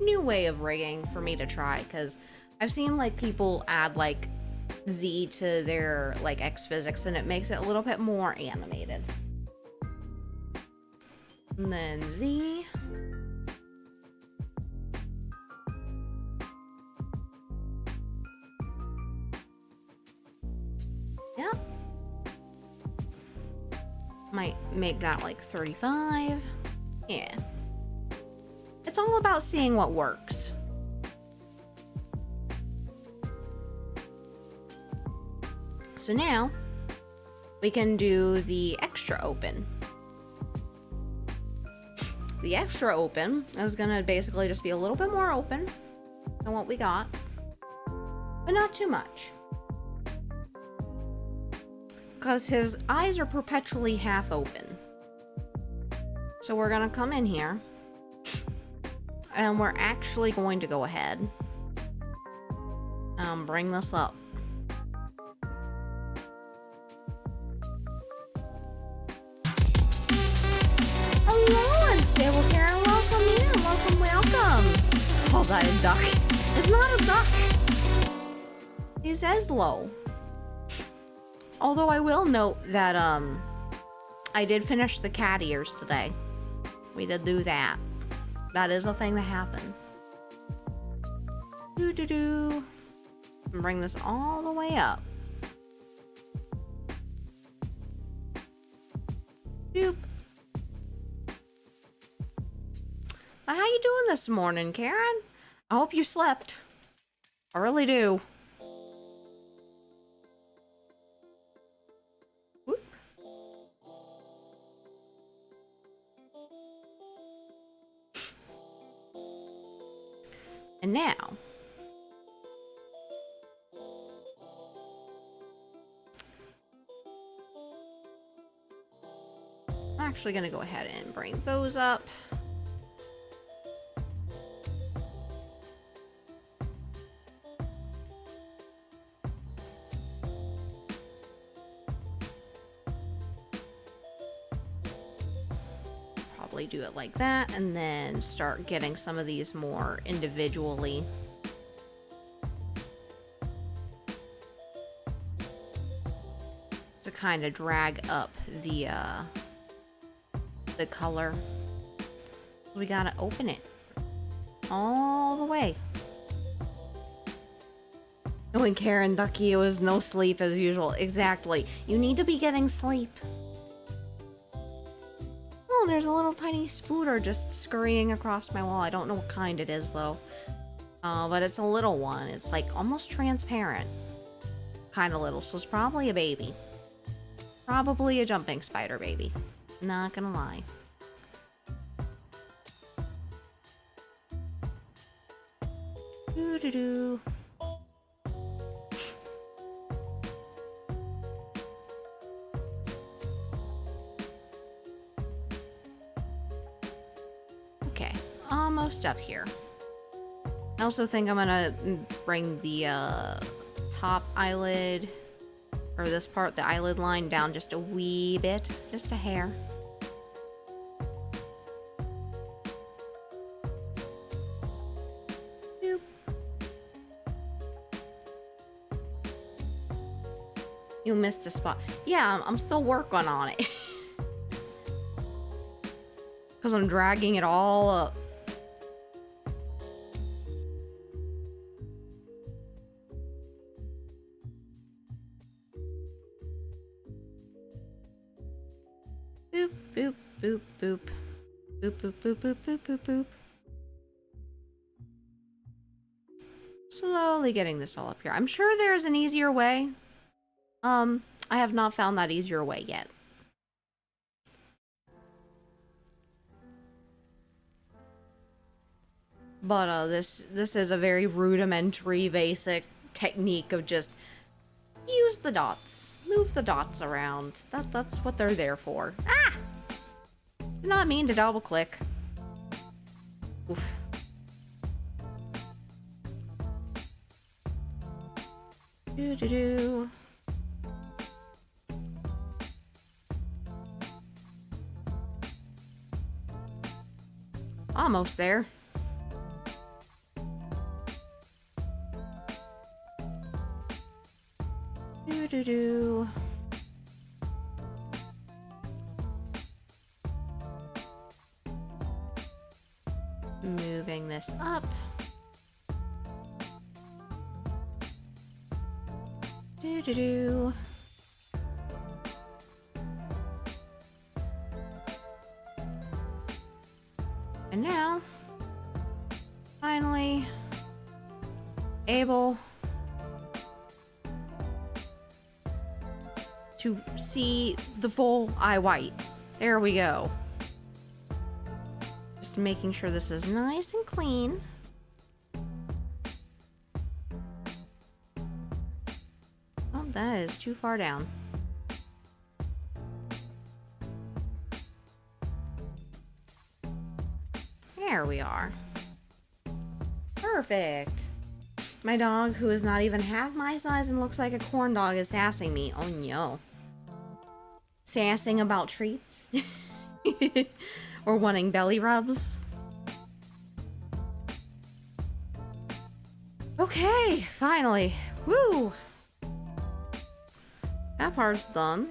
new way of rigging for me to try, because I've seen like people add like Z to their like X physics and it makes it a little bit more animated. And then Z. Yep. Might make that like 35. Yeah. It's all about seeing what works. So now we can do the extra open. The extra open is gonna basically just be a little bit more open than what we got, but not too much. Because his eyes are perpetually half open. So we're gonna come in here and we're actually going to go ahead and bring this up. Hello, Unstable Karen. Welcome in. Welcome. Call that a duck. It's not a duck. is Ezlo. Although I will note that, I did finish the cat ears today. We did do that. That is a thing that happened. Doo-doo-doo. Bring this all the way up. Doop. How you doing this morning, Karen? I hope you slept. I really do. Whoop. And now, I'm actually gonna go ahead and bring those up. Probably do it like that, and then start getting some of these more individually. To kind of drag up the color. We gotta open it all the way. Knowing Karen Ducky, it was no sleep as usual. Exactly. You need to be getting sleep. Oh, there's a little tiny spooter just scurrying across my wall. I don't know what kind it is though. But it's a little one. It's like almost transparent. Kind of little, so it's probably a baby. Probably a jumping spider baby. Not gonna lie. Doo-doo-doo. Okay, almost up here. I also think I'm gonna bring the top eyelid, or this part, the eyelid line, down just a wee bit, just a hair. Doop. You missed a spot. Yeah, I'm still working on it. Because I'm dragging it all up. Boop, boop, boop, boop. Boop, boop, boop, boop, boop, boop, boop. Slowly getting this all up here. I'm sure there's an easier way. I have not found that easier way yet. But this is a very rudimentary, basic technique of just use the dots, move the dots around. That's what they're there for. Ah! Did not mean to double click. Oof. Do do do. Almost there. Do do do. Moving this up. Do do do. And now, finally, able to see the full eye white. There we go. Just making sure this is nice and clean. Oh, that is too far down. There we are. Perfect. My dog, who is not even half my size and looks like a corn dog, is sassing me. Oh no. Sassing about treats? Or wanting belly rubs? Okay, finally. Woo! That part's done.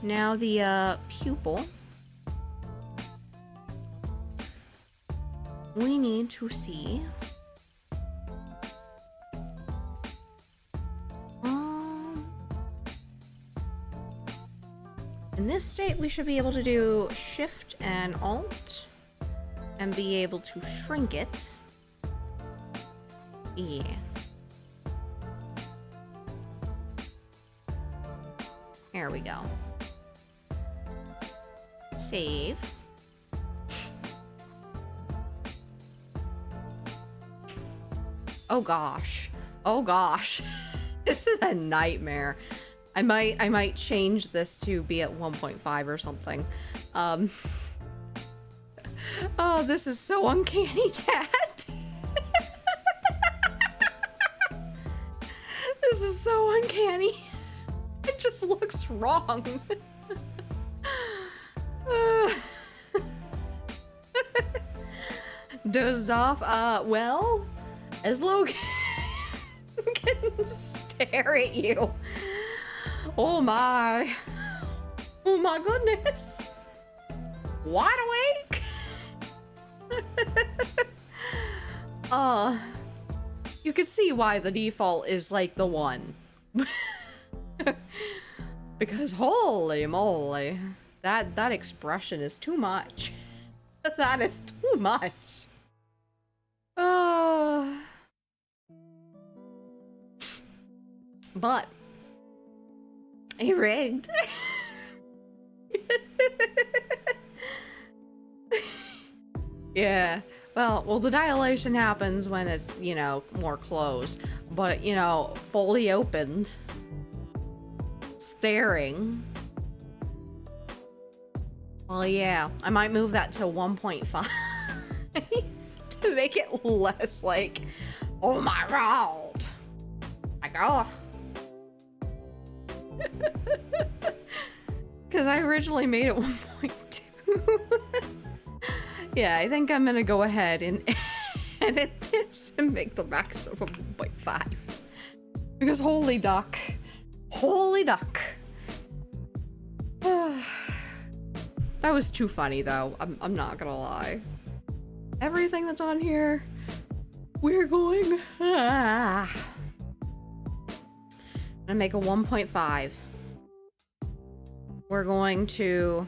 Now the pupil. We need to see. In this state, we should be able to do Shift and Alt and be able to shrink it. Yeah. There we go. Save. Oh gosh. Oh gosh. This is a nightmare. I might change this to be at 1.5 or something. Oh, this is so uncanny, chat. This is so uncanny. It just looks wrong. Dozed off. Well, Ezlo can stare at you. Oh my. Oh my goodness. Wide awake. You can see why the default is like the one. Because holy moly, that expression is too much. That is too much. But I rigged. Yeah. Well, the dilation happens when it's, you know, more closed. But, you know, fully opened. Staring. Well, yeah. I might move that to 1.5. To make it less like, oh my god. Like, oh. Because I originally made it 1.2. Yeah, I think I'm gonna go ahead and edit this and make the maximum 1.5. Because holy duck. Holy duck. That was too funny though, I'm not gonna lie. Everything that's on here, we're going... I'm gonna make a 1.5. We're going to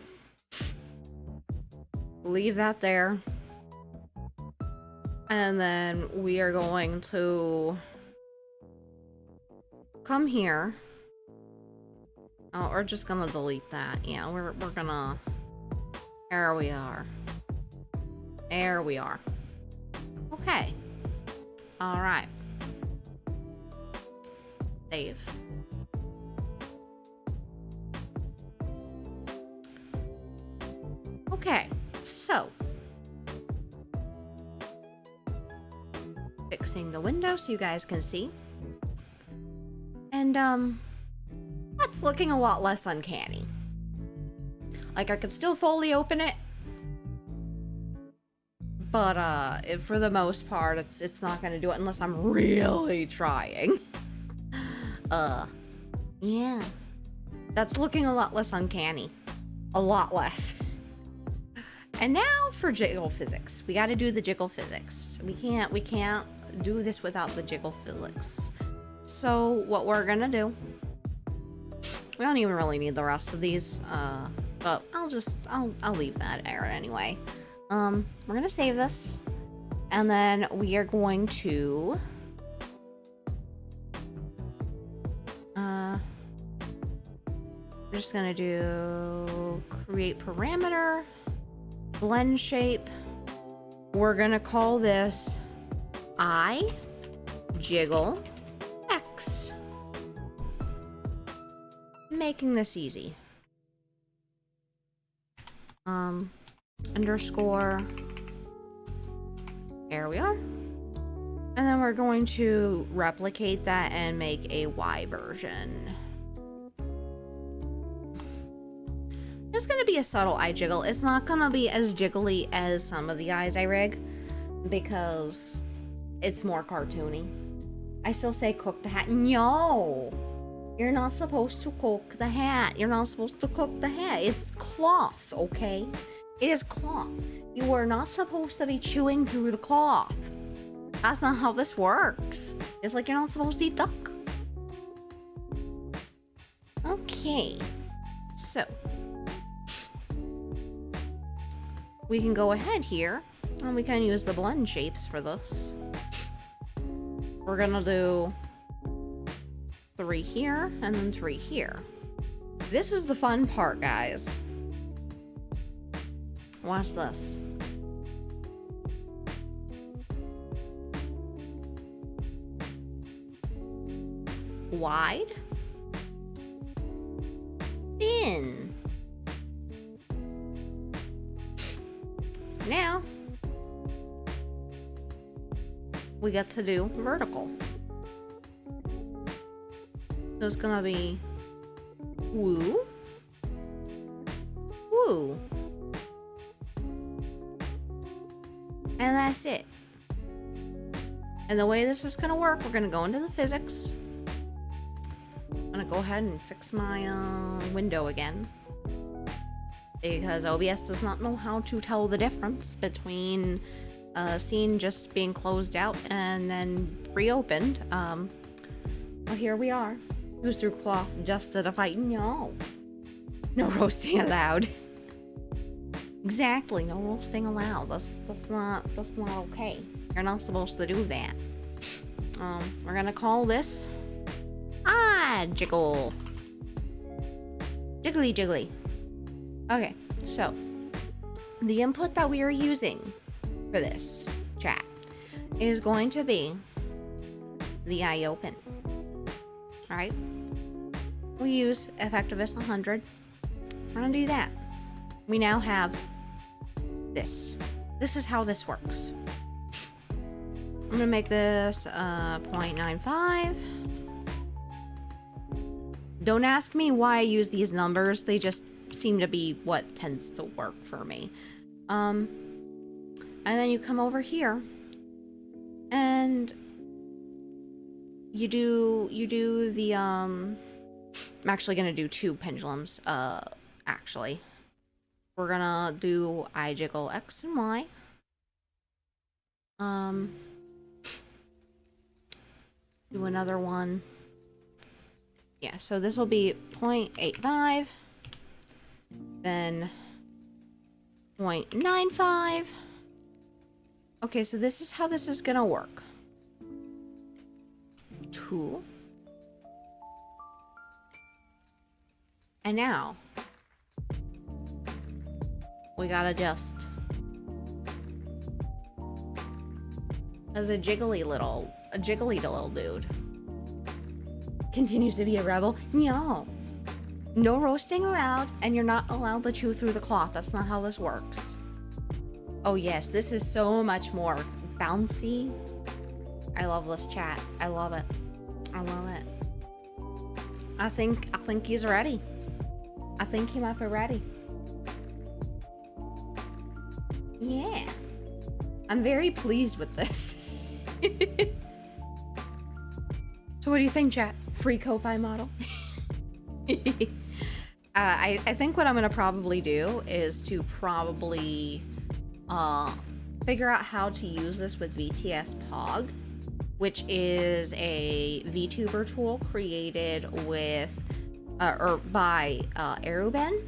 leave that there. And then we are going to come here. Oh, we're just gonna delete that. Yeah, we're gonna... There we are. There we are. Okay. Alright. Save. Okay, so fixing the window so you guys can see. And that's looking a lot less uncanny. Like I could still fully open it, but for the most part it's not gonna do it unless I'm really trying. Yeah. That's looking a lot less uncanny. A lot less. And now for jiggle physics. We gotta do the jiggle physics. We can't do this without the jiggle physics. So what we're gonna do, we don't even really need the rest of these, but I'll leave that there anyway. We're gonna save this, and then we are going to we're just gonna do create parameter, blend shape. We're gonna call this I jiggle X. Making this easy. Underscore. There we are. And then we're going to replicate that and make a Y version. It's gonna be a subtle eye jiggle. It's not gonna be as jiggly as some of the eyes I rig because it's more cartoony. I still say cook the hat. No! You're not supposed to cook the hat. You're not supposed to cook the hat. It's cloth, okay? It is cloth. You are not supposed to be chewing through the cloth. That's not how this works. It's like you're not supposed to eat duck. Okay. So. We can go ahead here. And we can use the blend shapes for this. We're gonna do 3 here and then 3 here. This is the fun part, guys. Watch this. Wide. Thin. Now, we get to do vertical. So it's gonna be woo, woo. And that's it. And the way this is gonna work, we're gonna go into the physics. I'm gonna go ahead and fix my window again. Because OBS does not know how to tell the difference between a scene just being closed out and then reopened. Well, here we are. Who's through cloth just to the fight? No. No roasting allowed. Exactly, no roasting allowed. That's not okay. You're not supposed to do that. We're gonna call this jiggle. Jiggly jiggly. Okay, so the input that we are using for this chat is going to be the eye open. Alright? We use Effectiveness 100. We're gonna do that. We now have this. This is how this works. I'm gonna make this 0.95. Don't ask me why I use these numbers, they just seem to be what tends to work for me. And then you come over here and you do the I'm actually gonna do 2 pendulums. Actually, we're gonna do I jiggle X and Y. Do another one. Yeah, so this will be 0.85. Then 0.95. Okay, so this is how this is gonna work. 2. And now we gotta just as a jiggly little dude continues to be a rebel. No roasting allowed, and you're not allowed to chew through the cloth. That's not how this works. Oh yes, this is so much more bouncy. I love this chat. I love it. I love it. I think he's ready. I think he might be ready. Yeah. I'm very pleased with this. So what do you think, chat? Free Ko-Fi model? I think what I'm gonna probably do is to probably figure out how to use this with VTS Pog, which is a VTuber tool created with by Aruben,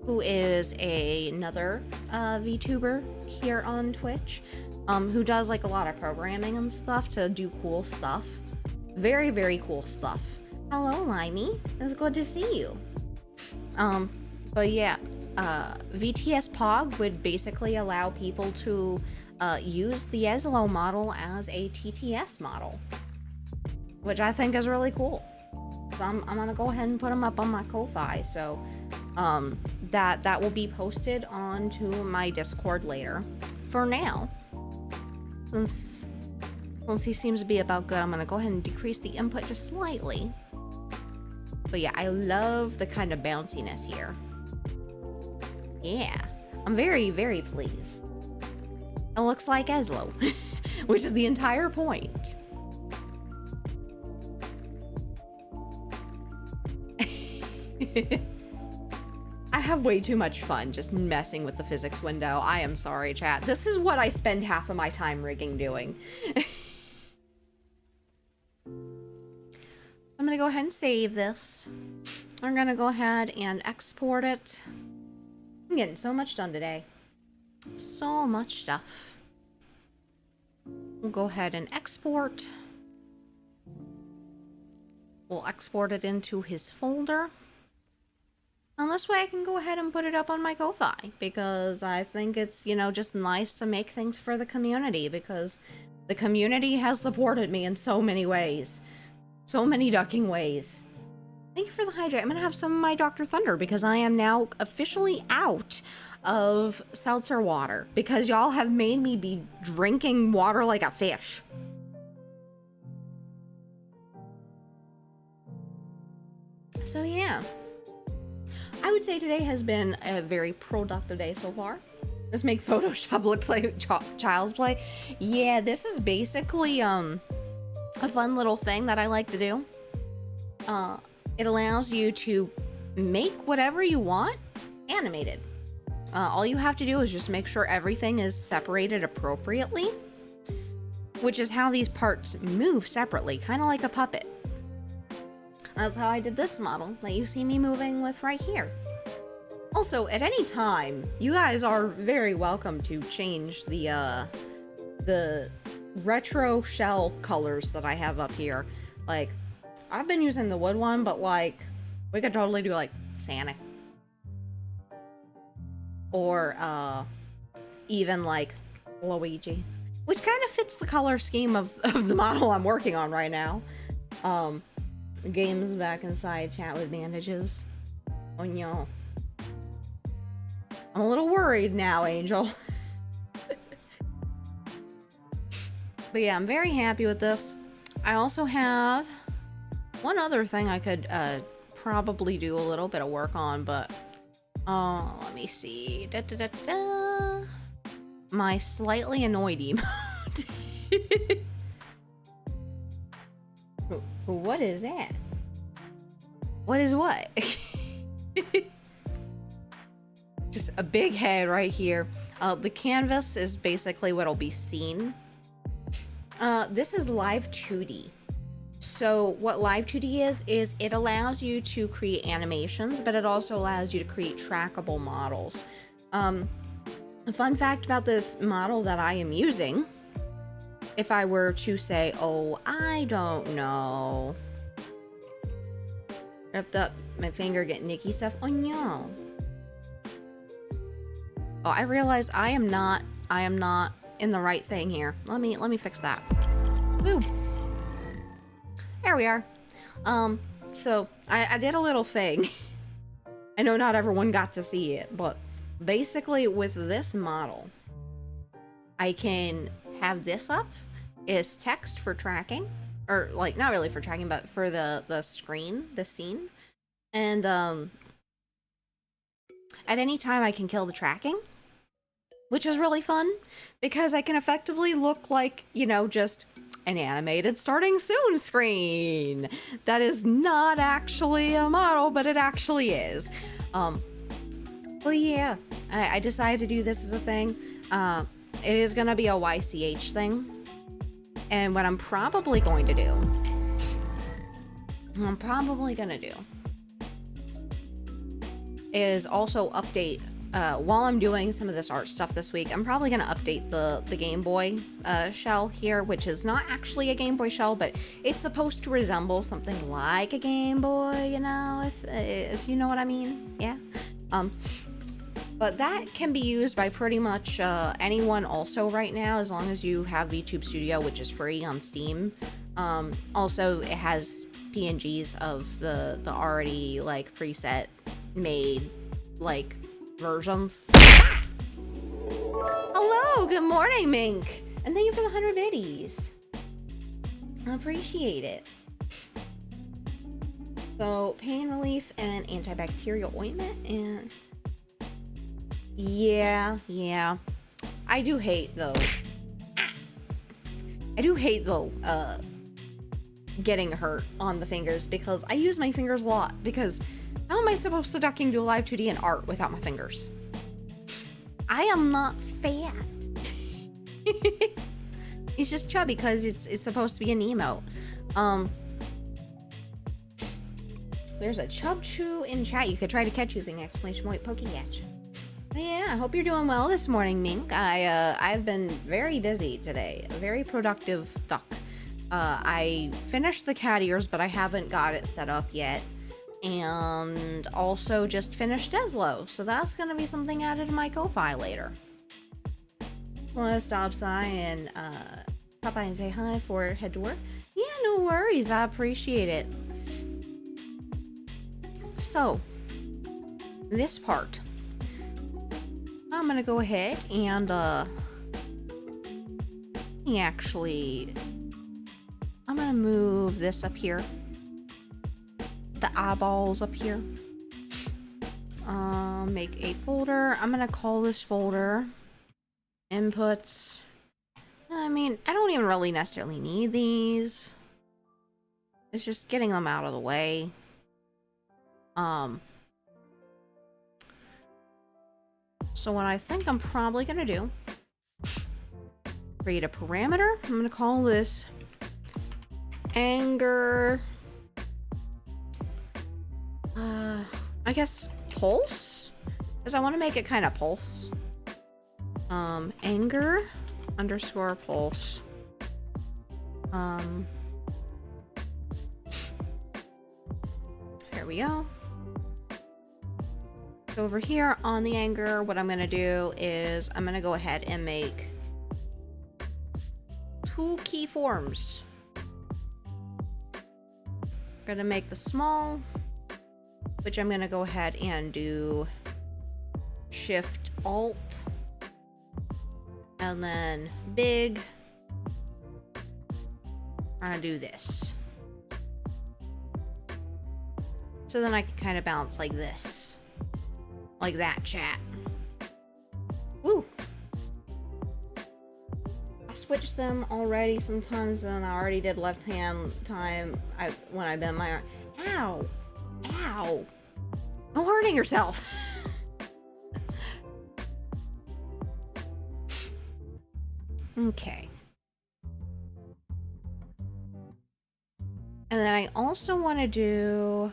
who is another VTuber here on Twitch, who does like a lot of programming and stuff to do cool stuff. Very, very cool stuff. Hello, Limey. It's good to see you. But yeah, VTS Pog would basically allow people to use the Ezlo model as a TTS model, which I think is really cool. So I'm gonna go ahead and put them up on my Ko-Fi, so that will be posted onto my Discord later. For now, since he seems to be about good, I'm gonna go ahead and decrease the input just slightly. But yeah, I love the kind of bounciness here. Yeah, I'm very, very pleased. It looks like Ezlo, which is the entire point. I have way too much fun just messing with the physics window. I am sorry, chat. This is what I spend half of my time rigging doing. I'm gonna go ahead and save this. I'm gonna go ahead and export it. I'm getting so much done today. So much stuff. We'll go ahead and export. We'll export it into his folder. And this way I can go ahead and put it up on my Ko-Fi, because I think it's, you know, just nice to make things for the community, because the community has supported me in so many ways. So many ducking ways. Thank you for the hydrate. I'm gonna have some of my Dr. Thunder, because I am now officially out of seltzer water, because y'all have made me be drinking water like a fish. So yeah. I would say today has been a very productive day so far. Let's make Photoshop looks like child's play. Yeah, this is basically a fun little thing that I like to do. It allows you to make whatever you want animated. All you have to do is just make sure everything is separated appropriately, which is how these parts move separately, kind of like a puppet. That's how I did this model that you see me moving with right here. Also, at any time, you guys are very welcome to change the retro shell colors that I have up here. Like, I've been using the wood one, but like, we could totally do like Sonic. Or, even like Luigi. Which kind of fits the color scheme of the model I'm working on right now. Games back inside chat with bandages. Oh no. I'm a little worried now, Angel. But yeah, I'm very happy with this. I also have one other thing I could probably do a little bit of work on, but let me see. My slightly annoyed emote. What is that? What is what? Just a big head right here. The canvas is basically what'll be seen. This is Live2D. So what Live2D is it allows you to create animations, but it also allows you to create trackable models. A fun fact about this model that I am using, if I were to say, oh, I don't know. Ripped up my finger, get Nicky stuff. Oh no. Oh, I realize I am not in the right thing here. Let me fix that. Woo. There we are. So I did a little thing. I know not everyone got to see it, but basically with this model, I can have this up is text for tracking, or like not really for tracking, but for the screen, the scene. And at any time I can kill the tracking, which is really fun because I can effectively look like, you know, just an animated starting soon screen. That is not actually a model, but it actually is. But yeah, I decided to do this as a thing. It is gonna be a YCH thing. And what I'm probably going to do, is also update, while I'm doing some of this art stuff this week, I'm probably going to update the Game Boy shell here, which is not actually a Game Boy shell, but it's supposed to resemble something like a Game Boy, you know, if you know what I mean, yeah. But that can be used by pretty much anyone also right now, as long as you have VTube Studio, which is free on Steam. Also, it has PNGs of the already, like, preset made, like, versions. Hello, good morning, Mink! And thank you for the 100 biddies. I appreciate it. So, pain relief and antibacterial ointment, and... Yeah. I do hate, though, getting hurt on the fingers, because I use my fingers a lot, because How am I supposed to ducking do Live2D and art without my fingers? I am not fat. He's just chubby because it's supposed to be an emote. There's a chub chew in chat. You could try to catch using exclamation point Pokecatch. Yeah, I hope you're doing well this morning, Mink. I've been very busy today. A very productive duck. I finished the cat ears, but I haven't got it set up yet. And also just finished Ezlo, so that's gonna be something added to my Ko-Fi later. Want to stop by and pop by and say hi for head to work? Yeah, no worries. I appreciate it. So, this part, I'm gonna go ahead and I'm gonna move this up here. The eyeballs up here. Make a folder. I'm gonna call this folder inputs. I mean, I don't even really necessarily need these. It's just getting them out of the way. So what I think I'm probably gonna do, create a parameter. I'm gonna call this anger. I guess pulse? Because I want to make it kind of pulse. Anger underscore pulse. Here we go. So over here on the anger, what I'm going to do is I'm going to go ahead and make 2 keyforms. I'm going to make the small, which I'm going to go ahead and do Shift Alt, and then big. I'm going to do this. So then I can kind of bounce like this. Like that, chat. Woo! I switched them already sometimes, and I already did left hand time when I bent my arm. Ow! Ow! No hurting yourself! Okay. And then I also want to do...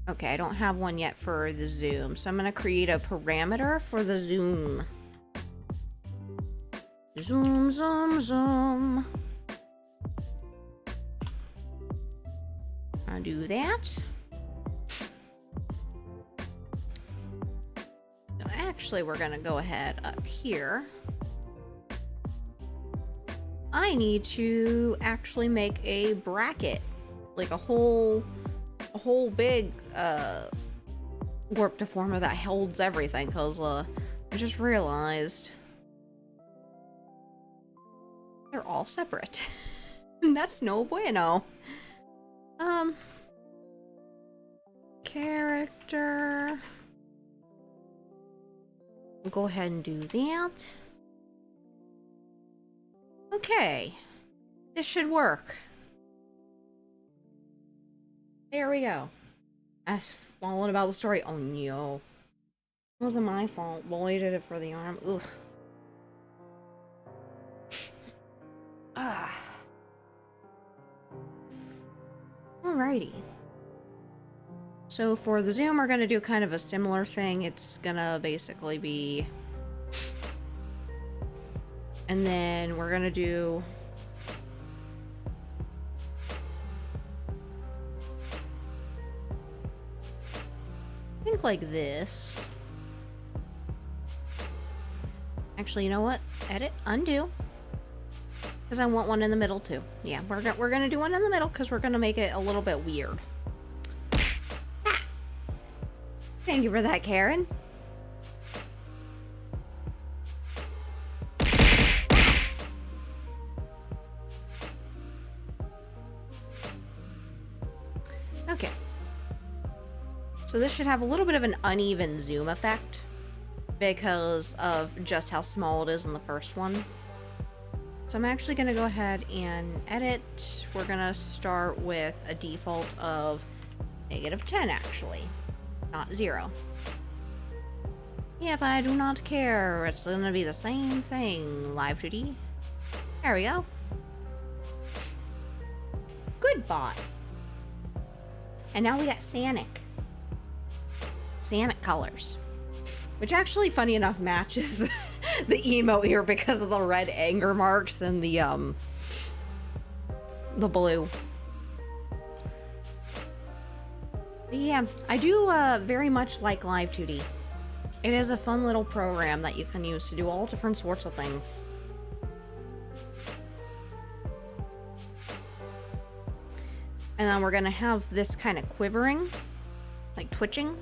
Okay, I don't have one yet for the zoom, so I'm going to create a parameter for the zoom. Zoom, zoom, zoom. I'll do that. So actually, we're going to go ahead up here. I need to actually make a bracket, like a whole big warp deformer that holds everything, because I just realized they're all separate. And that's no bueno. Character. Go ahead and do that. Okay. This should work. There we go. I was falling about the story. Oh no. It wasn't my fault. Wally did it for the arm. Ugh. Ah. Alrighty. So for the zoom, we're gonna do kind of a similar thing. It's gonna basically be... And then we're gonna do... think like this. Actually, you know what? Edit, undo. Because I want one in the middle too. Yeah, we're gonna do one in the middle because we're gonna make it a little bit weird. Ah! Thank you for that, Karen. Okay. So this should have a little bit of an uneven zoom effect because of just how small it is in the first one. So I'm actually going to go ahead and edit. We're going to start with a default of -10, actually. Not 0. Yep, I do not care. It's gonna be the same thing. Live2D. There we go. Good bot. And now we got Sanic. Sanic colors. Which actually, funny enough, matches the emote here because of the red anger marks and the blue. But yeah, I do very much like Live2D. It is a fun little program that you can use to do all different sorts of things. And then we're gonna have this kind of quivering, like twitching.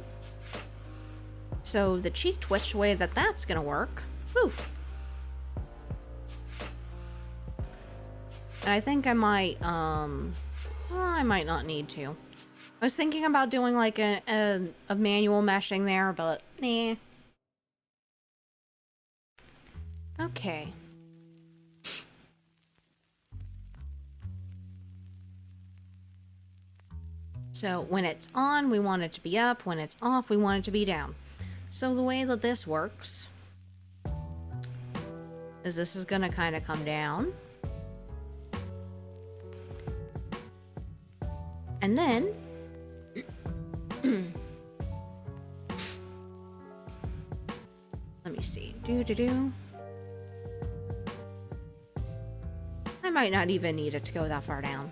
So the cheek twitch way that's gonna work. Whew. And I think I might, well, I might not need to. I was thinking about doing like a manual meshing there, but nah. Okay. So when it's on, we want it to be up. When it's off, we want it to be down. So the way that this works is this is gonna kind of come down. And then let me see. I might not even need it to go that far down.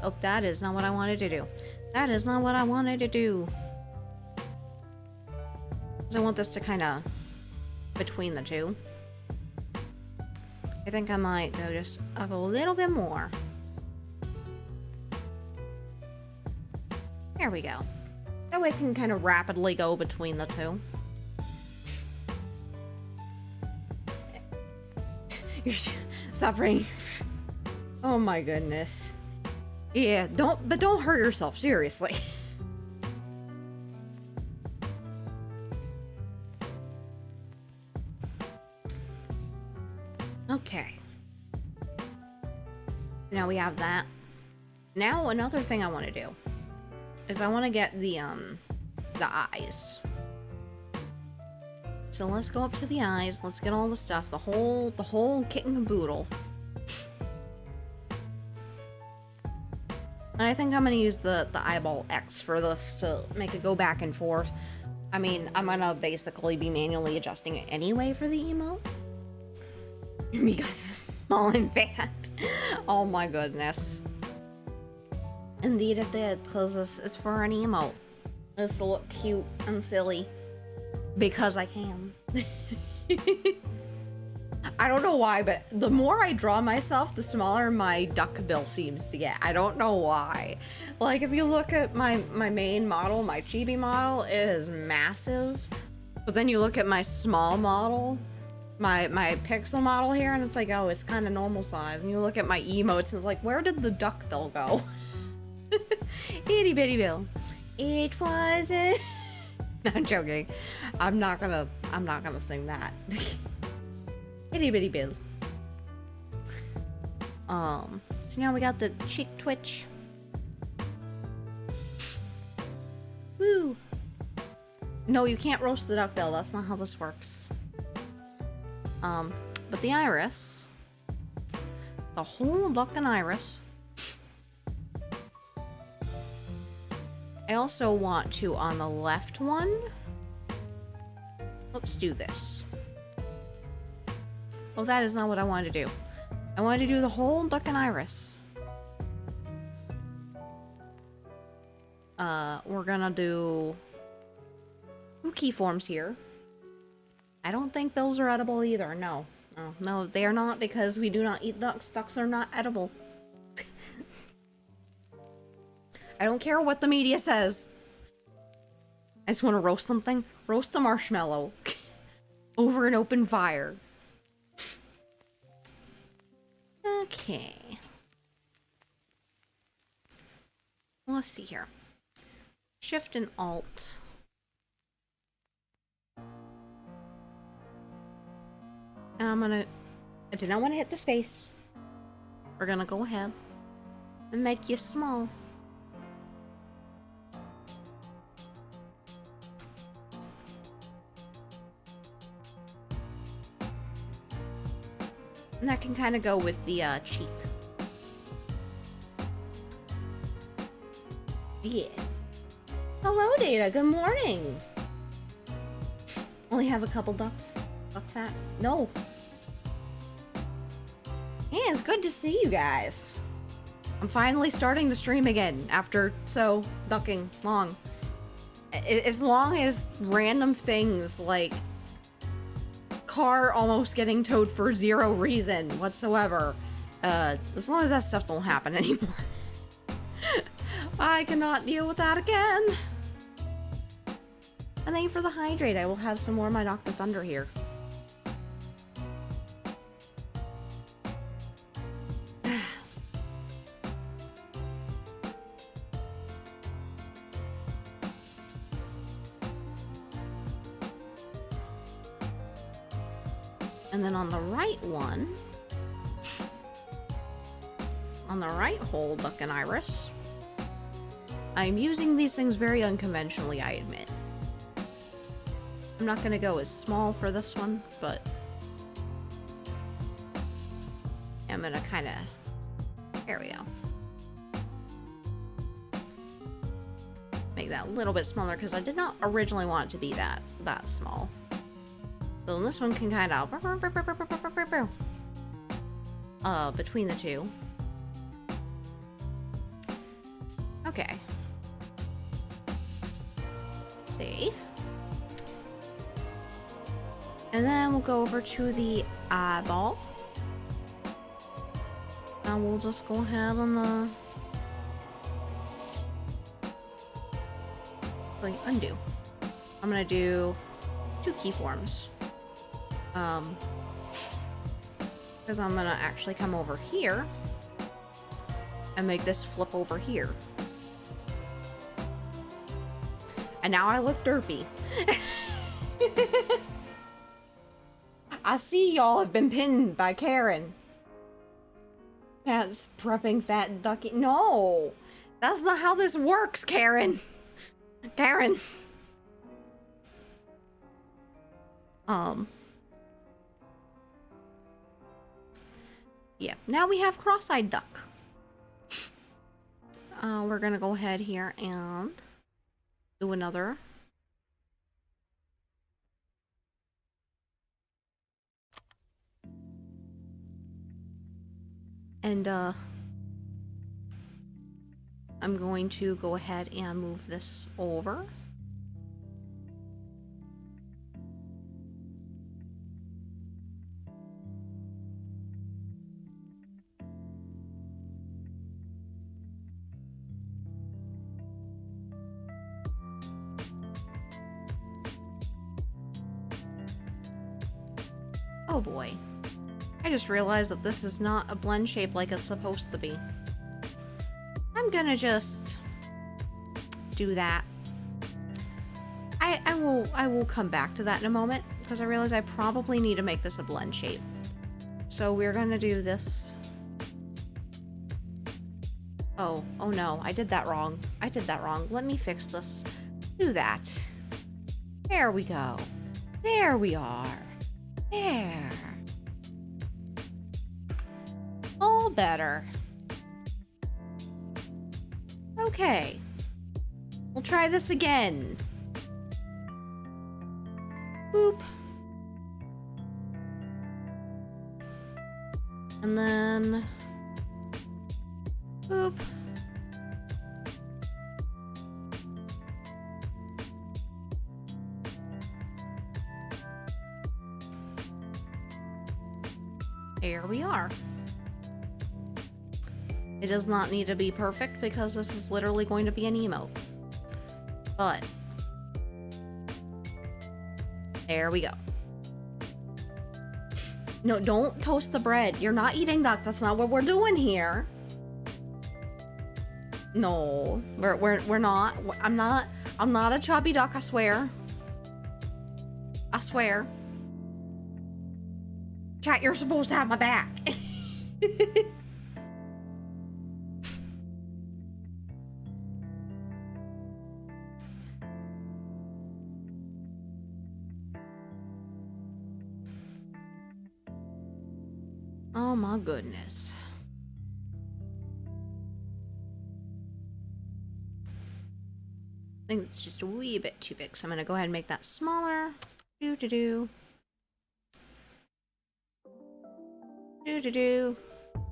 Oh, that is not what I wanted to do. That is not what I wanted to do. I want this to kind of between the two. I think I might go just up a little bit more. There we go. That way I can kind of rapidly go between the two. You're suffering. Oh my goodness. Yeah, don't hurt yourself, seriously. Okay. Now we have that. Now another thing I want to do is I want to get the eyes. So let's go up to the eyes. Let's get all the stuff, the whole kit and caboodle. And I think I'm gonna use the eyeball X for this to make it go back and forth. I mean, I'm gonna basically be manually adjusting it anyway for the emote. Because small and fat. Oh my goodness. Indeed it did, because this is for an emote. This to look cute and silly. Because I can. I don't know why, but the more I draw myself, the smaller my duck bill seems to get. I don't know why. Like, if you look at my main model, my chibi model, it is massive. But then you look at my small model, my pixel model here, and it's like, oh, it's kind of normal size. And you look at my emotes, and it's like, where did the duck bill go? Itty bitty bill. It wasn't. No, I'm joking. I'm not gonna sing that. Itty bitty bill. So now we got the cheek twitch. Woo! No, you can't roast the duckbill. That's not how this works. But the iris, the whole duck and iris. I also want to, on the left one, let's do this. Oh, that is not what I wanted to do. I wanted to do the whole duck and iris. We're gonna do 2 keyforms here. I don't think those are edible either. No. No, they are not, because we do not eat ducks. Ducks are not edible. I don't care what the media says. I just want to roast something. Roast a marshmallow. Over an open fire. Okay. Let's see here. Shift and Alt. And I did not want to hit the space. We're gonna go ahead and make you small. And that can kind of go with the cheek. Yeah. Hello, Data. Good morning. Only have a couple ducks. Duck fat? No. Yeah, it's good to see you guys. I'm finally starting to stream again after ducking long. As long as random things like car almost getting towed for zero reason whatsoever, as long as that stuff don't happen anymore. I cannot deal with that again. And thank you for the hydrate. I will have some more of my Dr. Thunder here. And then on the right one, on the right hole, Duck and Iris, I'm using these things very unconventionally, I admit. I'm not gonna go as small for this one, but I'm gonna kinda, there we go. Make that a little bit smaller because I did not originally want it to be that small. So this one can kind of between the two. Okay. Save. And then we'll go over to the eyeball. And we'll just go ahead and like undo. I'm gonna do 2 keyforms. Because I'm gonna actually come over here and make this flip over here. And now I look derpy. I see y'all have been pinned by Karen. That's prepping fat ducky. No! That's not how this works, Karen! Karen! Yeah, now we have cross-eyed duck. We're gonna go ahead here and do another. And, I'm going to go ahead and move this over. Oh boy. I just realized that this is not a blend shape like it's supposed to be. I'm gonna just do that. I will come back to that in a moment because I realize I probably need to make this a blend shape. So we're gonna do this. Oh no, I did that wrong. I did that wrong. Let me fix this. Do that. There we go. There we are. There. All better. Okay. We'll try this again. Boop. And then... boop. Here we are. It does not need to be perfect because this is literally going to be an emote. But there we go. No, don't toast the bread. You're not eating that. That's not what we're doing here. No, we're not. I'm not a chubby duck, I swear. I swear. Chat, you're supposed to have my back. goodness. I think it's just a wee bit too big, so I'm gonna go ahead and make that smaller.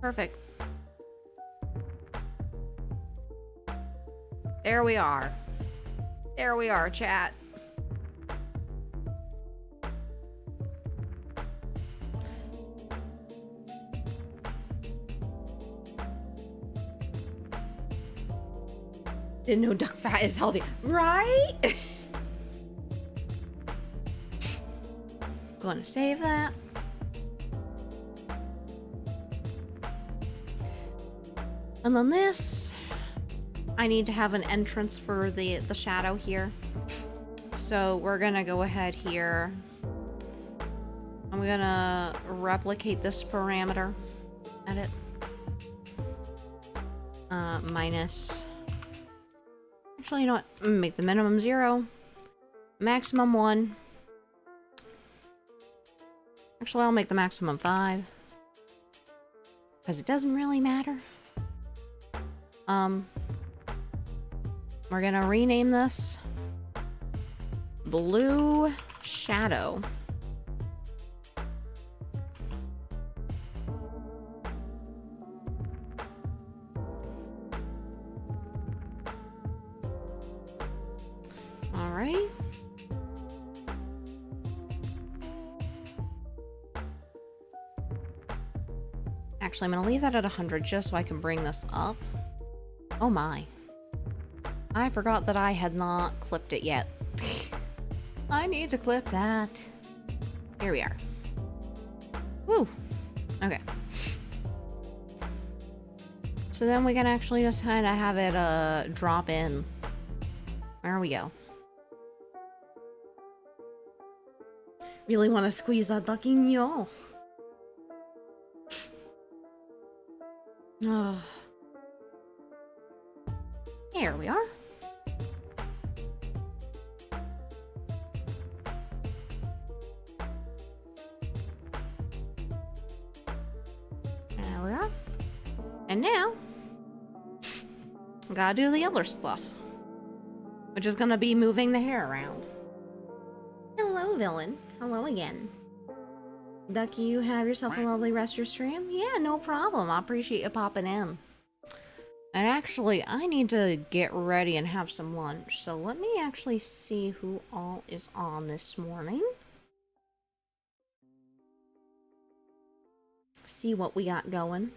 Perfect. There we are. There we are, chat. Didn't know duck fat is healthy. Right? Gonna save that. And then this, I need to have an entrance for the shadow here. So we're gonna go ahead here. I'm gonna replicate this parameter. Edit. Minus. Actually, you know what? Make the minimum 0. Maximum 1. Actually, I'll make the maximum 5. Because it doesn't really matter. We're gonna rename this Blue Shadow. Alrighty. Actually, I'm gonna leave that at 100 just so I can bring this up. Oh my. I forgot that I had not clipped it yet. I need to clip that. Here we are. Woo! Okay. So then we can actually just kind of have it drop in. There we go. Really want to squeeze that ducking, y'all. Oh. Here we are. There we are. And now, gotta do the other stuff, which is gonna be moving the hair around. Hello, villain. Hello again. Ducky, you have yourself a lovely rest of your stream? Yeah, no problem. I appreciate you popping in. And actually, I need to get ready and have some lunch. So let me actually see who all is on this morning. See what we got going.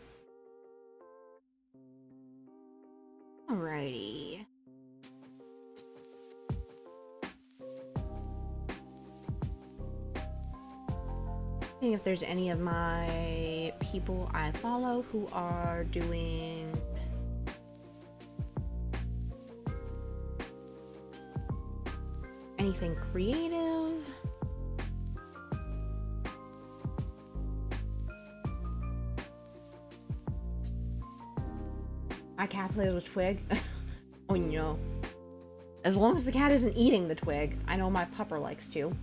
Alrighty. See if there's any of my people I follow who are doing anything creative. My cat plays with twig. Oh no. As long as the cat isn't eating the twig. I know my pupper likes to.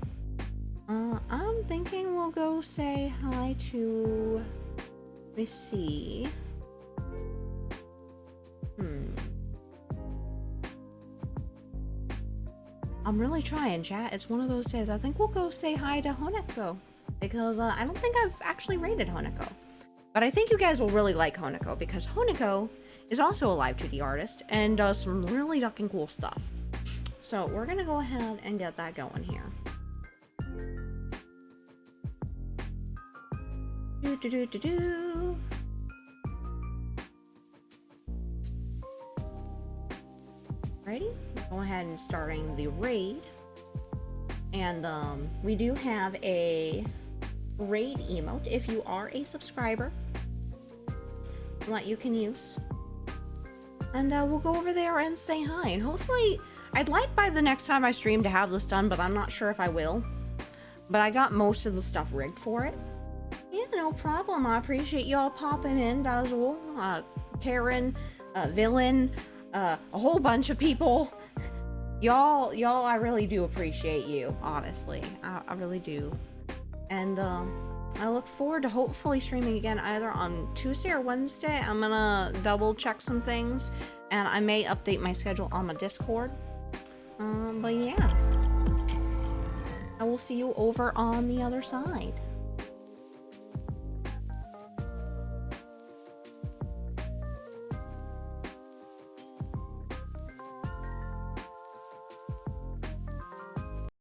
I'm thinking we'll go say hi to... Let me see. I'm really trying, chat. It's one of those days. I think we'll go say hi to Honeko. Because I don't think I've actually rated Honeko. But I think you guys will really like Honeko. Because Honeko is also a Live2D artist. And does some really fucking cool stuff. So we're gonna go ahead and get that going here. Righty, go ahead and starting the raid. And we do have a raid emote if you are a subscriber that you can use. And we'll go over there and say hi. And hopefully, I'd like by the next time I stream to have this done, but I'm not sure if I will. But I got most of the stuff rigged for it. Yeah, no problem. I appreciate y'all popping in, Dazzle, Karen, Villain, a whole bunch of people. Y'all, I really do appreciate you, honestly. I really do. And, I look forward to hopefully streaming again either on Tuesday or Wednesday. I'm gonna double check some things, and I may update my schedule on my Discord. But yeah. I will see you over on the other side.